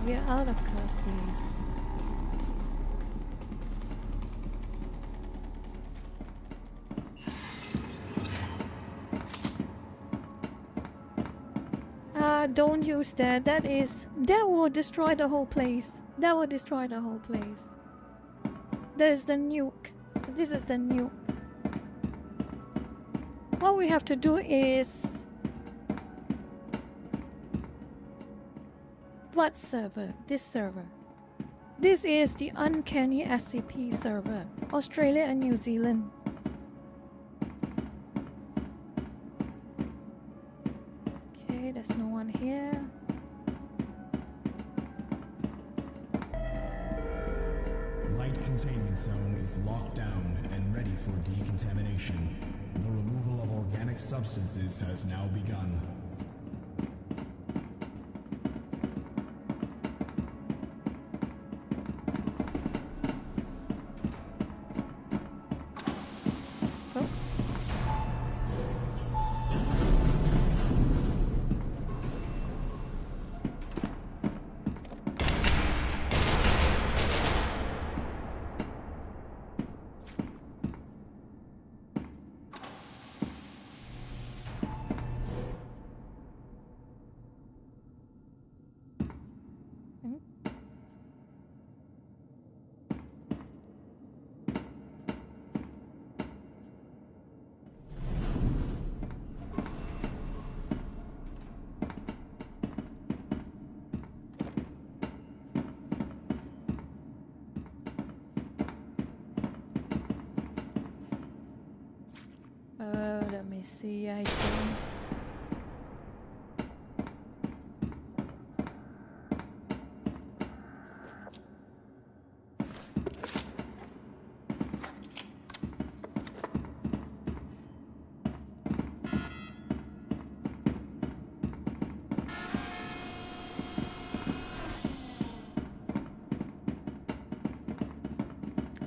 We're out of custodies. Don't use that. That will destroy the whole place. That will destroy the whole place. There's the nuke. This is the nuke. What we have to do is... What server? This server. This is the Uncanny SCP server. Australia and New Zealand. Okay, there's no one here. Light containment zone is locked down and ready for decontamination. The removal of organic substances has now begun. Let me see, I think.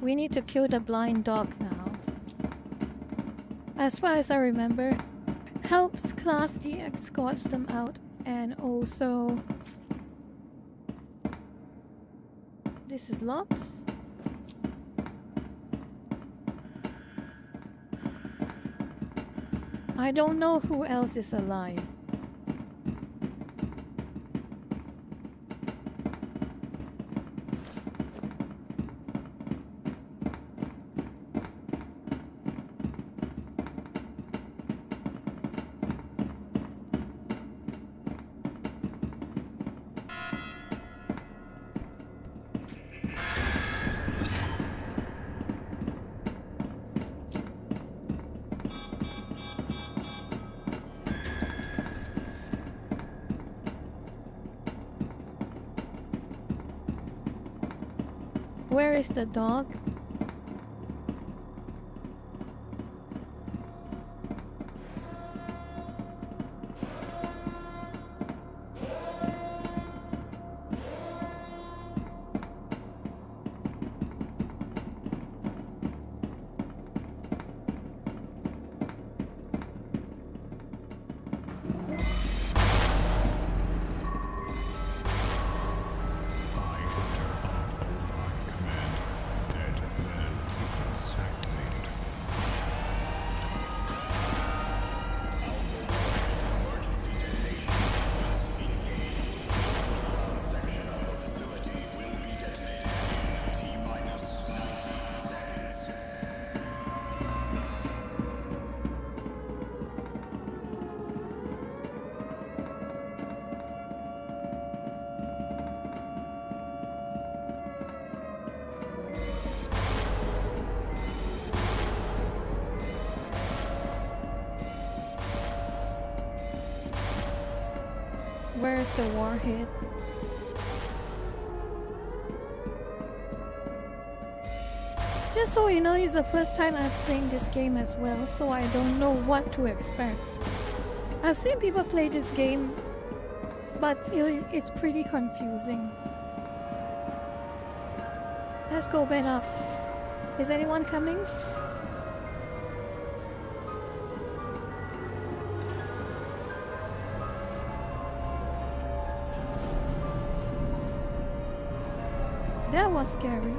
We need to kill the blind dog now. As far as I remember, helps Class D escorts them out, and also this is locked. I don't know who else is alive. Where is the dog? Where's the warhead? Just so you know, it's the first time I'm playing this game as well, so I don't know what to expect. I've seen people play this game, but it's pretty confusing. Let's go bed up. Is anyone coming? That was scary.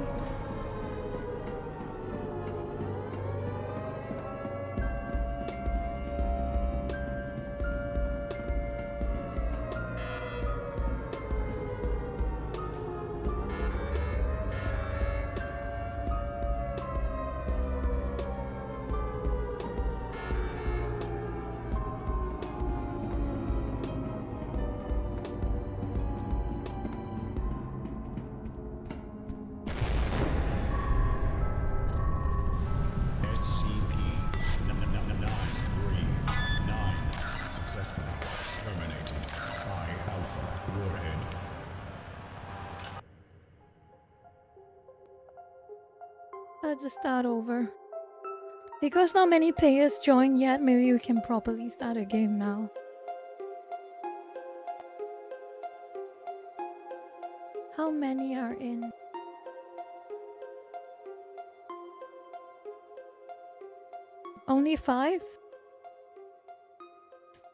Let's start over. Because not many players joined yet, maybe we can properly start a game now. How many are in? Only 5?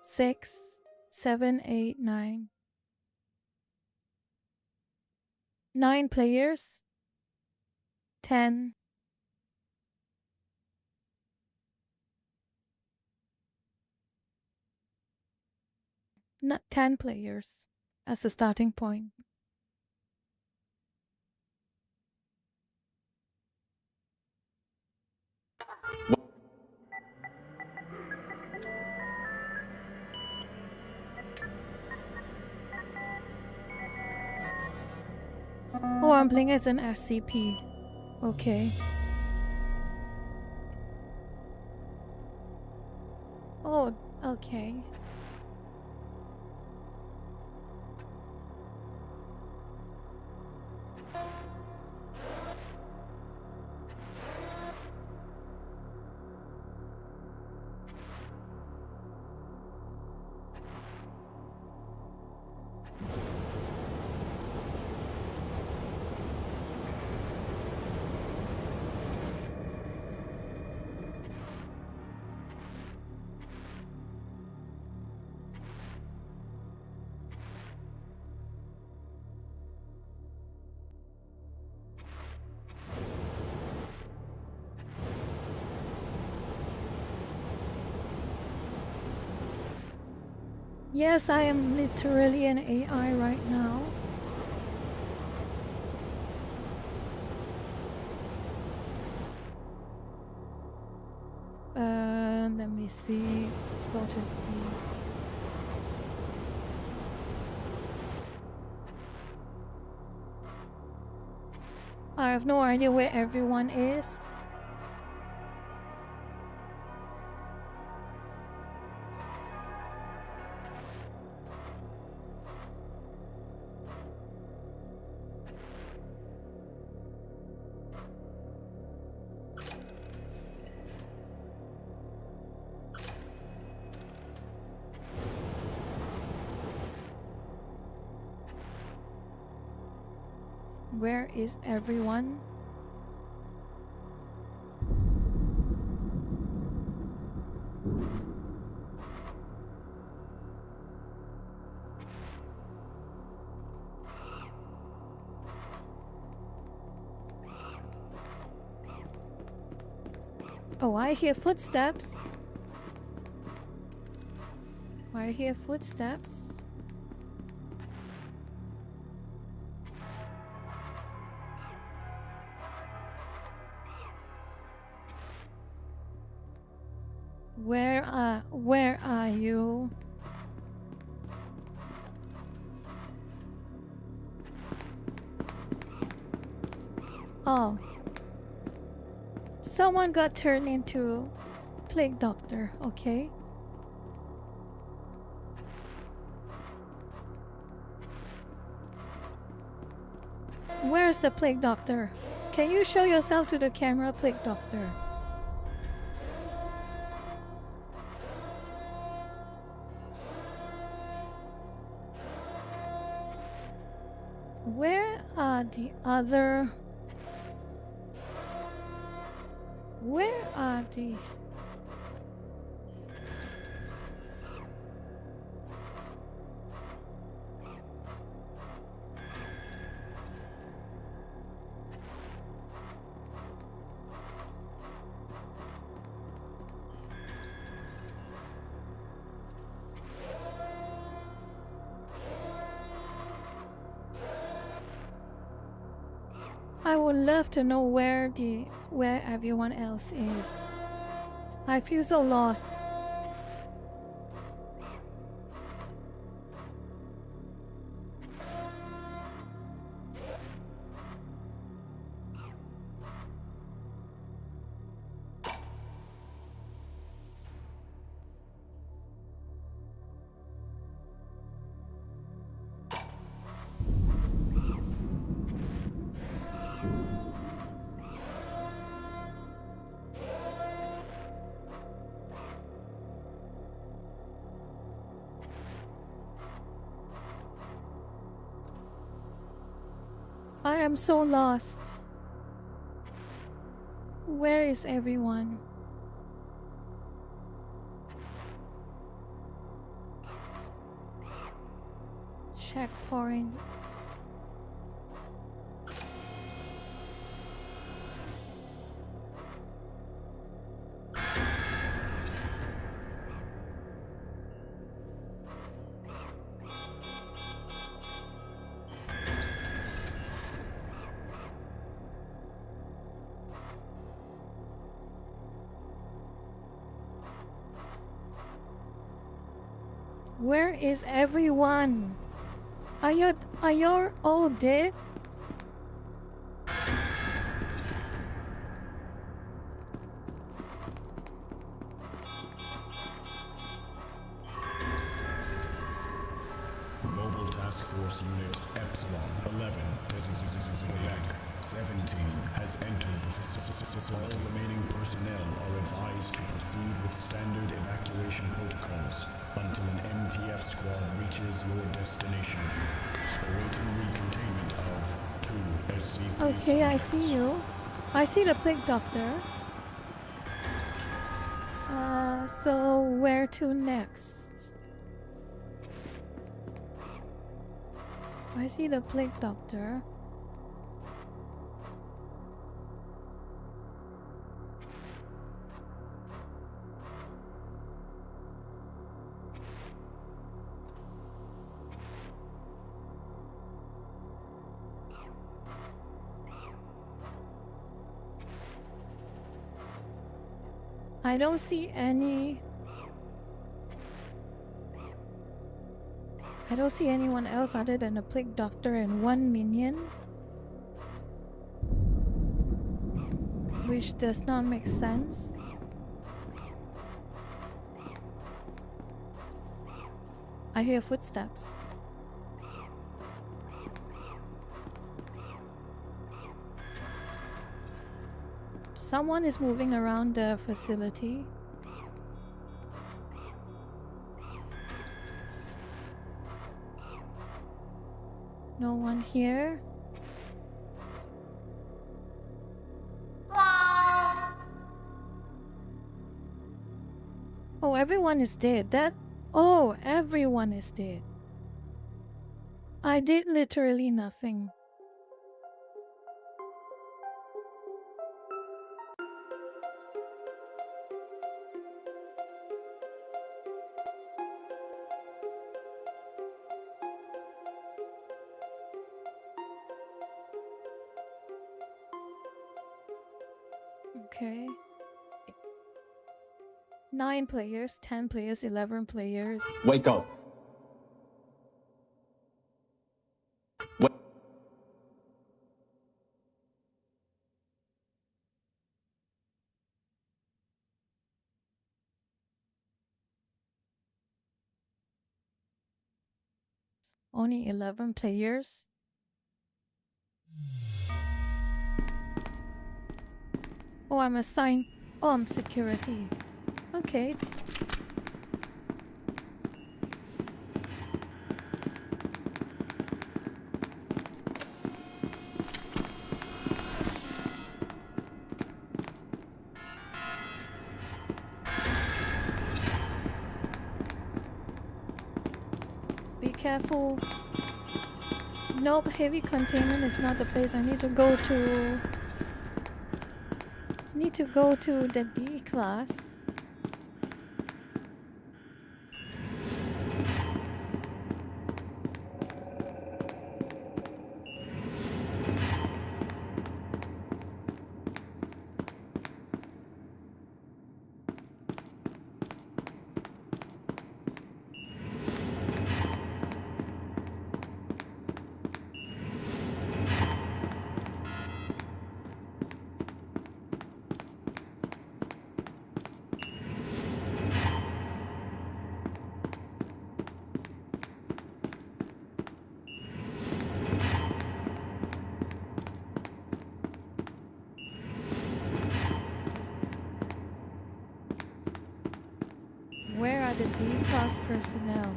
6, 7, 8, 9. 9 players? 10. Not 10 players as a starting point. Oh, I'm playing as an SCP. Okay. Oh, okay. Yes, I am literally an AI right now. Let me see. Go to D. I have no idea where everyone is. Where is everyone? Oh, I hear footsteps. I hear footsteps. Where are you? Oh. Someone got turned into plague doctor, okay? Where's the plague doctor? Can you show yourself to the camera, plague doctor? Where are the other... Where are the... I would love to know where everyone else is. I feel so lost. I am so lost. Where is everyone? Checkpoint. Where is everyone? Are you all dead? Task Force Unit Epsilon 11 Zodiac 17 has entered the facility. All remaining personnel are advised to proceed with standard evacuation protocols until an MTF squad reaches your destination. Awaiting recontainment of 2 SCP Okay, I subjects. see you. I see the plague doctor. So where to next? I see the plague doctor. I don't see any. I don't see anyone else other than the plague doctor and one minion. Which does not make sense. I hear footsteps. Someone is moving around the facility. No one here. Oh, everyone is dead. Oh, everyone is dead. I did literally nothing. Okay. 9 players, 10 players, 11 players. Wake up. Wake. Only 11 players. Oh, I'm assigned. Oh, I'm security. Okay. Be careful. Nope, heavy containment is not the place I need to go to. Need to go to the D class. Where are the D-class personnel?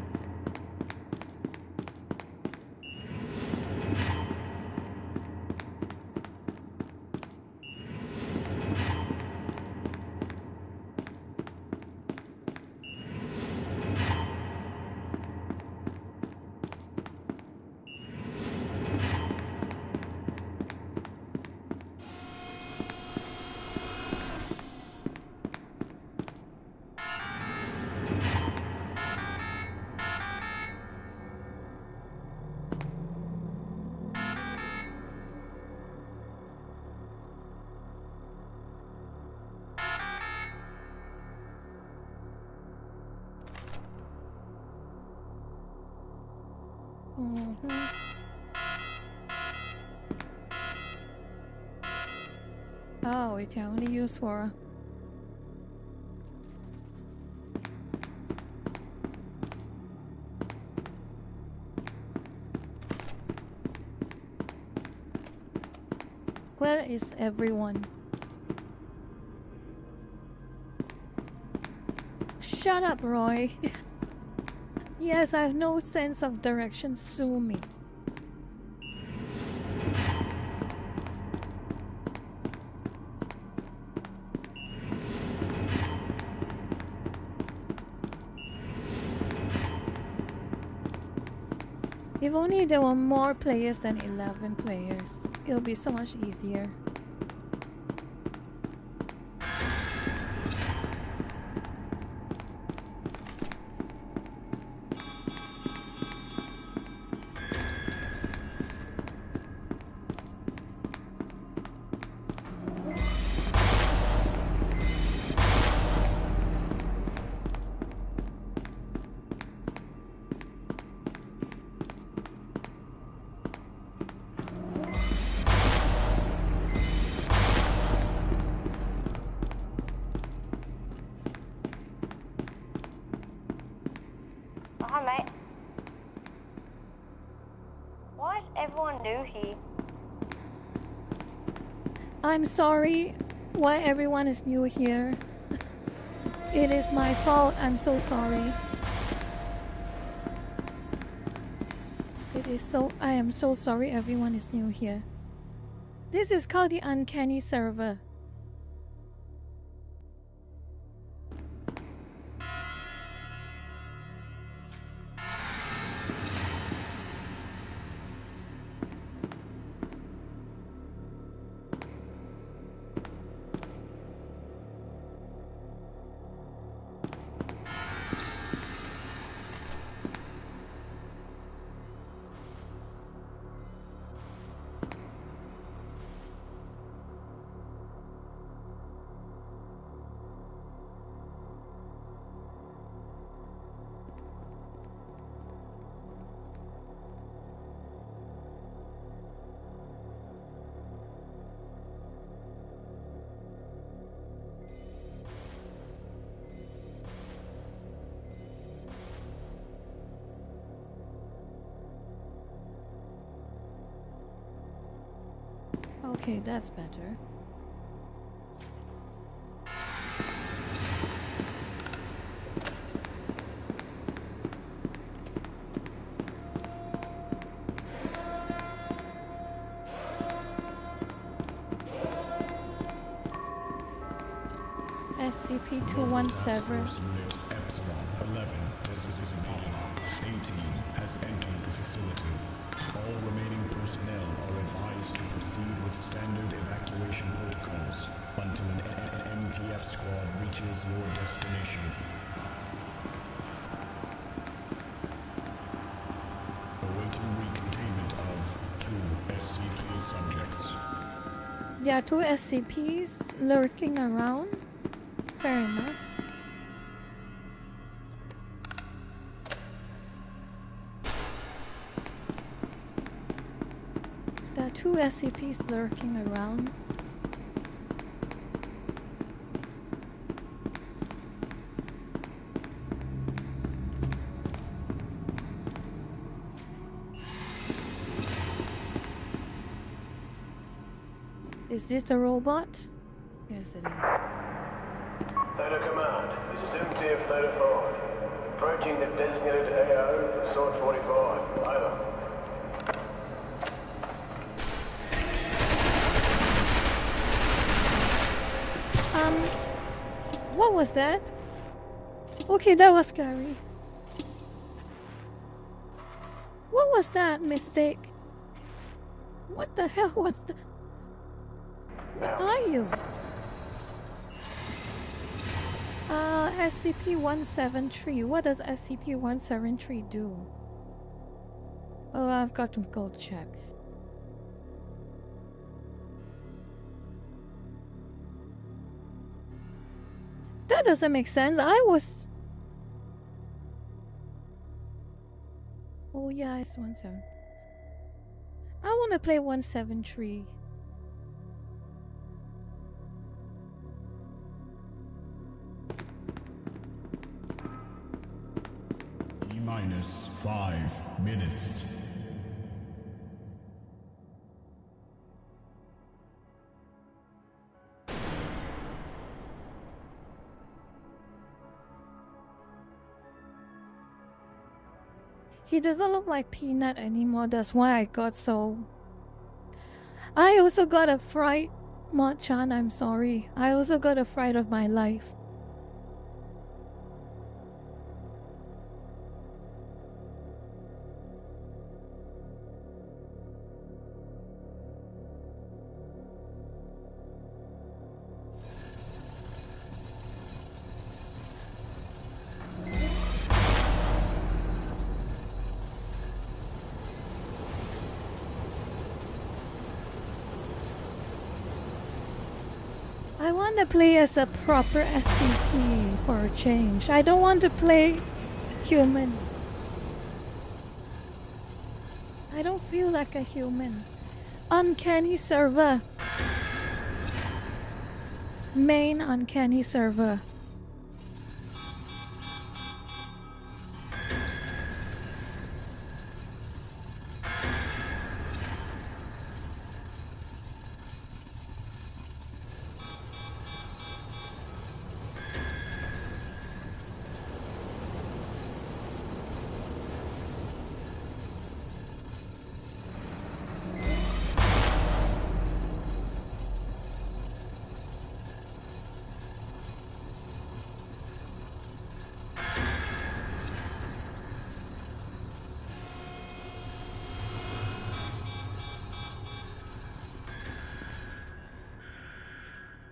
Oh, we can only use for... Where is everyone? Shut up, Roy. Yes, I have no sense of direction. Sue me. If only there were more players than 11 players, it'll be so much easier. Hi, mate. Why is everyone new here? I'm sorry why everyone is new here. It is my fault. I'm so sorry. I am so sorry everyone is new here. This is called the Uncanny Server. Okay, that's better. SCP-217. Unit Epsilon 11 18 has entered the facility. All remaining personnel are advised to proceed with standard evacuation protocols until an MTF squad reaches your destination. Awaiting recontainment of 2 SCP subjects. There are 2 SCPs lurking around. Fair enough. There are 2 SCPs lurking around. Is this a robot? Yes, it is. Theta Command, this is MTF Theta 5. Approaching the designated AO, Sword 45. Over. What was that? Okay, that was scary. What was that mistake? What the hell was that? What are you? SCP-173. What does SCP-173 do? Oh, I've got to go check. That doesn't make sense. Oh yeah, it's 17. I want to play 173. E-minus 5 minutes. He doesn't look like Peanut anymore. That's why I got so... I also got a fright. Mo-chan, I'm sorry. I also got a fright of my life. I want to play as a proper SCP for a change. I don't want to play humans. I don't feel like a human. Uncanny server. Main uncanny server.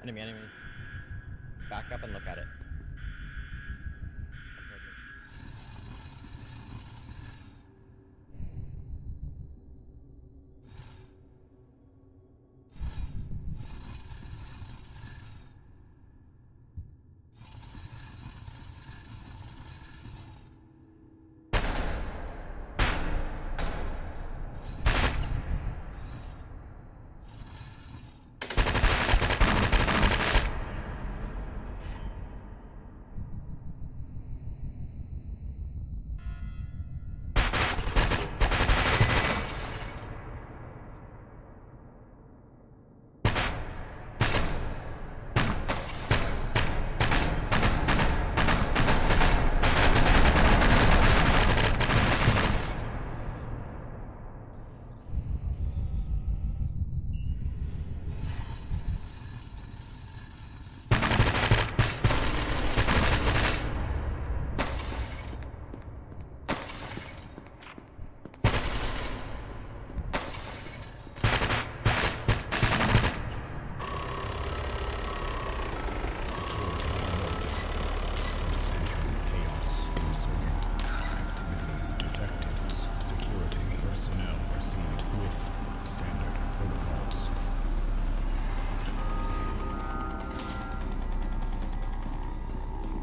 Enemy. Back up and look at it.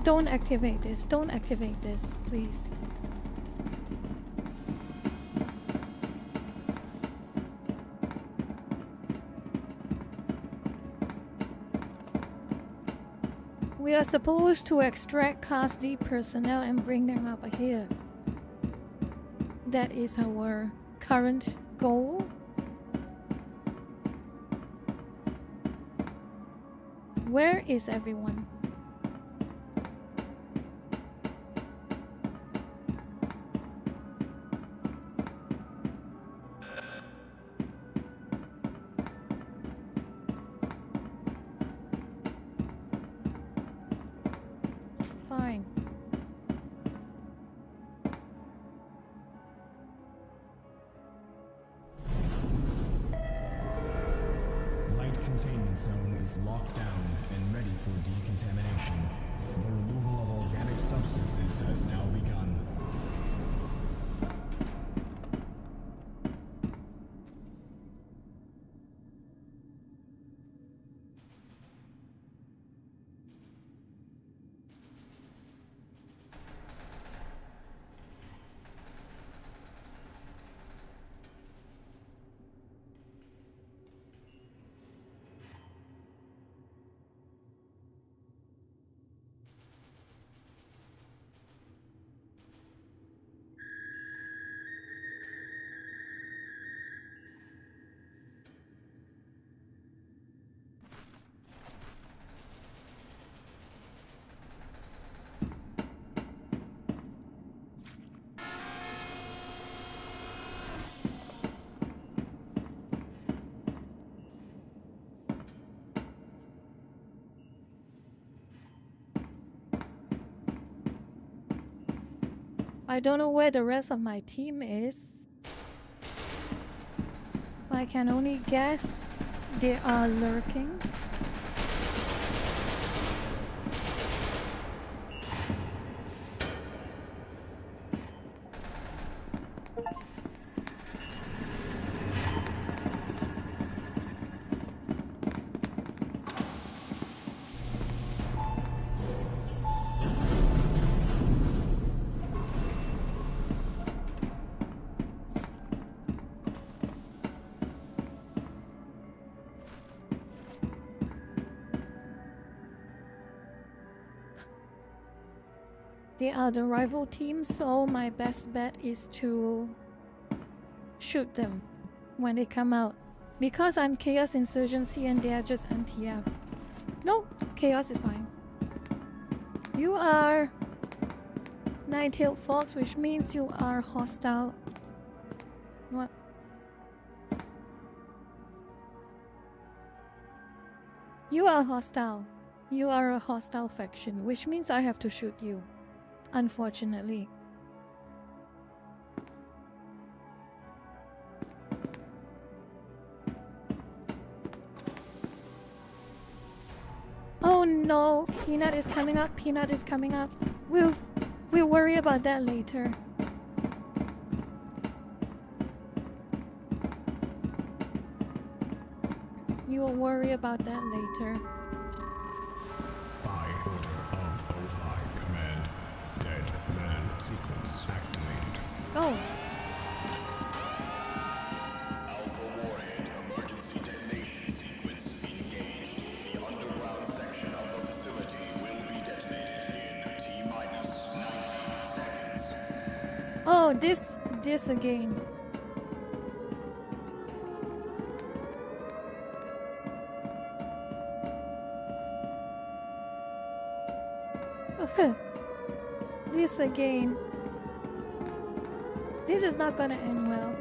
Don't activate this. Don't activate this, please. We are supposed to extract Class D personnel and bring them up here. That is our current goal. Where is everyone? Fine. Light containment zone is locked down and ready for decontamination. The removal of organic substances has now begun. I don't know where the rest of my team is. I can only guess they are lurking. They are the rival team, so my best bet is to shoot them when they come out. Because I'm Chaos Insurgency and they are just MTF. No, Chaos is fine. You are Nine-tailed Fox, which means you are hostile. What? You are hostile. You are a hostile faction, which means I have to shoot you. Unfortunately. Oh no! Peanut is coming up. Peanut is coming up. We'll worry about that later. You will worry about that later. By order of O5 Command, Dead Man Sequence activated. Go! Alpha Warhead emergency detonation sequence engaged. The underground section of the facility will be detonated in T-minus 90 seconds. Oh, this again. This again. This is not gonna end well.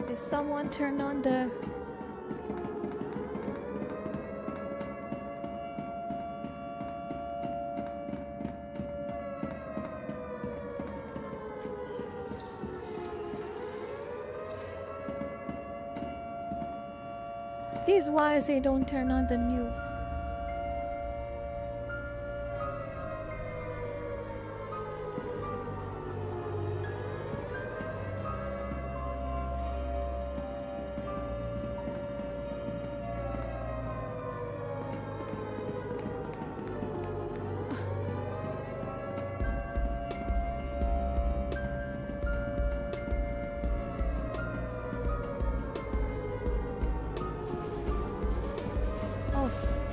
Did someone turn on the... This is why I say don't turn on the nuke.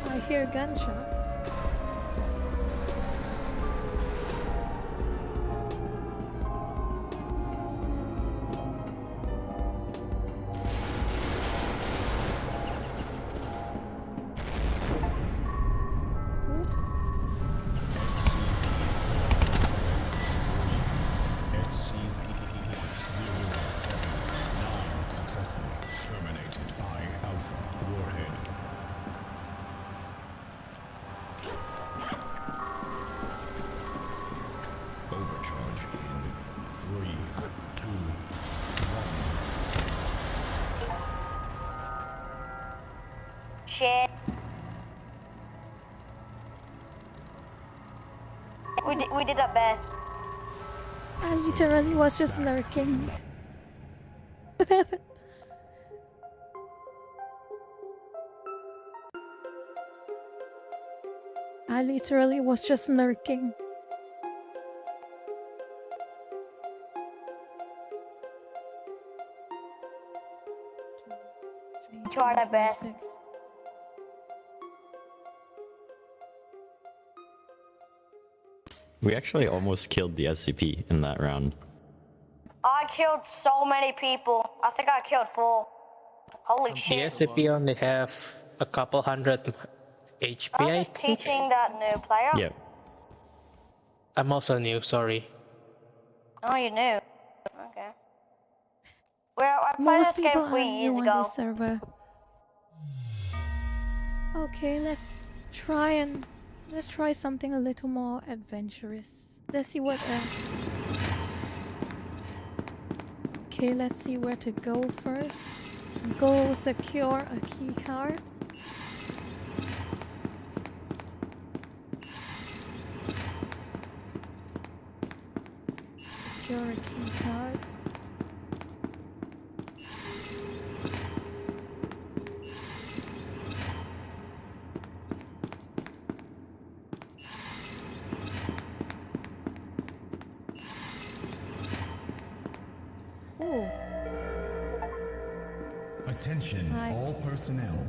I hear gunshots. Oops. SCP-079 successfully terminated by Alpha Warhead. Overcharge in 3, 2, 1. Shit. We did our best. I literally was just lurking. I literally was just lurking. Tried our best. 6. We actually almost killed the SCP in that round. I killed so many people. I think I killed 4. Holy The shit. SCP only have a couple hundred HP, I'm I just think. teaching that new player. Yep. I'm also new, sorry. Oh, you knew. Okay. Well, I played Most this game people 3 are years new on ago. this server. Okay, let's try and Let's try something a little more adventurous. Let's see what. Okay, let's see where to go first. Go secure a key card. Secure a key card. Oh. Attention, Hi. all personnel.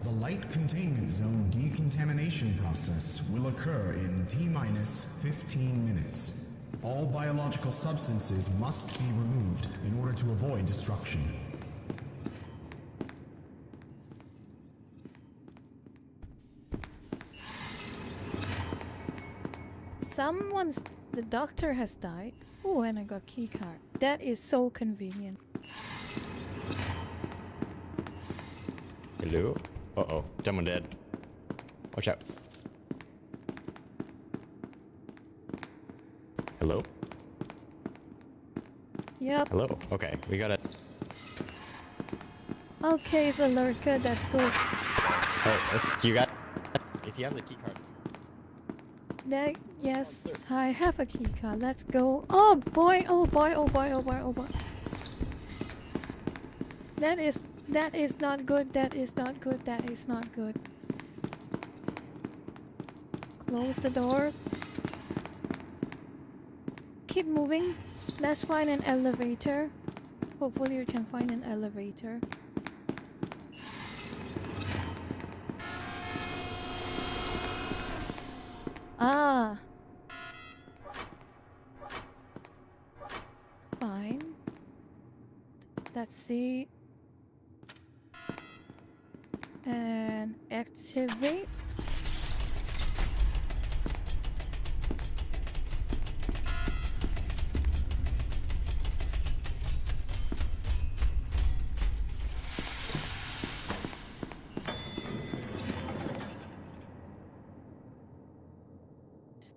The light containment zone decontamination process will occur in T-minus 15 minutes. All biological substances must be removed in order to avoid destruction. The doctor has died. Oh, and I got key card. That is so convenient. Hello? Uh-oh. Someone dead. Watch out. Hello? Yep. Hello? Okay, we got it. Okay, it's a lurker. That's good. Oh, you got... If you have the key card. Yes, I have a key card. Let's go. Oh boy, oh boy, oh boy, oh boy, oh boy. That is not good. That is not good. That is not good. Close the doors. Keep moving. Let's find an elevator. Hopefully we can find an elevator. Ah. Fine. Let's see. And activate.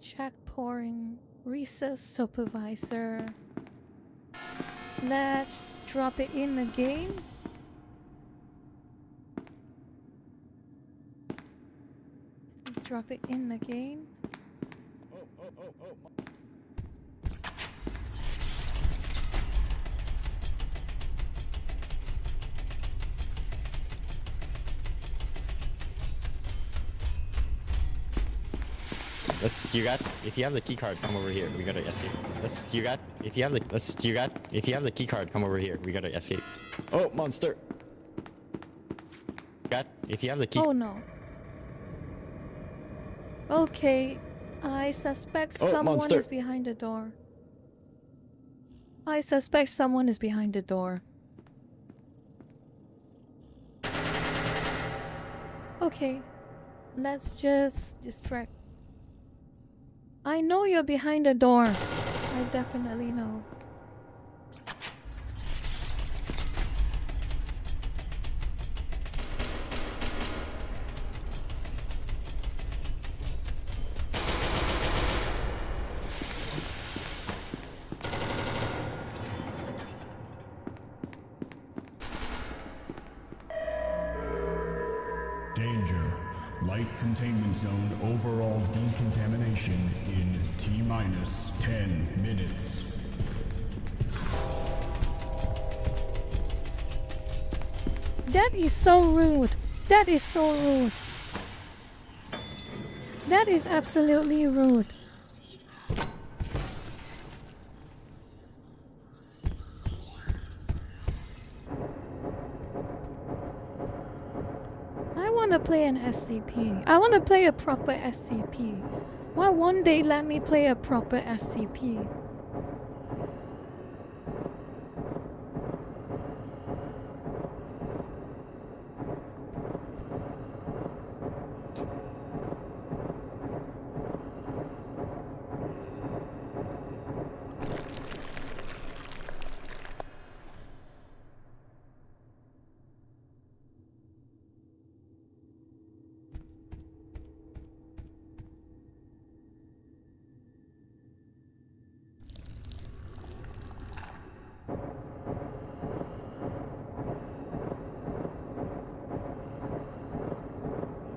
Check pouring. Research supervisor. Let's drop it in again. Drop it in again. If you have the key card, come over here. We gotta escape. If you have the key card, come over here. We gotta escape. Oh, monster! If you have the key. Oh no. Okay, I suspect someone monster. is behind the door. I suspect someone is behind the door. Okay, let's just distract. I know you're behind the door. I definitely know. Danger. Light containment zone overall decontamination in T-minus 10 minutes. That is so rude. That is so rude. That is absolutely rude. I want to play an SCP. I want to play a proper SCP. Why won't they let me play a proper SCP?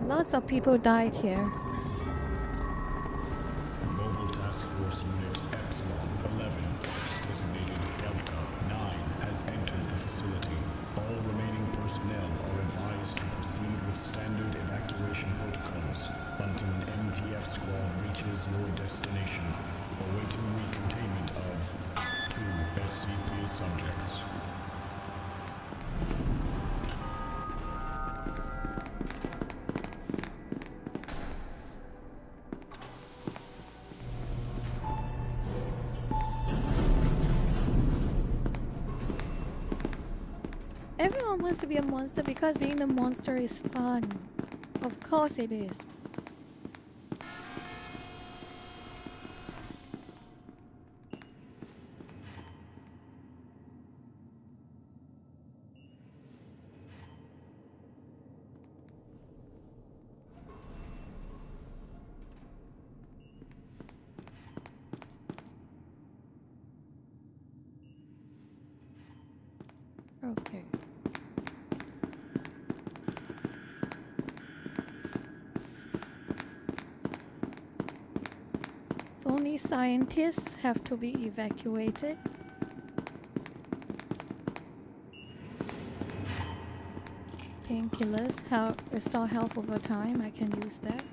Lots of people died here. Mobile Task Force Unit Epsilon 11, designated Delta 9, has entered the facility. All remaining personnel are advised to proceed with standard evacuation protocols until an MTF squad reaches your destination, awaiting recontainment of 2 SCP subjects. Everyone wants to be a monster because being a monster is fun. Of course it is. Okay. Only scientists have to be evacuated. Painkillers, restore health over time. I can use that.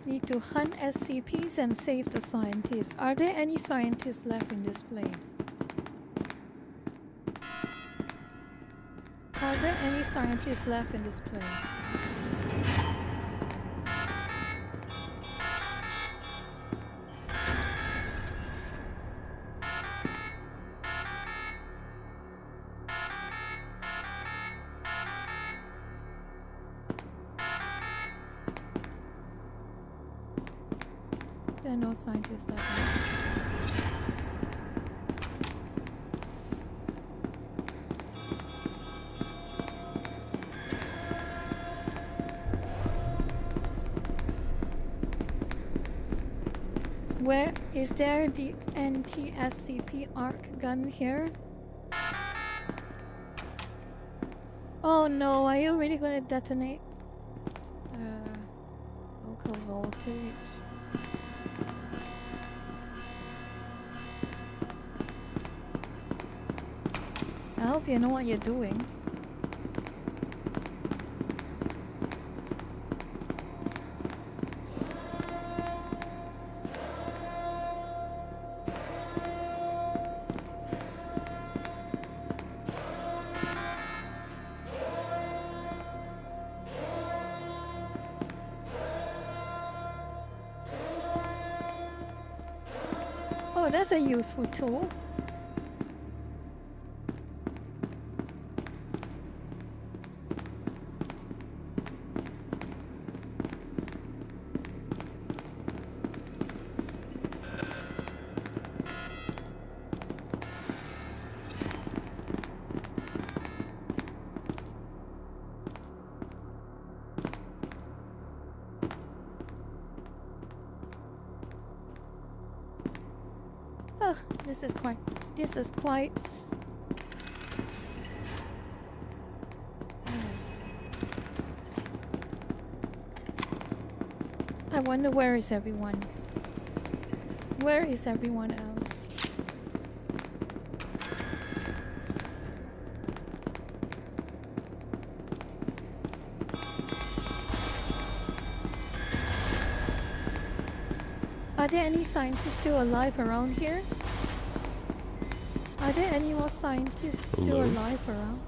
Need to hunt SCPs and save the scientists. Are there any scientists left in this place? Are there any scientists left in this place? There are no scientists left. Where is there the anti-SCP arc gun here? Oh no, are you really gonna detonate? Local voltage. I hope you know what you're doing. Oh, that's a useful tool. Oh, this is quite. I wonder where is everyone? Where is everyone else? Are there any scientists still alive around here? Are there any more scientists still alive around?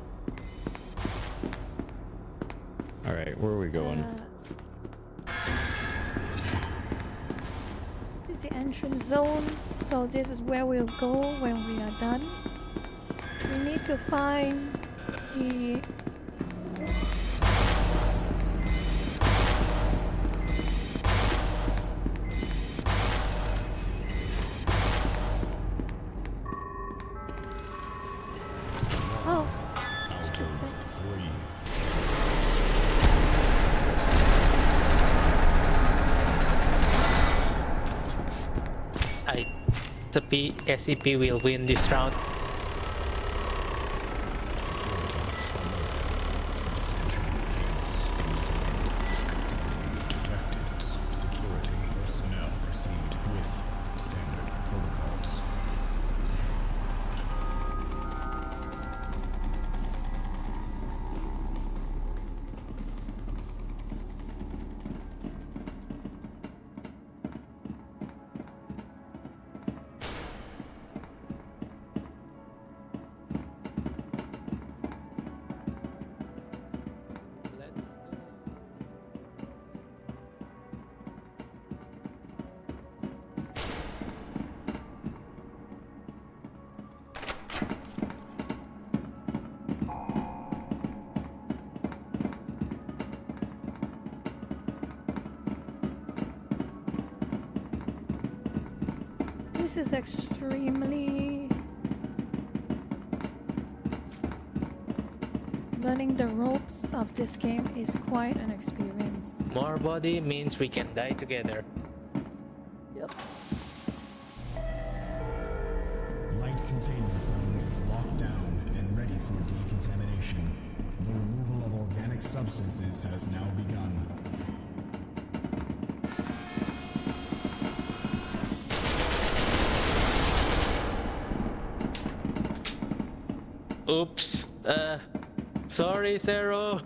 Alright, where are we going? This is the entrance zone, so this is where we'll go when we are done. We need to find the... SCP will win this round. Security alert. Substantial chaos ensuing. Activity detected. Security personnel proceed with standard protocols. This is extremely... Learning the ropes of this game is quite an experience. More body means we can die together. Yep. Light containment zone is locked down and ready for decontamination. The removal of organic substances has now begun. Oops. Sorry, Zero.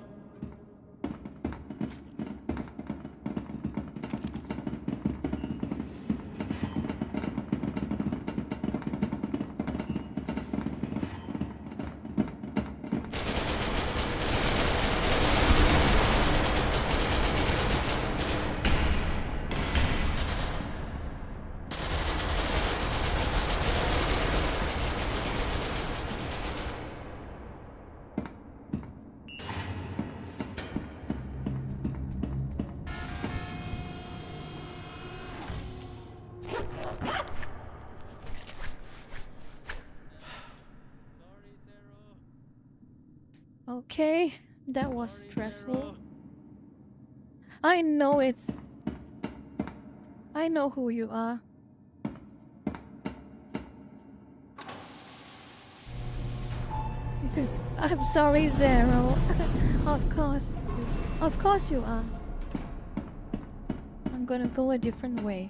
Okay, that was stressful. I know it's... I know who you are. I'm sorry, Zero. Of course you are. I'm gonna go a different way.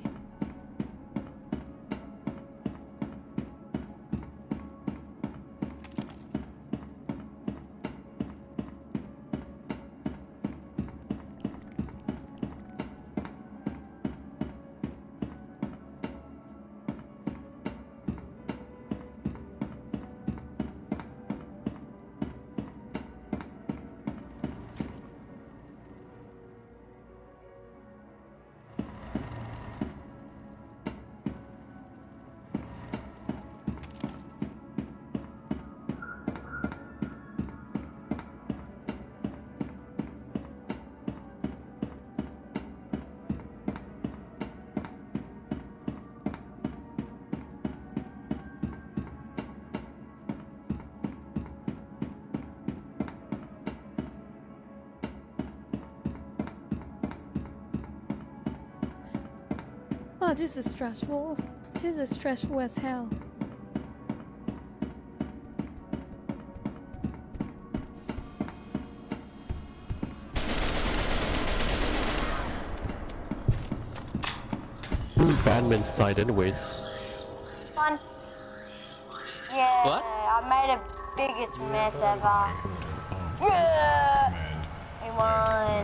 Oh, this is stressful. This is stressful as hell. Badmin's side anyways. Fun. Yeah, What? I made the biggest mess ever. Yeah! He won.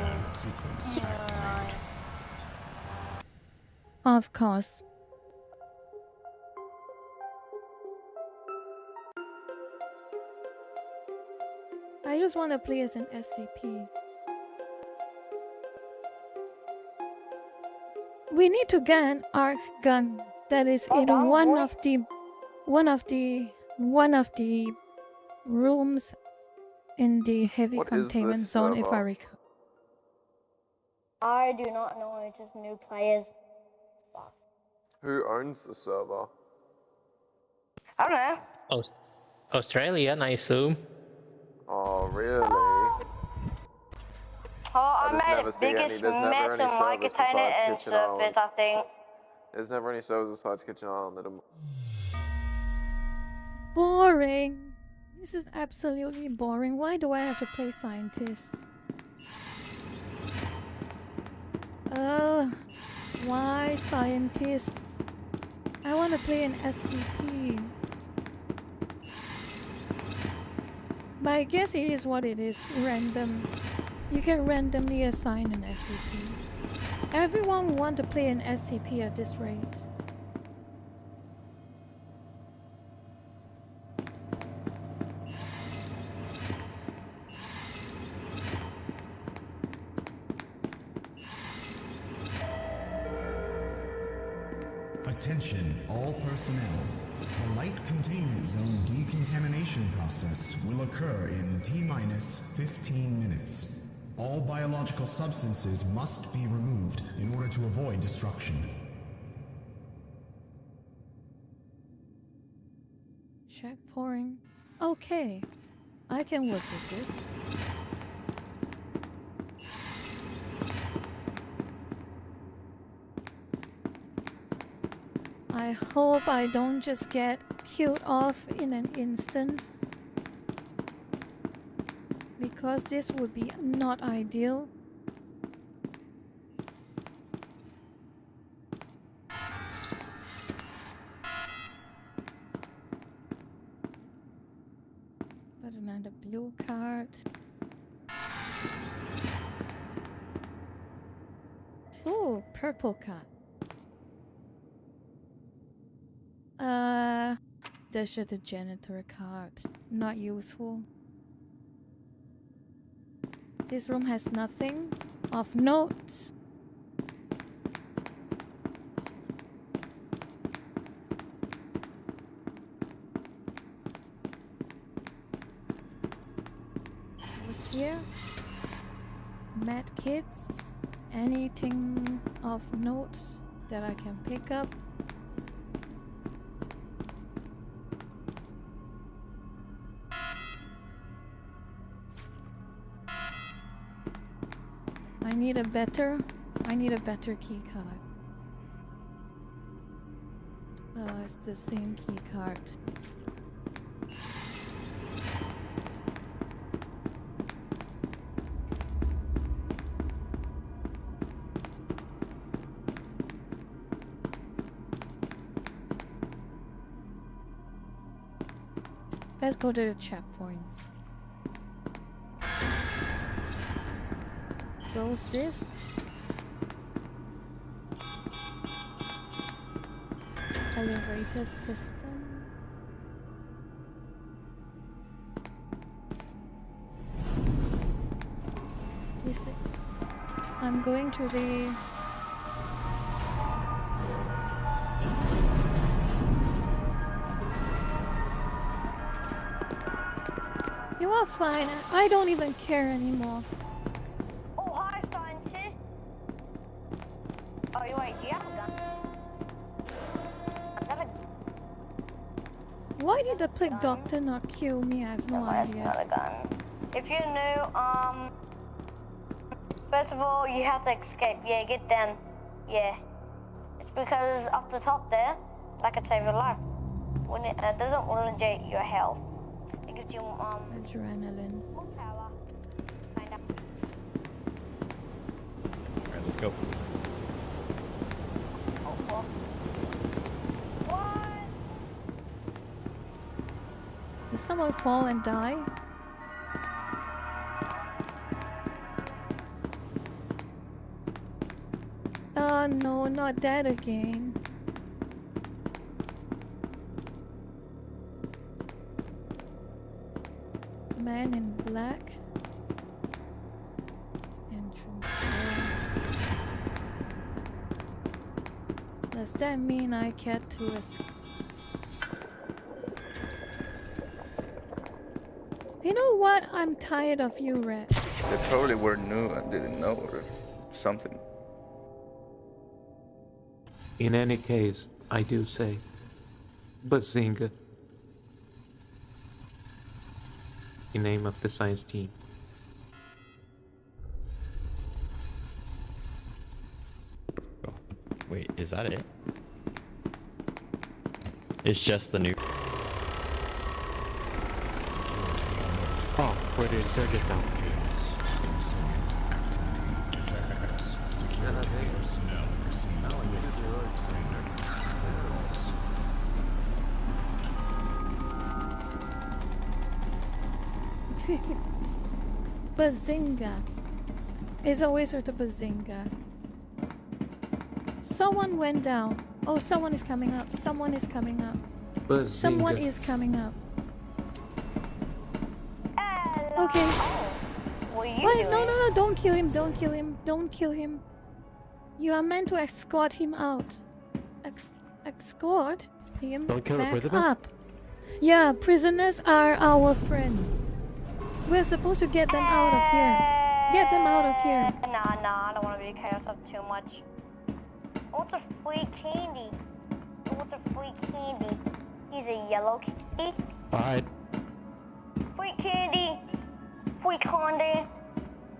Yeah. Of course. I just want to play as an SCP. We need to get an arc gun that is in one of the rooms in the heavy containment zone, if I recall. I do not know, it's just new players. Who owns the server? I don't know. Australian, I assume. Oh, really? Oh, I just made never the see any. biggest There's never mess any in my servers container besides and Kitchen Island. surface, I think. There's never any servers besides Kitchen Island that are... Boring. This is absolutely boring. Why do I have to play scientist? Why scientists? I want to play an SCP. But I guess it is what it is. Random. You can randomly assign an SCP. Everyone want to play an SCP at this rate. Attention, all personnel. The light containment zone decontamination process will occur in T-minus 15 minutes. All biological substances must be removed in order to avoid destruction. Check pouring. Okay, I can work with this. I hope I don't just get killed off in an instant, because this would be not ideal. But another blue card. Ooh, purple card. That's just a janitor card. Not useful. This room has nothing of note. What's here? Mad kits. Anything of note that I can pick up? I need a better key card. It's the same key card. Let's go to the checkpoint. Goes this. Elevator system. This. I'm going to the. You are fine. I don't even care anymore. Oh, hi, scientist. Oh, wait, do you have a gun? I have a... Why did the plague doctor not kill me? I have no idea. That's not a gun. If you're new, first of all, you have to escape. Yeah, get them. Yeah. It's because up the top there, that could save your life. When it doesn't eliminate your health, it gives you, adrenaline. more power. Kind of. Alright, let's go. Oh, well. What? Did someone fall and die? Oh no, not that again. Man in black. Entrance door. Does that mean I get to escape? You know what? I'm tired of you, Red. They probably were new and didn't know or something. In any case, I do say, Bazinga. The name of the science team. Oh, wait, is that it? It's just the new. Oh, we're the insurgents now. Chaos. Insurgent activity. Detect. Security personnel proceed with standard protocols. Bazinga. It's always with the bazinga. Someone went down. Oh, someone is coming up. Someone is coming up. Someone Bazinga. is coming up. Okay. What are you Wait, doing? no, no, no, don't kill him, don't kill him, don't kill him. You are meant to escort him out. Escort him Don't kill the back prisoner? up. Yeah, prisoners are our friends. We're supposed to get them out of here. Get them out of here. Nah, I don't want to be chaos up too much. What's a free candy? What's a free candy? He's a yellow candy. Alright. Free candy. Free candy.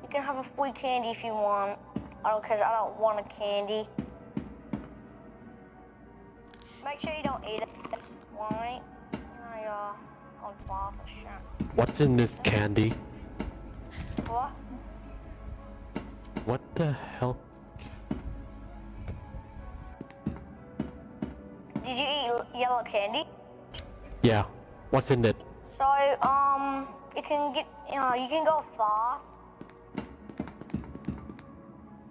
You can have a free candy if you want. I don't want a candy. Make sure you don't eat it. That's right. On fire for sure. What's in this candy? What? What the hell? Did you eat yellow candy? Yeah. What's in it? So, you can get, you can go fast.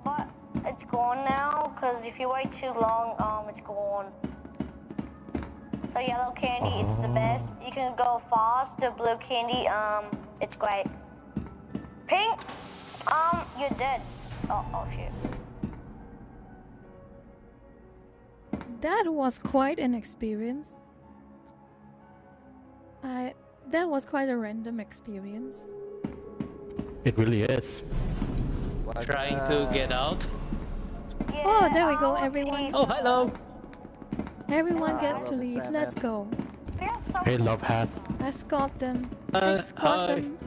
But it's gone now, because if you wait too long, it's gone. So yellow candy, it's the best. You can go fast. The blue candy, it's great. Pink, you're dead. Oh shit. That was quite an experience. That was quite a random experience. It really is. Trying to get out. Yeah, Oh, there we go, everyone. Oh, hello. Everyone gets to leave. Let's go. Hey, love has. Escort them. Hi. Escort them.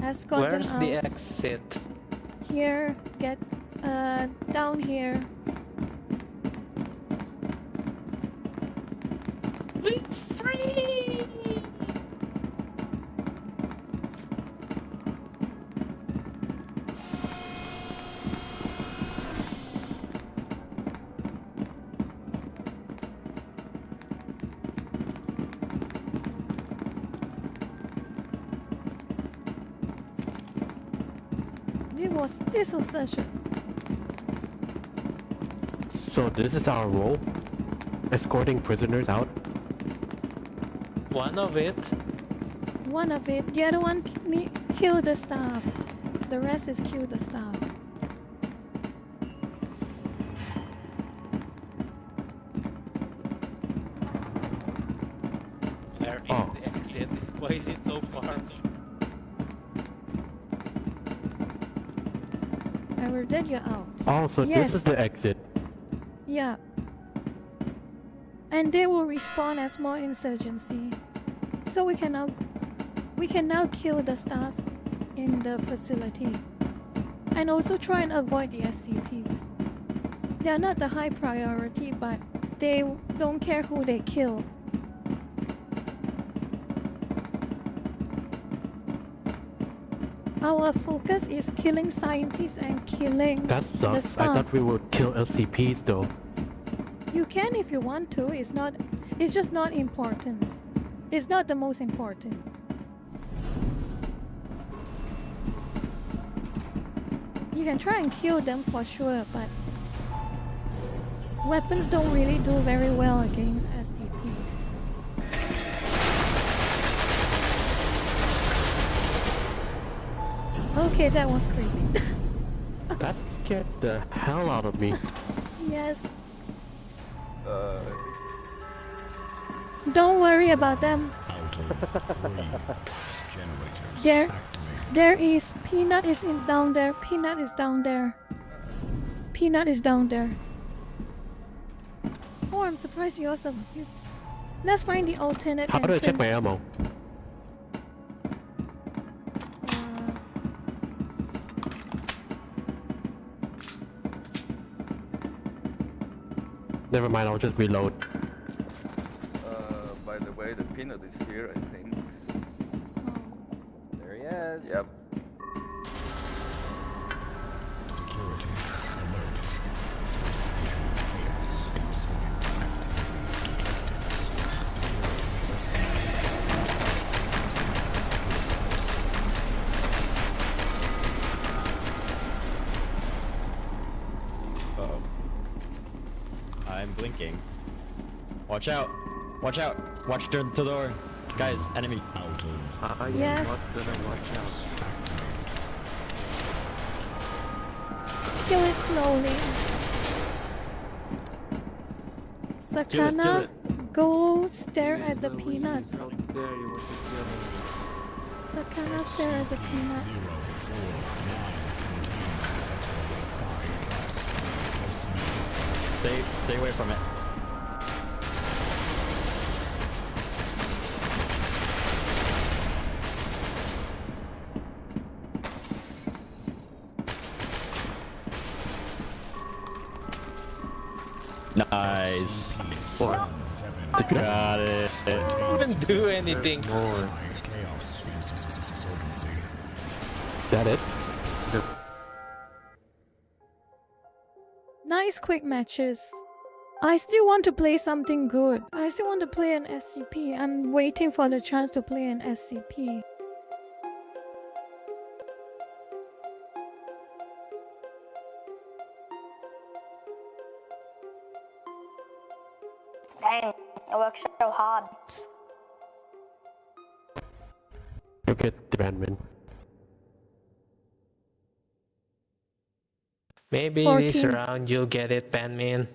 Escort Where's them the out. exit? Here, get down here. Free! This was such a... So this is our role? Escorting prisoners out? One of it. One of it. The other one, kill the staff. The rest is kill the staff. Where is the exit? Why is it so far? I will dead you out. Oh, so Yes. this is the exit. Yeah. And they will respawn as more insurgency. So we can now kill the staff in the facility. And also try and avoid the SCPs. They are not the high priority, but they don't care who they kill. Our focus is killing scientists and killing That the sucks. I staff. thought we would kill LCPs though. You can if you want to. It's just not important. It's not the most important. You can try and kill them for sure, but weapons don't really do very well against SCPs. Okay, that was creepy. That scared the hell out of me. Yes. Don't worry about them. Out of 3 generators. There is Peanut is down there. Peanut is down there. Peanut is down there. Oh, I'm surprised you also. Let's find the alternate How do I entrance. check my ammo? Never mind, I'll just reload. here, I think. There he is. Yep. Security. Alert. Substantial chaos. Insurgent activity. Objectives. Security personnel. Uh-oh. I'm blinking. Watch out! Watch out! Watch to the door! Guys, enemy! Out of. Yes. Watch out. Kill it slowly. Sakana, go stare at the peanut. How dare you want to kill me? Sakana, stare at the peanut. 049 contained successfully by Gaslighting personnel. Stay away from it. Nice. Got it. Didn't do anything. More. Chaos insurgency. That it? Nice quick matches. I still want to play something good. I still want to play an SCP. I'm waiting for the chance to play an SCP. Dang, I worked so hard. You get the Batman. Maybe 14. this round you'll get it, Batman.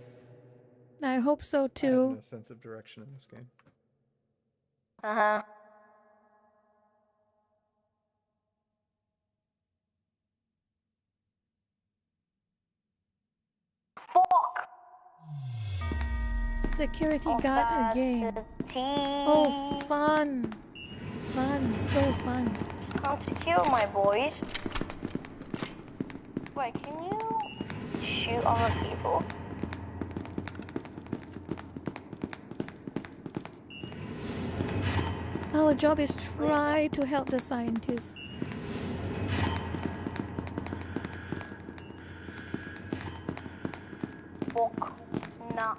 I hope so I have too. no sense of direction in this game. Uh-huh. Fuck! Security guard again. Oh, fun. Fun, so fun. It's time to kill my boys. Wait, can you shoot other people? Our job is try to help the scientists. Fuck. Nah.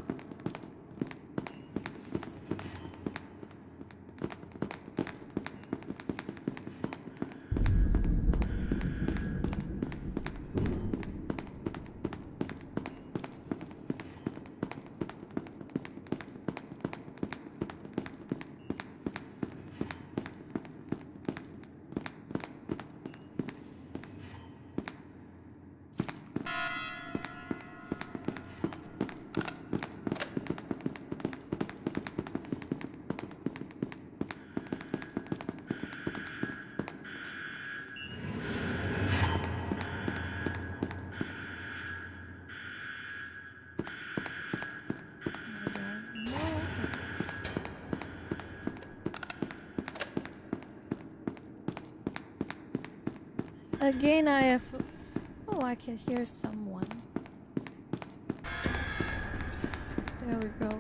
Again, I have. Oh, I can hear someone. There we go.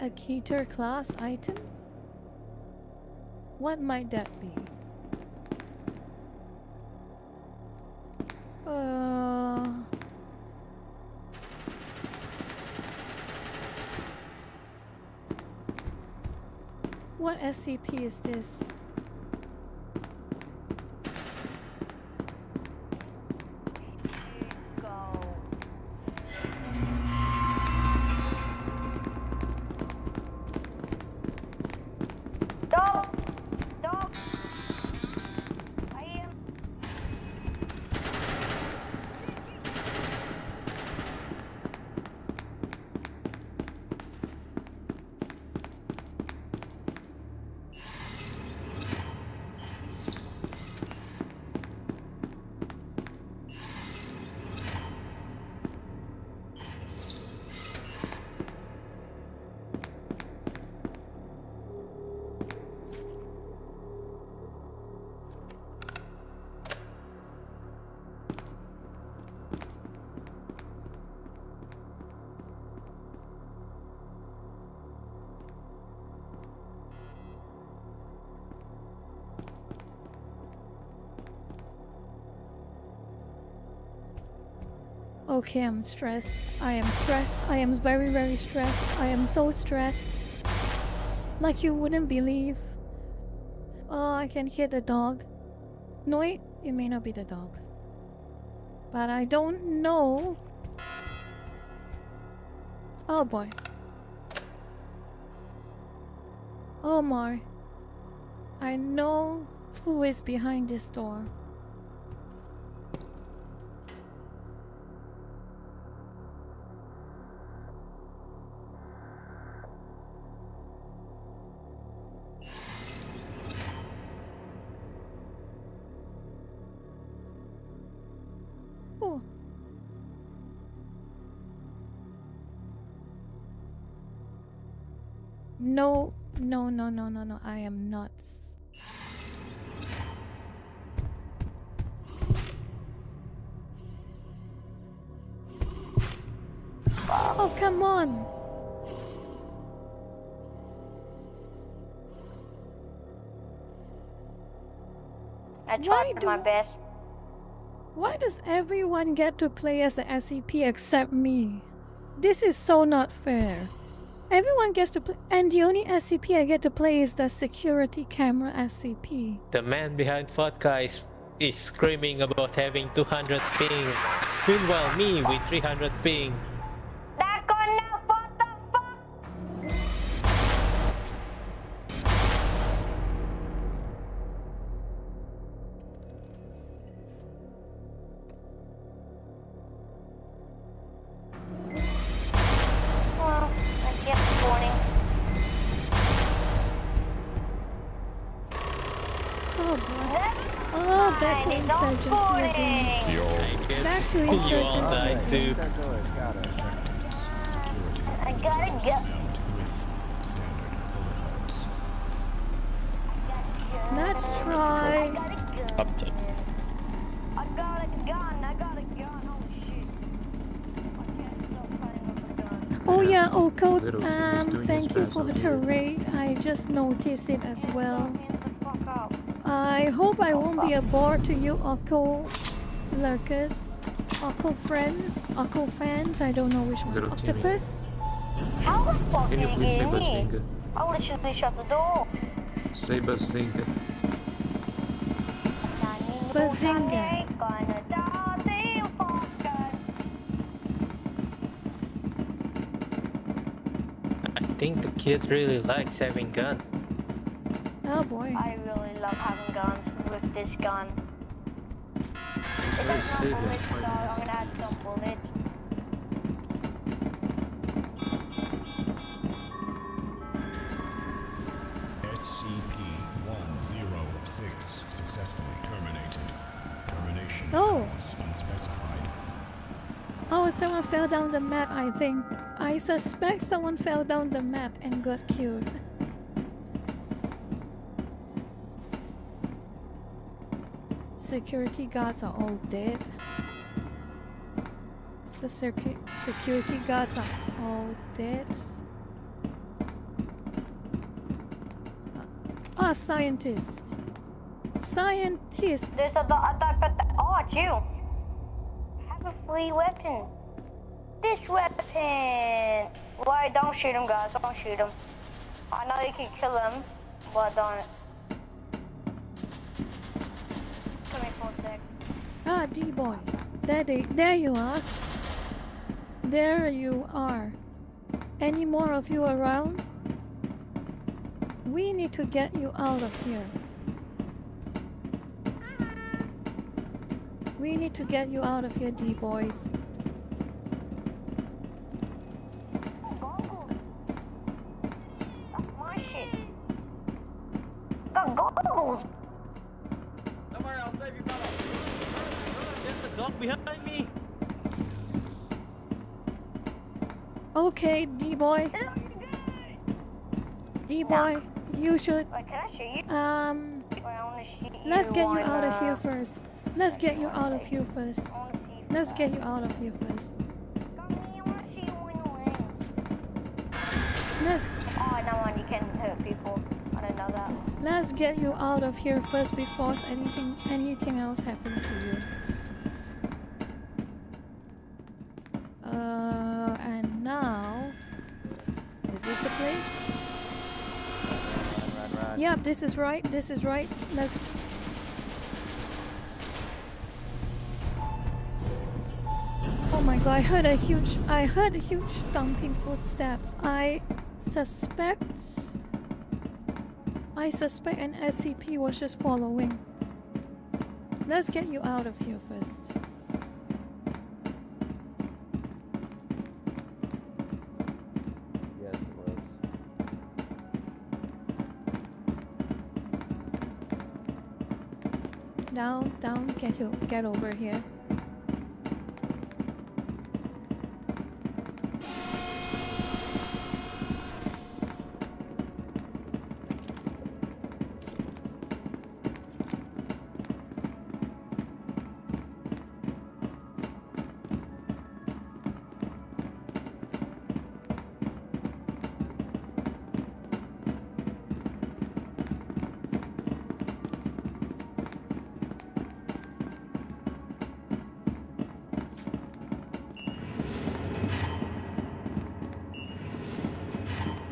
A Keter class item? What might that be? What SCP is this? Stop! Stop! I am. Okay, I'm stressed. I am stressed. I am very, very stressed. I am so stressed. Like you wouldn't believe. Oh, I can hear the dog. No, wait, it may not be the dog. But I don't know. Oh boy. Oh my. I know who is behind this door. Oh. No, no, no, no, no, no. I am nuts. Oh, come on. I tried my best. Why does everyone get to play as the SCP except me? This is so not fair. Everyone gets to play, and the only SCP I get to play is the security camera SCP. The man behind vodka is screaming about having 200 ping. Meanwhile, me with 300 ping. That gun now, what the fuck? Well, I guess warning. Oh boy. Oh, back to insurgency again. Back to insurgency. You all died too. I gotta go. Let's try. Up to. I got a gun. Oh shit. I can't stop playing with a gun. Oh yeah, oh code, Little Tim is doing thank his you best for over the here. raid. I just noticed it as well. Hands the fuck up. I hope I won't be a bore to you Occo lurkers, Occo friends, Occo fans, I don't know which one. Little Timmy. Octopus? How the fuck Can you did please say get in here? Bazinga? I would have should shut the door. Say Bazinga. Bazinga. I think the kid really likes having gun. Oh boy. I really love having guns with this gun. It Let's has save no it. bullets, so I'm gonna add some bullets. SCP-106 successfully terminated. Termination Oh. cause unspecified. Oh, someone fell down the map, I think. I suspect someone fell down the map and got killed. Security guards are all dead. The security guards are all dead. Scientist. Scientist. There's oh, it's you. Have a free weapon. This weapon. Why? Don't shoot him, guys. Don't shoot him. I know you can kill him, but don't. Come here for a sec. Ah, D-boys. There you are. There you are. Any more of you around? We need to get you out of here. We need to get you out of here, D-boys. Goggles. That's my shit. Got goggles. Don't worry, I'll save you, brother. There's a dog behind me. Okay, D-boy. D-boy, you should... Wait, can I shoot you? Wait, I wanna shoot you. Let's get you out of on, here first. Let's get you out of here first. I wanna see if Let's get you out of here first. Got me, I wanna see you in the wings. Let's... Oh, no one, you can hurt people. I don't know that. Let's get you out of here first before anything else happens to you. This is right. This is right. Let's. Oh my god! I heard a huge stomping footsteps. I suspect an SCP was just following. Let's get you out of here first. Yes, it was. Down, get over here.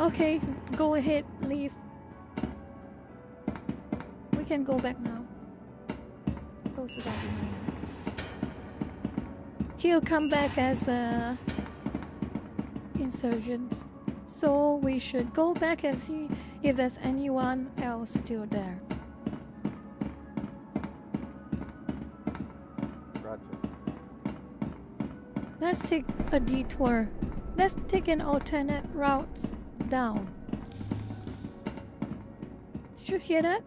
Okay, go ahead, leave. We can go back now. Go sit down behind him. He'll come back as a insurgent. So we should go back and see if there's anyone else still there. Roger. Let's take a detour. Let's take an alternate route down. Did you hear that?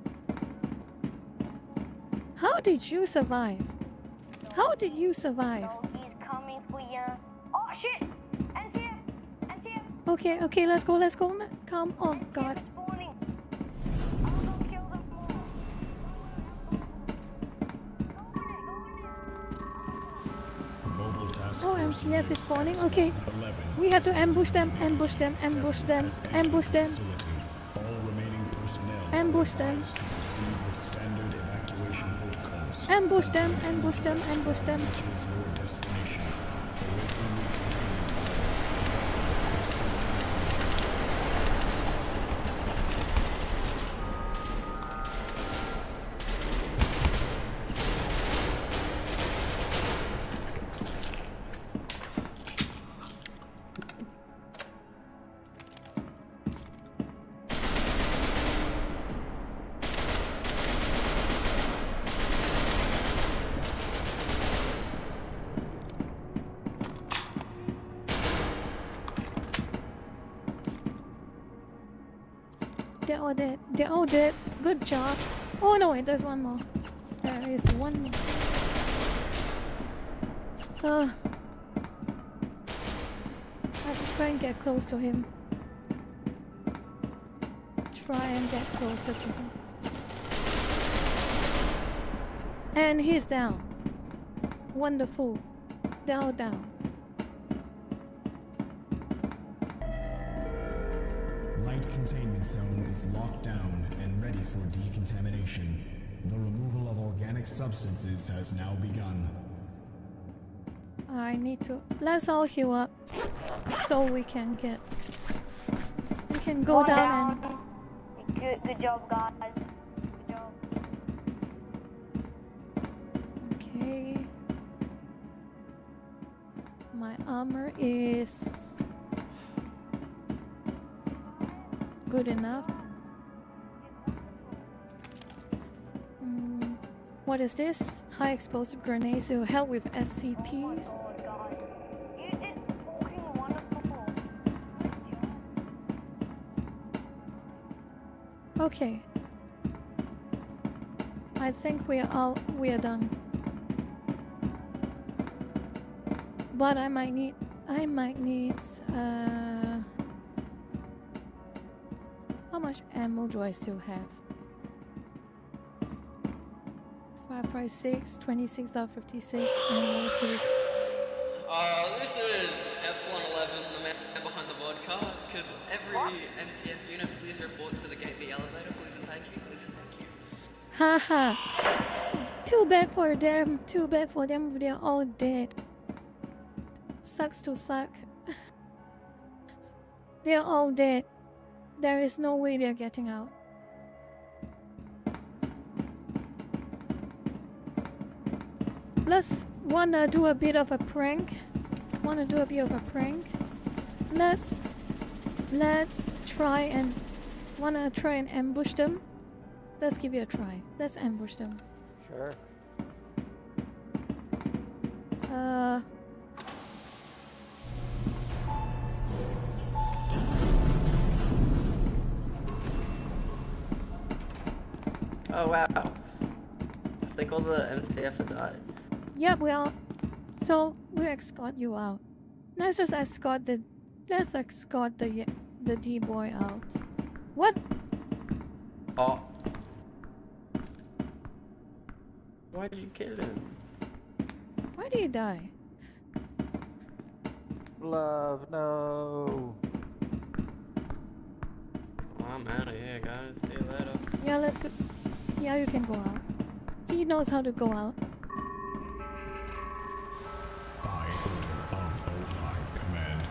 How did you survive? How did you survive? He's coming for you. Oh shit! And here! Okay, let's go. Come on, God. Spawning. I'll go kill them all. Mobile task Oh, force MCF is spawning. Okay. 11. We have to ambush them. All remaining personnel Ambush them. advised to proceed with standard evacuation protocols. Ambush them. Which is your destination. Awaiting recontainment of symptom subject. They're all dead. Good job. Oh no, wait, there's one more. There is one more. I have to try and get close to him. Try and get closer to him. And he's down. Wonderful. They're all down. Light containment zone is locked down and ready for decontamination. The removal of organic substances has now begun. I need to. Let's all heal up so we can get. We can go down and. Good job, guys. Good job. Okay. My armor is good enough. What is this? High explosive grenades to help with SCPs. Okay. I think we are done. But I might need how much ammo do I still have? 556, 26.56 ammo to. This is Epsilon 11, the man behind the vodka. Could every MTF unit please report to the gate B elevator, please and thank you, please and thank you. Haha. Too bad for them. They're all dead. Sucks to suck. They're all dead. There is no way they're getting out. let's wanna do a bit of a prank. Let's try and ambush them. Let's give it a try. Let's ambush them. Sure. Oh wow. I think all the MCF have died. Yep, so we'll escort you out. Let's escort the D boy out. What? Oh. Why did you kill him? Why did he die? Love, no. Well, I'm out of here, guys. See you later. Yeah, let's go. Yeah, you can go out. He knows how to go out. By order of 05 Command,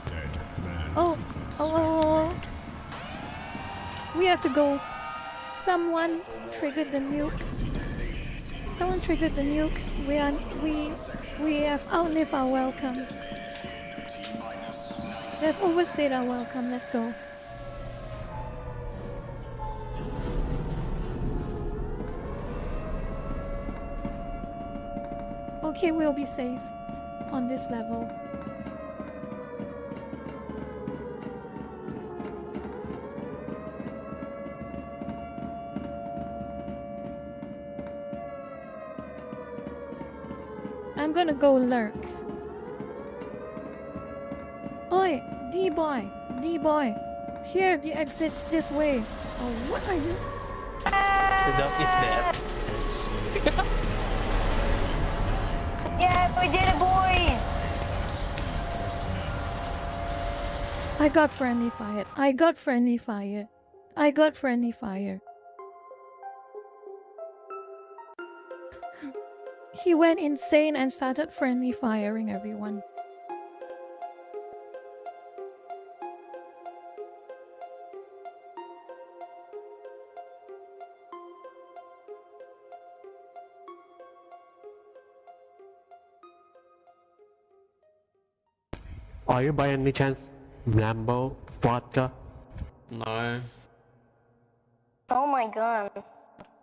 dead man sequence. We have to go. Someone triggered the nuke. We have outlived our welcome. We have overstayed our welcome. Let's go. Okay, we'll be safe on this level. I'm gonna go lurk. Oi, D-boy. Here, the exit's this way. Oh, what are you? The dog is dead. Yeah, we did it, boys! I got friendly fire. He went insane and started friendly firing everyone. Are you by any chance Lambo vodka? No. Oh my god.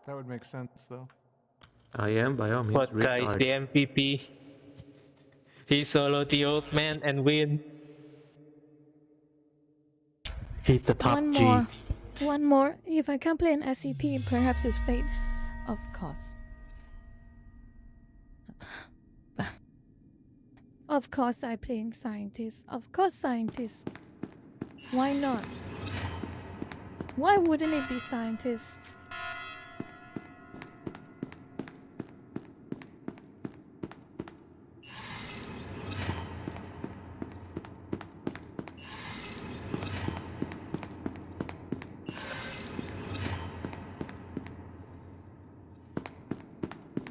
That would make sense, though. I am by all means. Vodka is the MVP. He soloed the old man and win. He's the top One more. If I can't play an SCP, perhaps it's fate. Of course. Of course I'm playing scientist. Of course scientist. Why not? Why wouldn't it be scientist?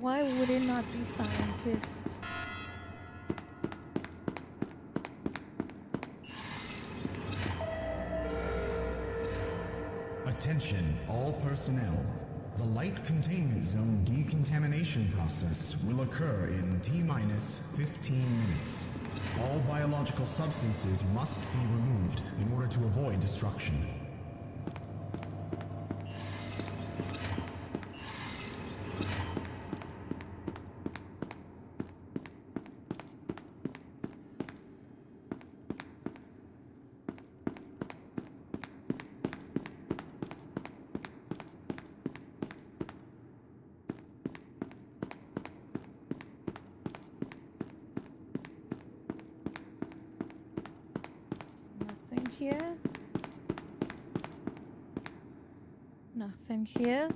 Why would it not be scientist? Attention, all personnel. The light containment zone decontamination process will occur in T-minus 15 minutes. All biological substances must be removed in order to avoid destruction. Nothing here.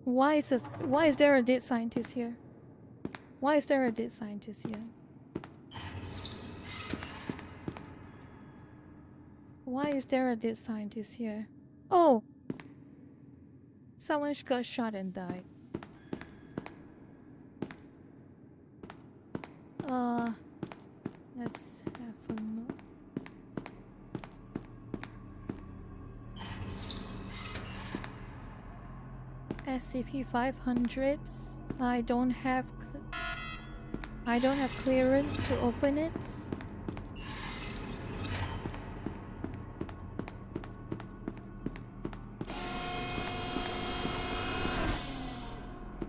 Why is there a dead scientist here? Why is there a dead scientist here? Why is there a dead scientist here? Oh! Someone got shot and died. Let's have a look. SCP-500. I don't have clearance to open it.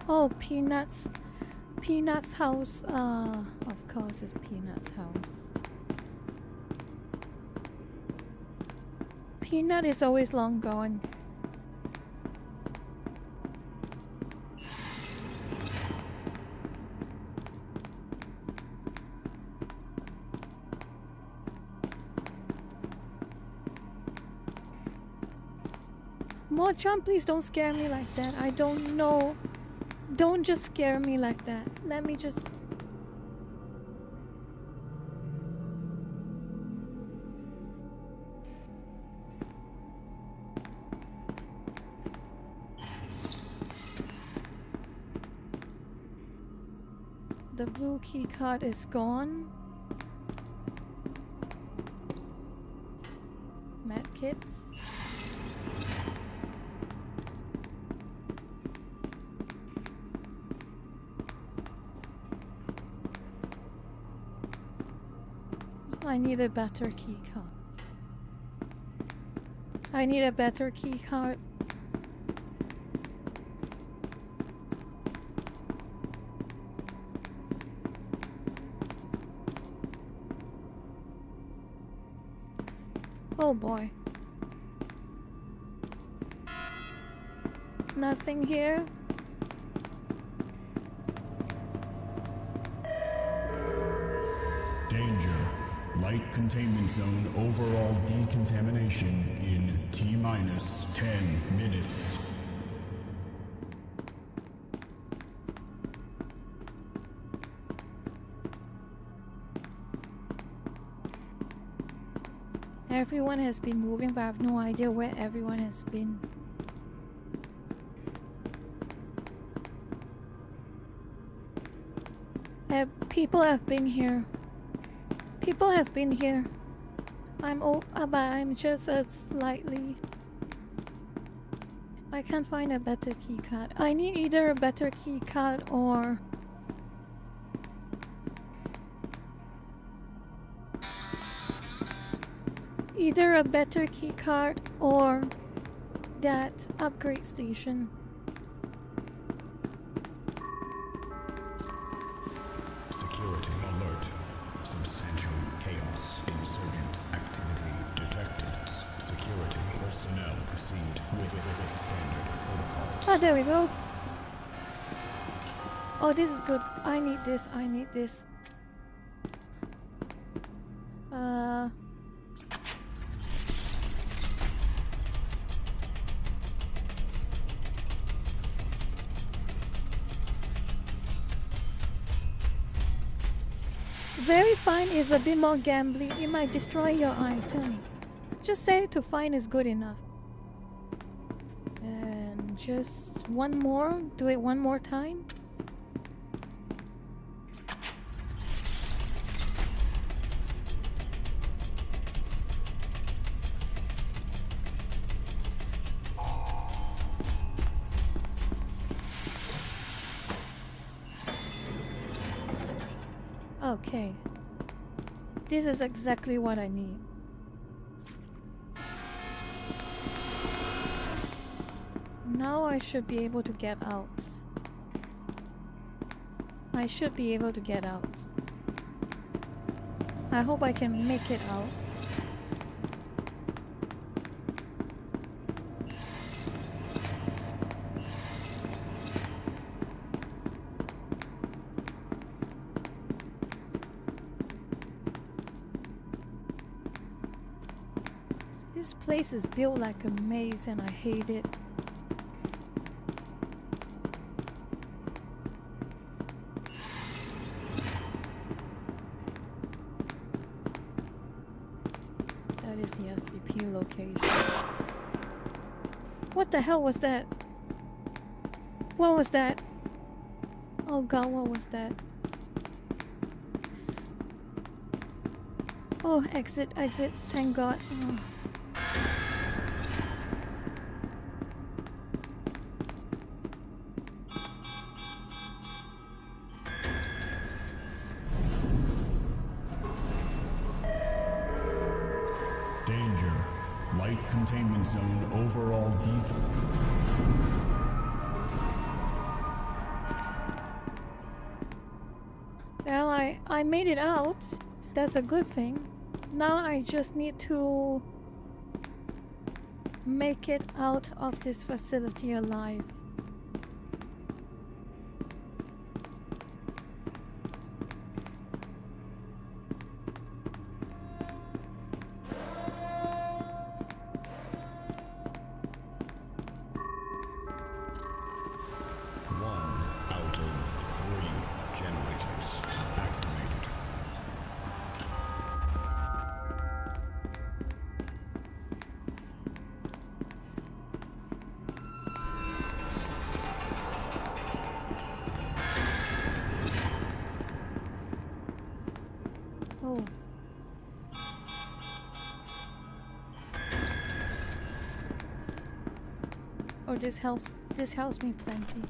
Oh, Peanut's house. Of course it's Peanut's house. Peanut is always long gone. Mo-chan, please don't scare me like that. I don't know. Don't just scare me like that. Let me just... The blue key card is gone. Medkit. I need a better key card. I need a better key card. Oh boy. Nothing here. Danger. Light containment zone overall decontamination in T-minus 10 minutes. Everyone has been moving, but I have no idea where everyone has been. People have been here. People have been here. But I'm just slightly... I can't find a better key card. I need either a better key card or... either a better key card or that upgrade station. Security alert. Substantial chaos. Insurgent activity detected. Security personnel proceed with standard protocols. Ah, there we go. Oh, this is good. I need this. I need this. Very fine is a bit more gambling. It might destroy your item. Just say to fine is good enough. And just one more. Do it one more time. Okay. This is exactly what I need. Now I should be able to get out. I should be able to get out. I hope I can make it out. This place is built like a maze and I hate it. That is the SCP location. What the hell was that? What was that? Oh god, what was that? Oh, exit, exit, thank god. Oh. Light containment zone overall Well, I made it out. That's a good thing. Now I just need to make it out of this facility alive. Oh. Oh, this helps me plenty.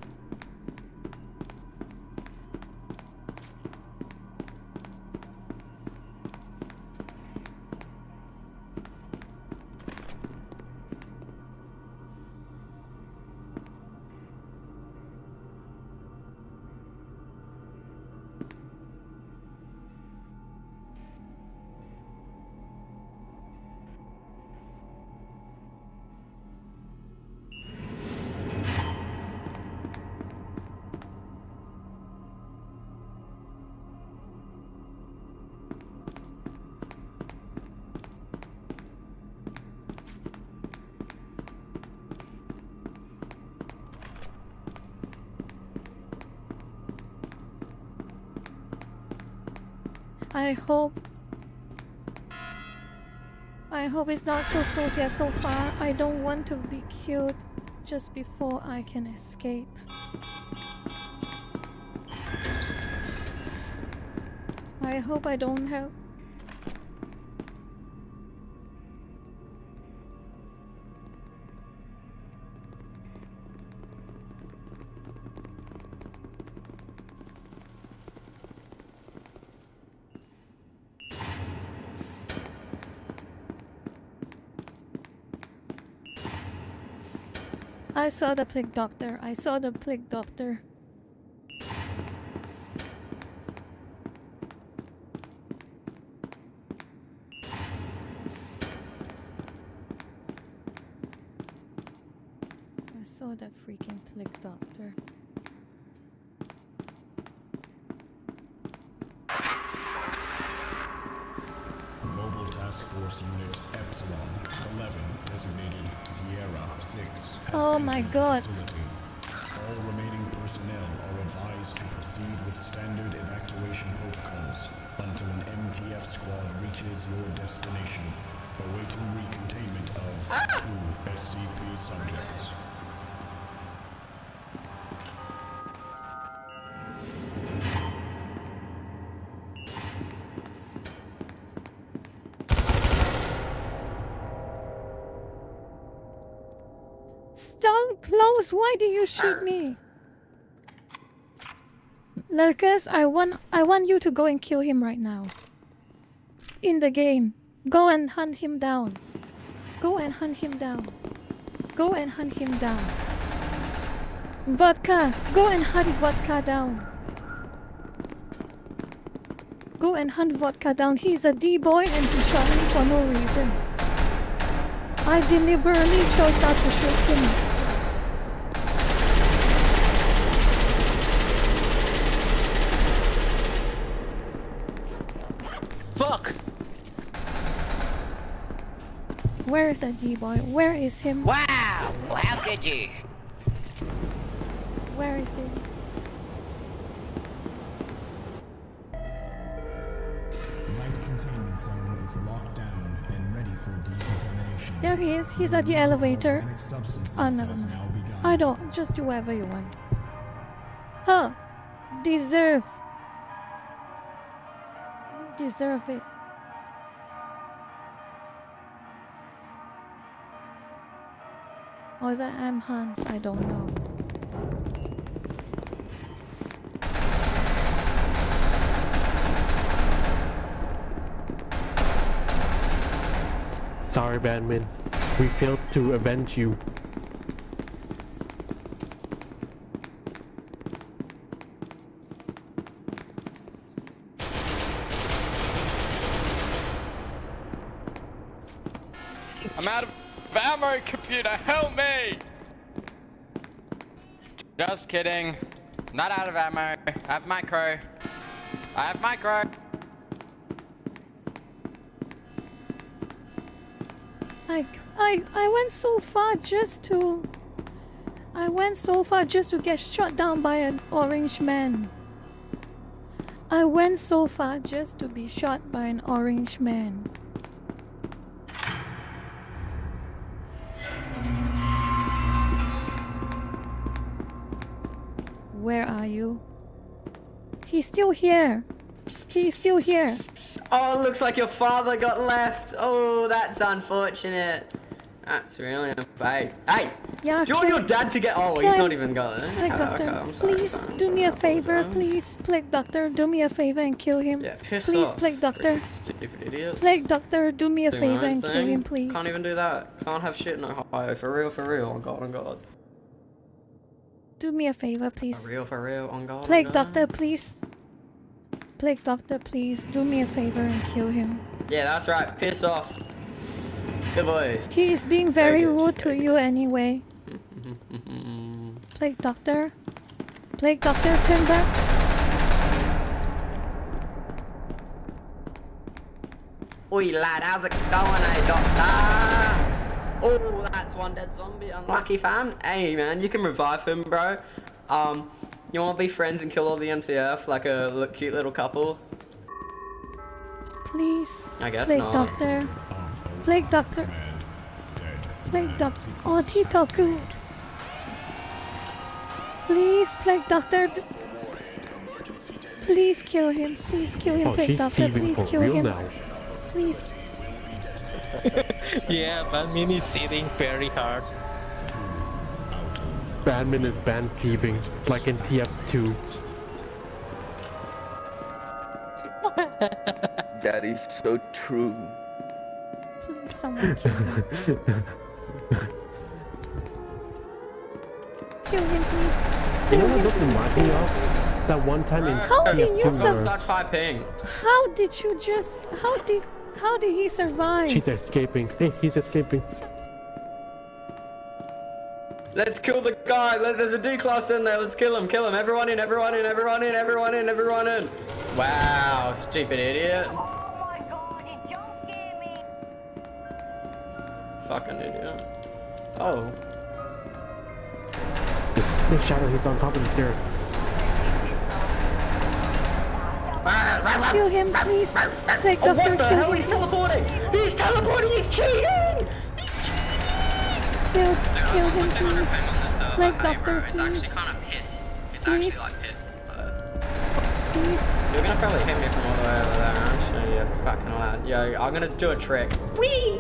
I hope it's not so close yet so far. I don't want to be killed just before I can escape. I hope I don't have... I saw the plague doctor. I saw the plague doctor. I saw that freaking plague doctor. Mobile Task Force Unit Epsilon 11, designated Sierra 6. Oh my god. All remaining personnel are advised to proceed with standard evacuation protocols until an MTF squad reaches your destination, awaiting recontainment of 2 SCP subjects. Stop close! Why do you shoot me? Lucas, I want you to go and kill him right now. In the game. Go and hunt him down. Go and hunt him down. Go and hunt him down. Vodka! Go and hunt Vodka down. Go and hunt Vodka down. He's a D-boy and he shot me for no reason. I deliberately chose not to shoot him. Fuck! Where is that D-boy? Where is him? Wow! How could you? Where is he? Light containment zone is locked down and ready for decontamination. There he is. He's at the elevator. Organic substances Oh, never has mind. now begun. I don't. Just do whatever you want. Huh. Deserve. You deserve it. Or is that M. Hans? I don't know. Sorry, Badman. We failed to avenge you. I'm out of ammo, computer, help me! Just kidding. Not out of ammo. I have micro. I have micro. I went so far just to... I went so far just to get shot down by an orange man. I went so far just to be shot by an orange man. Where are you? He's still here. He's still here. Oh, looks like your father got left. Oh, that's unfortunate. That's really unfair. Hey! Yeah, do you want your dad to get... Oh, he's not even got it. Plague Doctor, please do me a favor. Please, Plague Doctor, do me a favor and kill him. Yeah, piss please, off. Plague Doctor. Stupid idiot. Plague Doctor, do me a Do favor my and kill thing. him, please. Can't even do that. Can't have shit no high. For real, for real. On God, on God. Do me a favor, please. For real, on God. Plague on God. Doctor, please. Plague Doctor, please do me a favor and kill him. Yeah, that's right. Piss off. Good boys. He is being very rude to you anyway. Plague Doctor. Plague Doctor, turn back. Oi, lad, how's it going, eh, Doctor? Oh, that's one dead zombie. Unlucky, fam. Hey, man, you can revive him, bro. You want to be friends and kill all the MTF like a cute little couple? Please. I guess Plague not. Doctor. Plague Doctor. Plague Doctor. Oh, Titoku. Please, Plague Doctor. Please kill him. Please kill him, Oh, Plague she's Doctor. thieving Please for kill real him. now. Please. Yeah, Banmin is hitting very hard. Badman is band thieving, like in TF2. Daddy's so true. Please, someone kill him. Kill him, please. You know what this reminds me of? That one time in How did you TF2 survive? Such high ping. How did you just... How did he survive? She's escaping. Hey, he's escaping. Let's kill the guy. There's a D-class in there. Let's kill him. Kill him. Everyone in. Everyone in. Everyone in. Everyone in. Everyone in. Wow, stupid idiot. Oh my god, you jump scared me. Fucking idiot. Oh. The shadow, he's on top of the stairs. Kill him, please. Plague Oh, Doctor, what the kill hell? him. He's teleporting. He's teleporting. He's cheating. Kill him, please. Plague Doctor, It's actually please. kind of piss. It's Please. actually like piss. Please. You're gonna probably hit me from all the way over there, aren't you? You fucking lad. Yo, I'm gonna do a trick. Whee!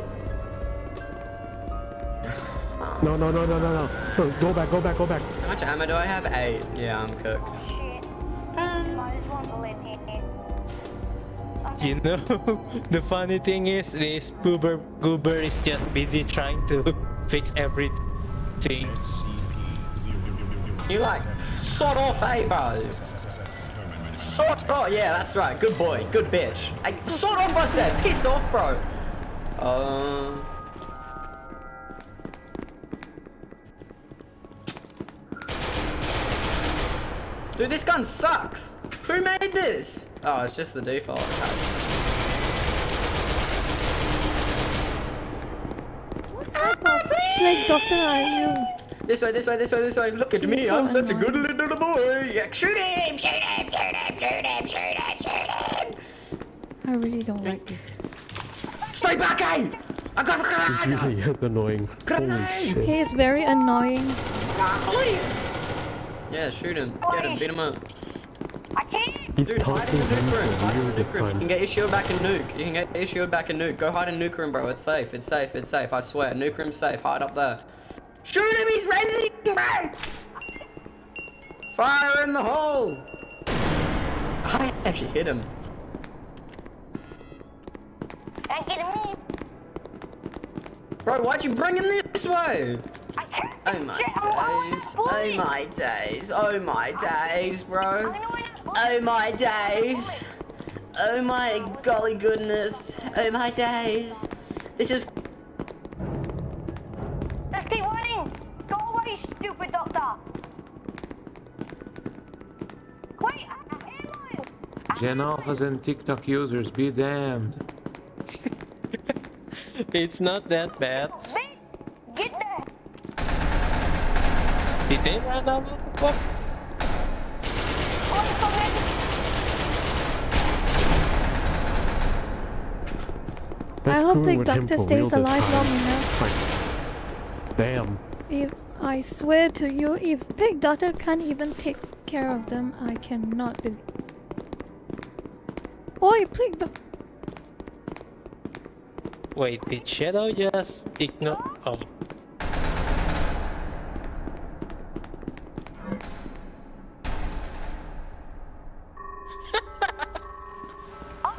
No. No, go back. How much ammo do I have? 8. Yeah, I'm cooked. I just want to let you. You know, the funny thing is, this Goober is just busy trying to fix everything. You like, sort off, eh, bro? Sort off, yeah, that's right. Good boy, good bitch. Hey, sort off, I said. Piss off, bro. Dude, this gun sucks. Who made this? Oh, it's just the default. What type of Plague Doctor are you? This way, this way, this way, this way. Look at He's me, so I'm such a annoying. good little boy. Yeah, shoot him, shoot him, shoot him, shoot him, shoot him, shoot him. I really don't like this. Stay back, eh? I got the It's grenade. really annoying. Holy shit. He is very annoying. Yeah, shoot him. Get him, beat him up. He's Dude, hide taunting in the him nuke room. for Hide in weird the this nuke room. You time. can get your shield back and nuke. You can get your shield back and nuke. Go hide in nuke room, bro. It's safe. It's safe. It's safe. I swear. Nuke room's safe. Hide up there. Shoot him. He's rezzing, bro. Fire in the hole. I actually hit him. Don't get me. Bro, why'd you bring him this way? Oh my days. Oh my days. Oh my days, bro. Oh my days. Oh my golly goodness. Oh my days. This is... Let's keep running. Go away, stupid doctor. Wait, ammo. Gen Alphas and TikTok users be damned. It's not that bad. Get there. Did they run out of what? I hope the doctor stays alive long enough. Damn. If I swear to you, if Pig Doctor can't even take care of them, I cannot believe. Oi, Pig Doctor. Wait, did Shadow just ignore? Oh.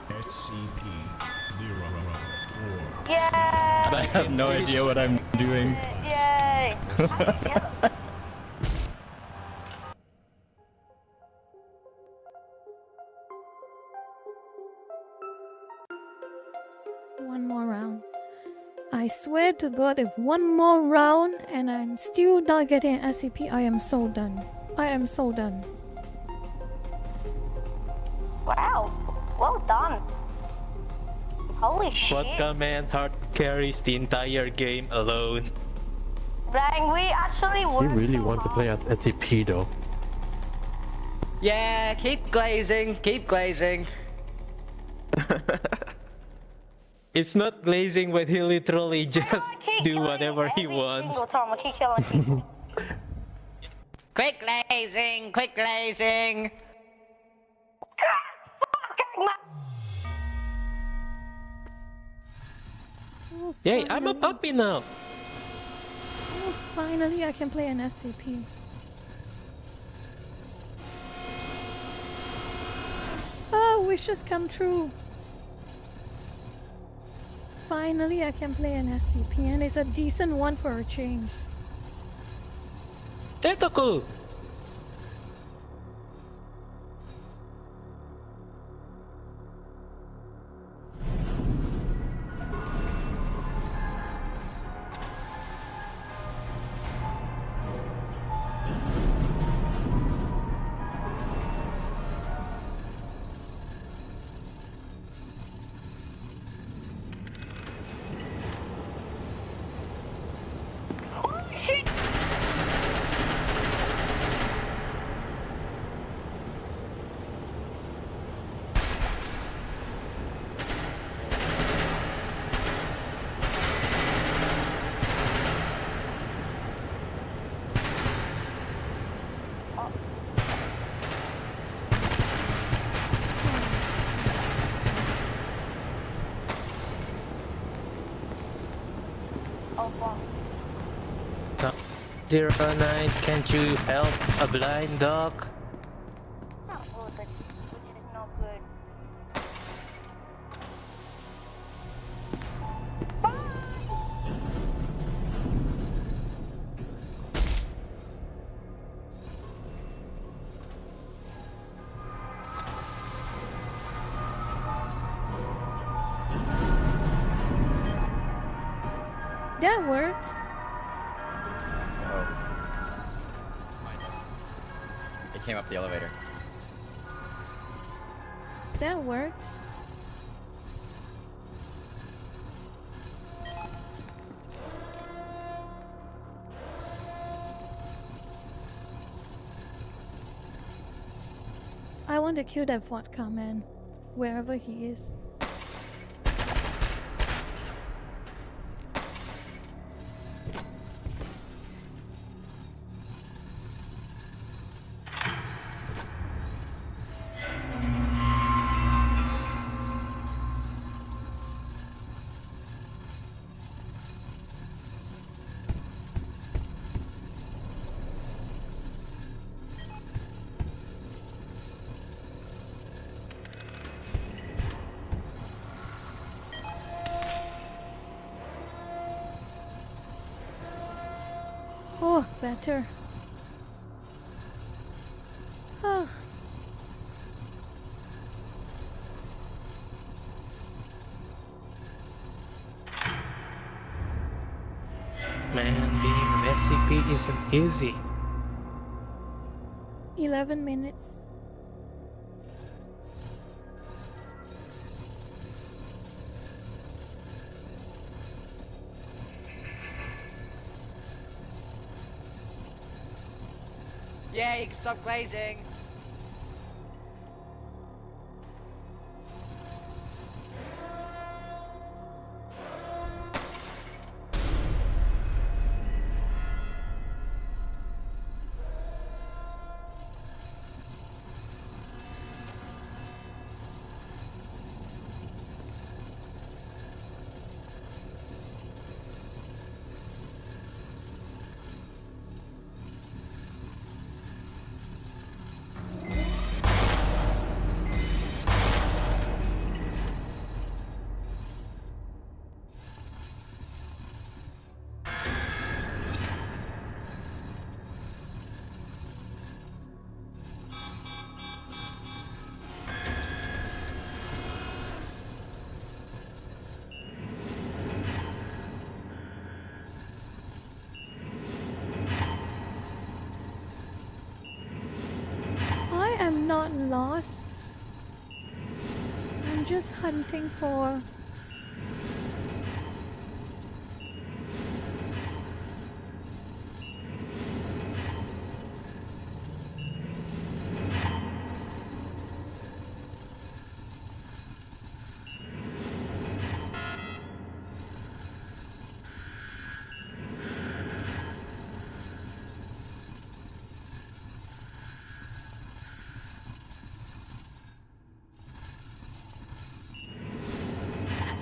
SCP-004. Yeah. I have no idea what I'm doing. Yay. One more round. I swear to God, if one more round and I'm still not getting an SCP, I am so done. I am so done. Wow. Well done. Holy shit. Vodka Man hard carries the entire game alone. Dang, we actually You worked really so want to hard. play as SCP though. Yeah, keep glazing. Keep glazing. It's not glazing when he literally just do whatever he wants. Single time, I keep telling people. Quick glazing, quick glazing. Oh, Yay, I'm a finally. puppy now. Oh, finally I can play an SCP. Oh, wishes come true. Finally I can play an SCP and it's a decent one for a change. Tentacle! Oh shit! Oh fuck. 09, can't you help a blind dog? Not good, which is not good. That worked. It came up the elevator. That worked. I want to kill that vodka man, wherever he is. Oh, better. Oh. Man, being an SCP isn't easy. 11 minutes. Yay, stop glazing! I am not lost. I'm just hunting for...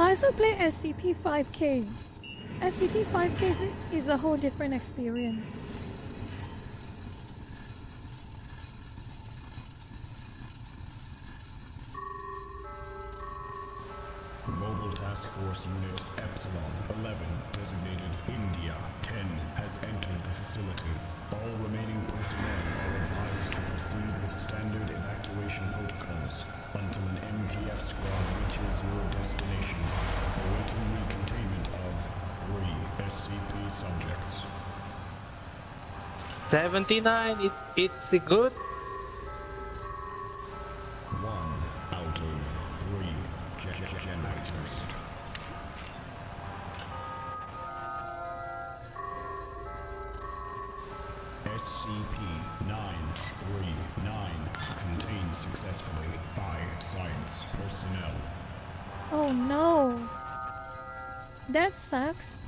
I also play SCP-5K. SCP-5K is a whole different experience. Mobile Task Force Unit Epsilon 11, designated India 10, has entered the facility. All remaining personnel are advised to proceed with standard evacuation protocols until an MTF squad reaches your destination, awaiting recontainment of 3 SCP subjects. 79, it's good. 1 out of 3 generators. SCP-939 contained successfully by science personnel. Oh no. That sucks.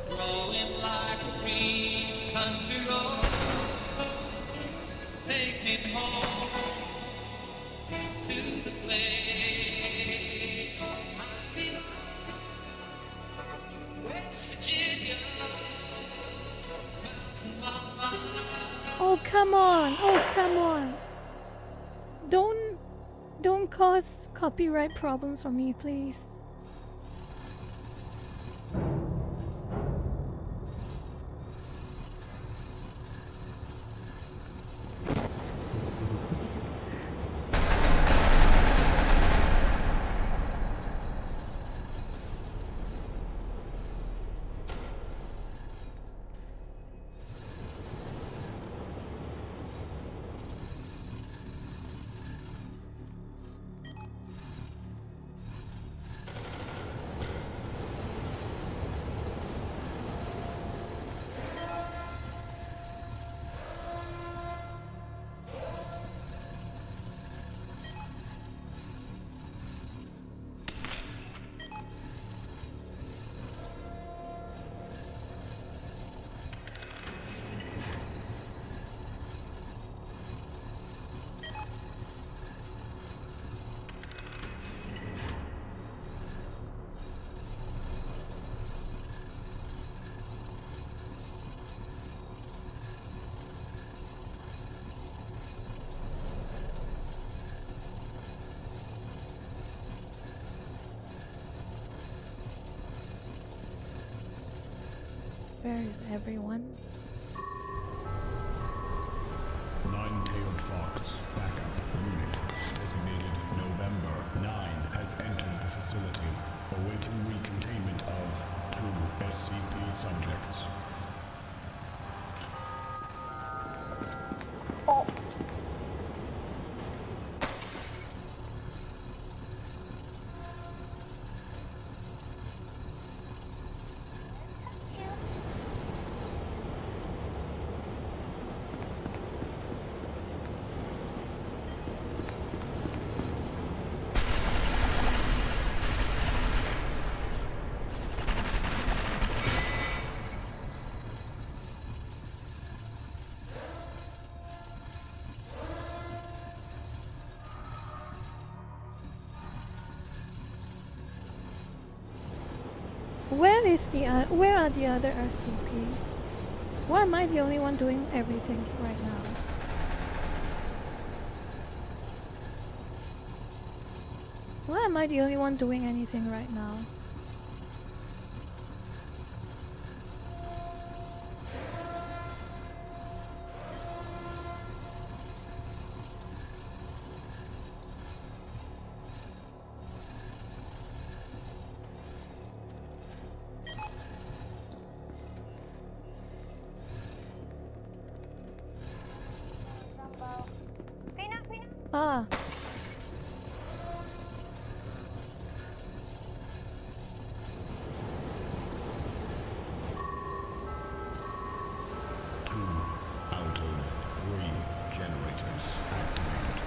Growing like a green country road. Take me home to the place I feel. West Virginia. Oh come on. Oh come on. Don't cause copyright problems for me, please. Where is everyone? Nine-tailed fox, backup unit, designated November 9, has entered the facility, awaiting recontainment of 2 SCP subjects. Where are the other SCPs? Why am I the only one doing everything right now? Why am I the only one doing anything right now? Ah. Two out of 3 generators activated.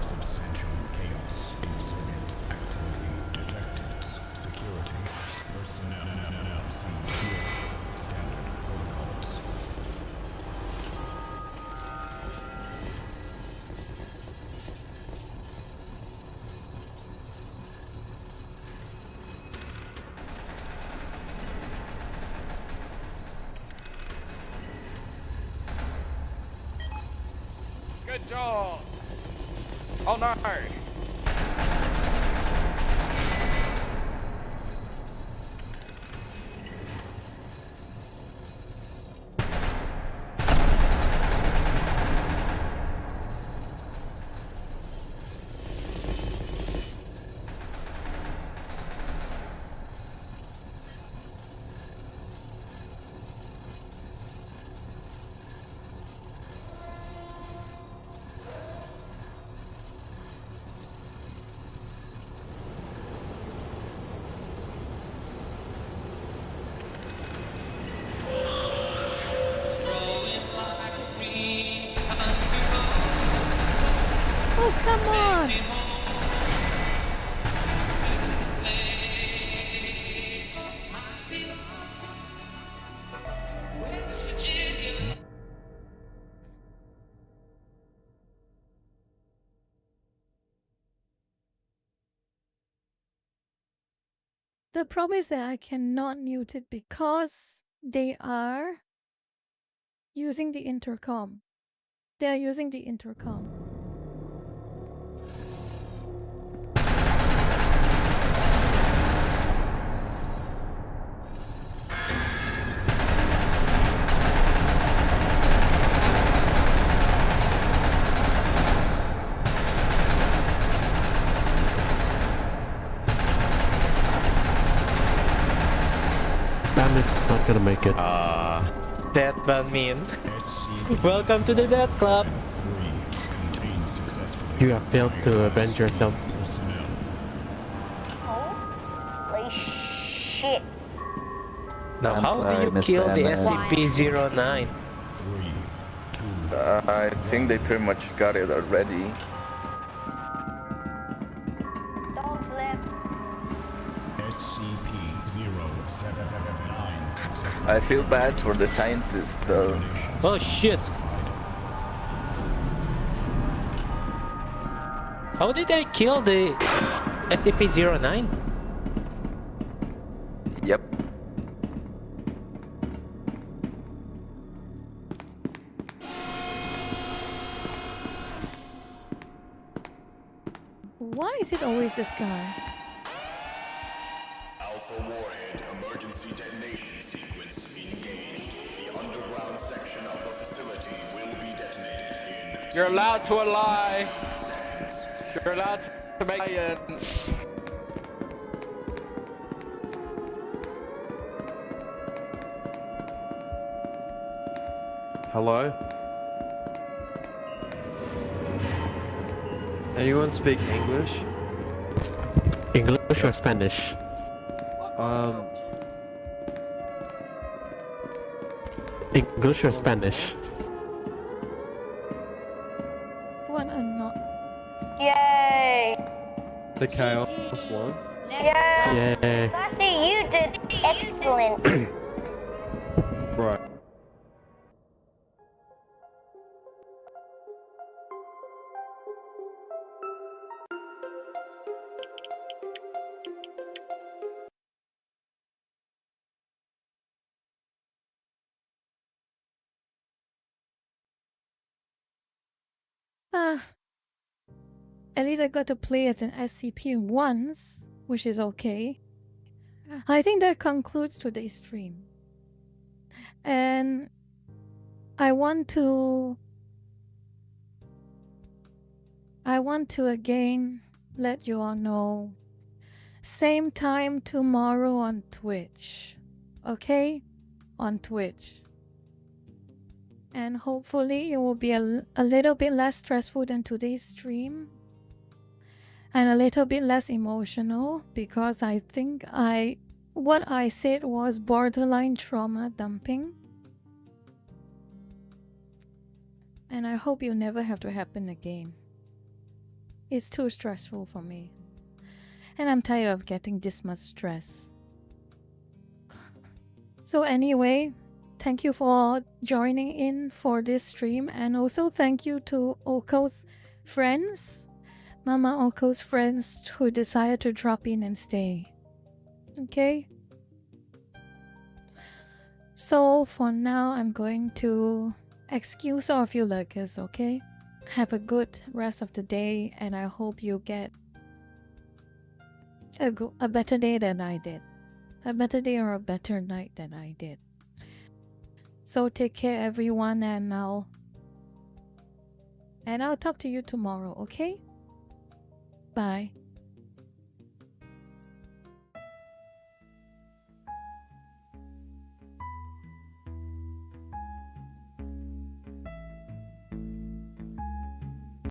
Substantial chaos, insurgent activity detected. Security personnel seed with standard protocols. Good job. Oh no. Oh, come on! The problem is that I cannot mute it because they are using the intercom. They are using the intercom. Bandit's not gonna make it. That bad mean. Welcome to the Death Club. You have failed to avenge yourself. Holy shit. Now, I'm how sorry, do you Miss kill the Bandit. SCP-09? I think they pretty much got it already. Dogs left. I feel bad for the scientists though. Oh shit! How did I kill the SCP-09? Yep. Why is it always this guy? Alpha Warhead emergency detonation sequence engaged. The underground section of the facility will be detonated in... You're allowed to lie. Seconds. You're allowed to make science. Hello? Anyone speak English? English or Spanish? English or Spanish? What a not. Yay! The Chaos one? Yeah. Yeah. Darcy, you did excellent. Right. At least I got to play as an SCP once, which is okay. I think that concludes today's stream. And I want to again let you all know, same time tomorrow on Twitch. Okay? On Twitch. And hopefully it will be a little bit less stressful than today's stream. And a little bit less emotional, because I think what I said was borderline trauma dumping. And I hope you'll never have to happen again. It's too stressful for me. And I'm tired of getting this much stress. So anyway, thank you for joining in for this stream, and also thank you to Oko's friends, Mama Oko's friends who decided to drop in and stay. Okay? So for now, I'm going to excuse all of you lurkers, okay? Have a good rest of the day, and I hope you get a better day than I did. A better day or a better night than I did. So take care everyone, and I'll talk to you tomorrow, okay? Bye.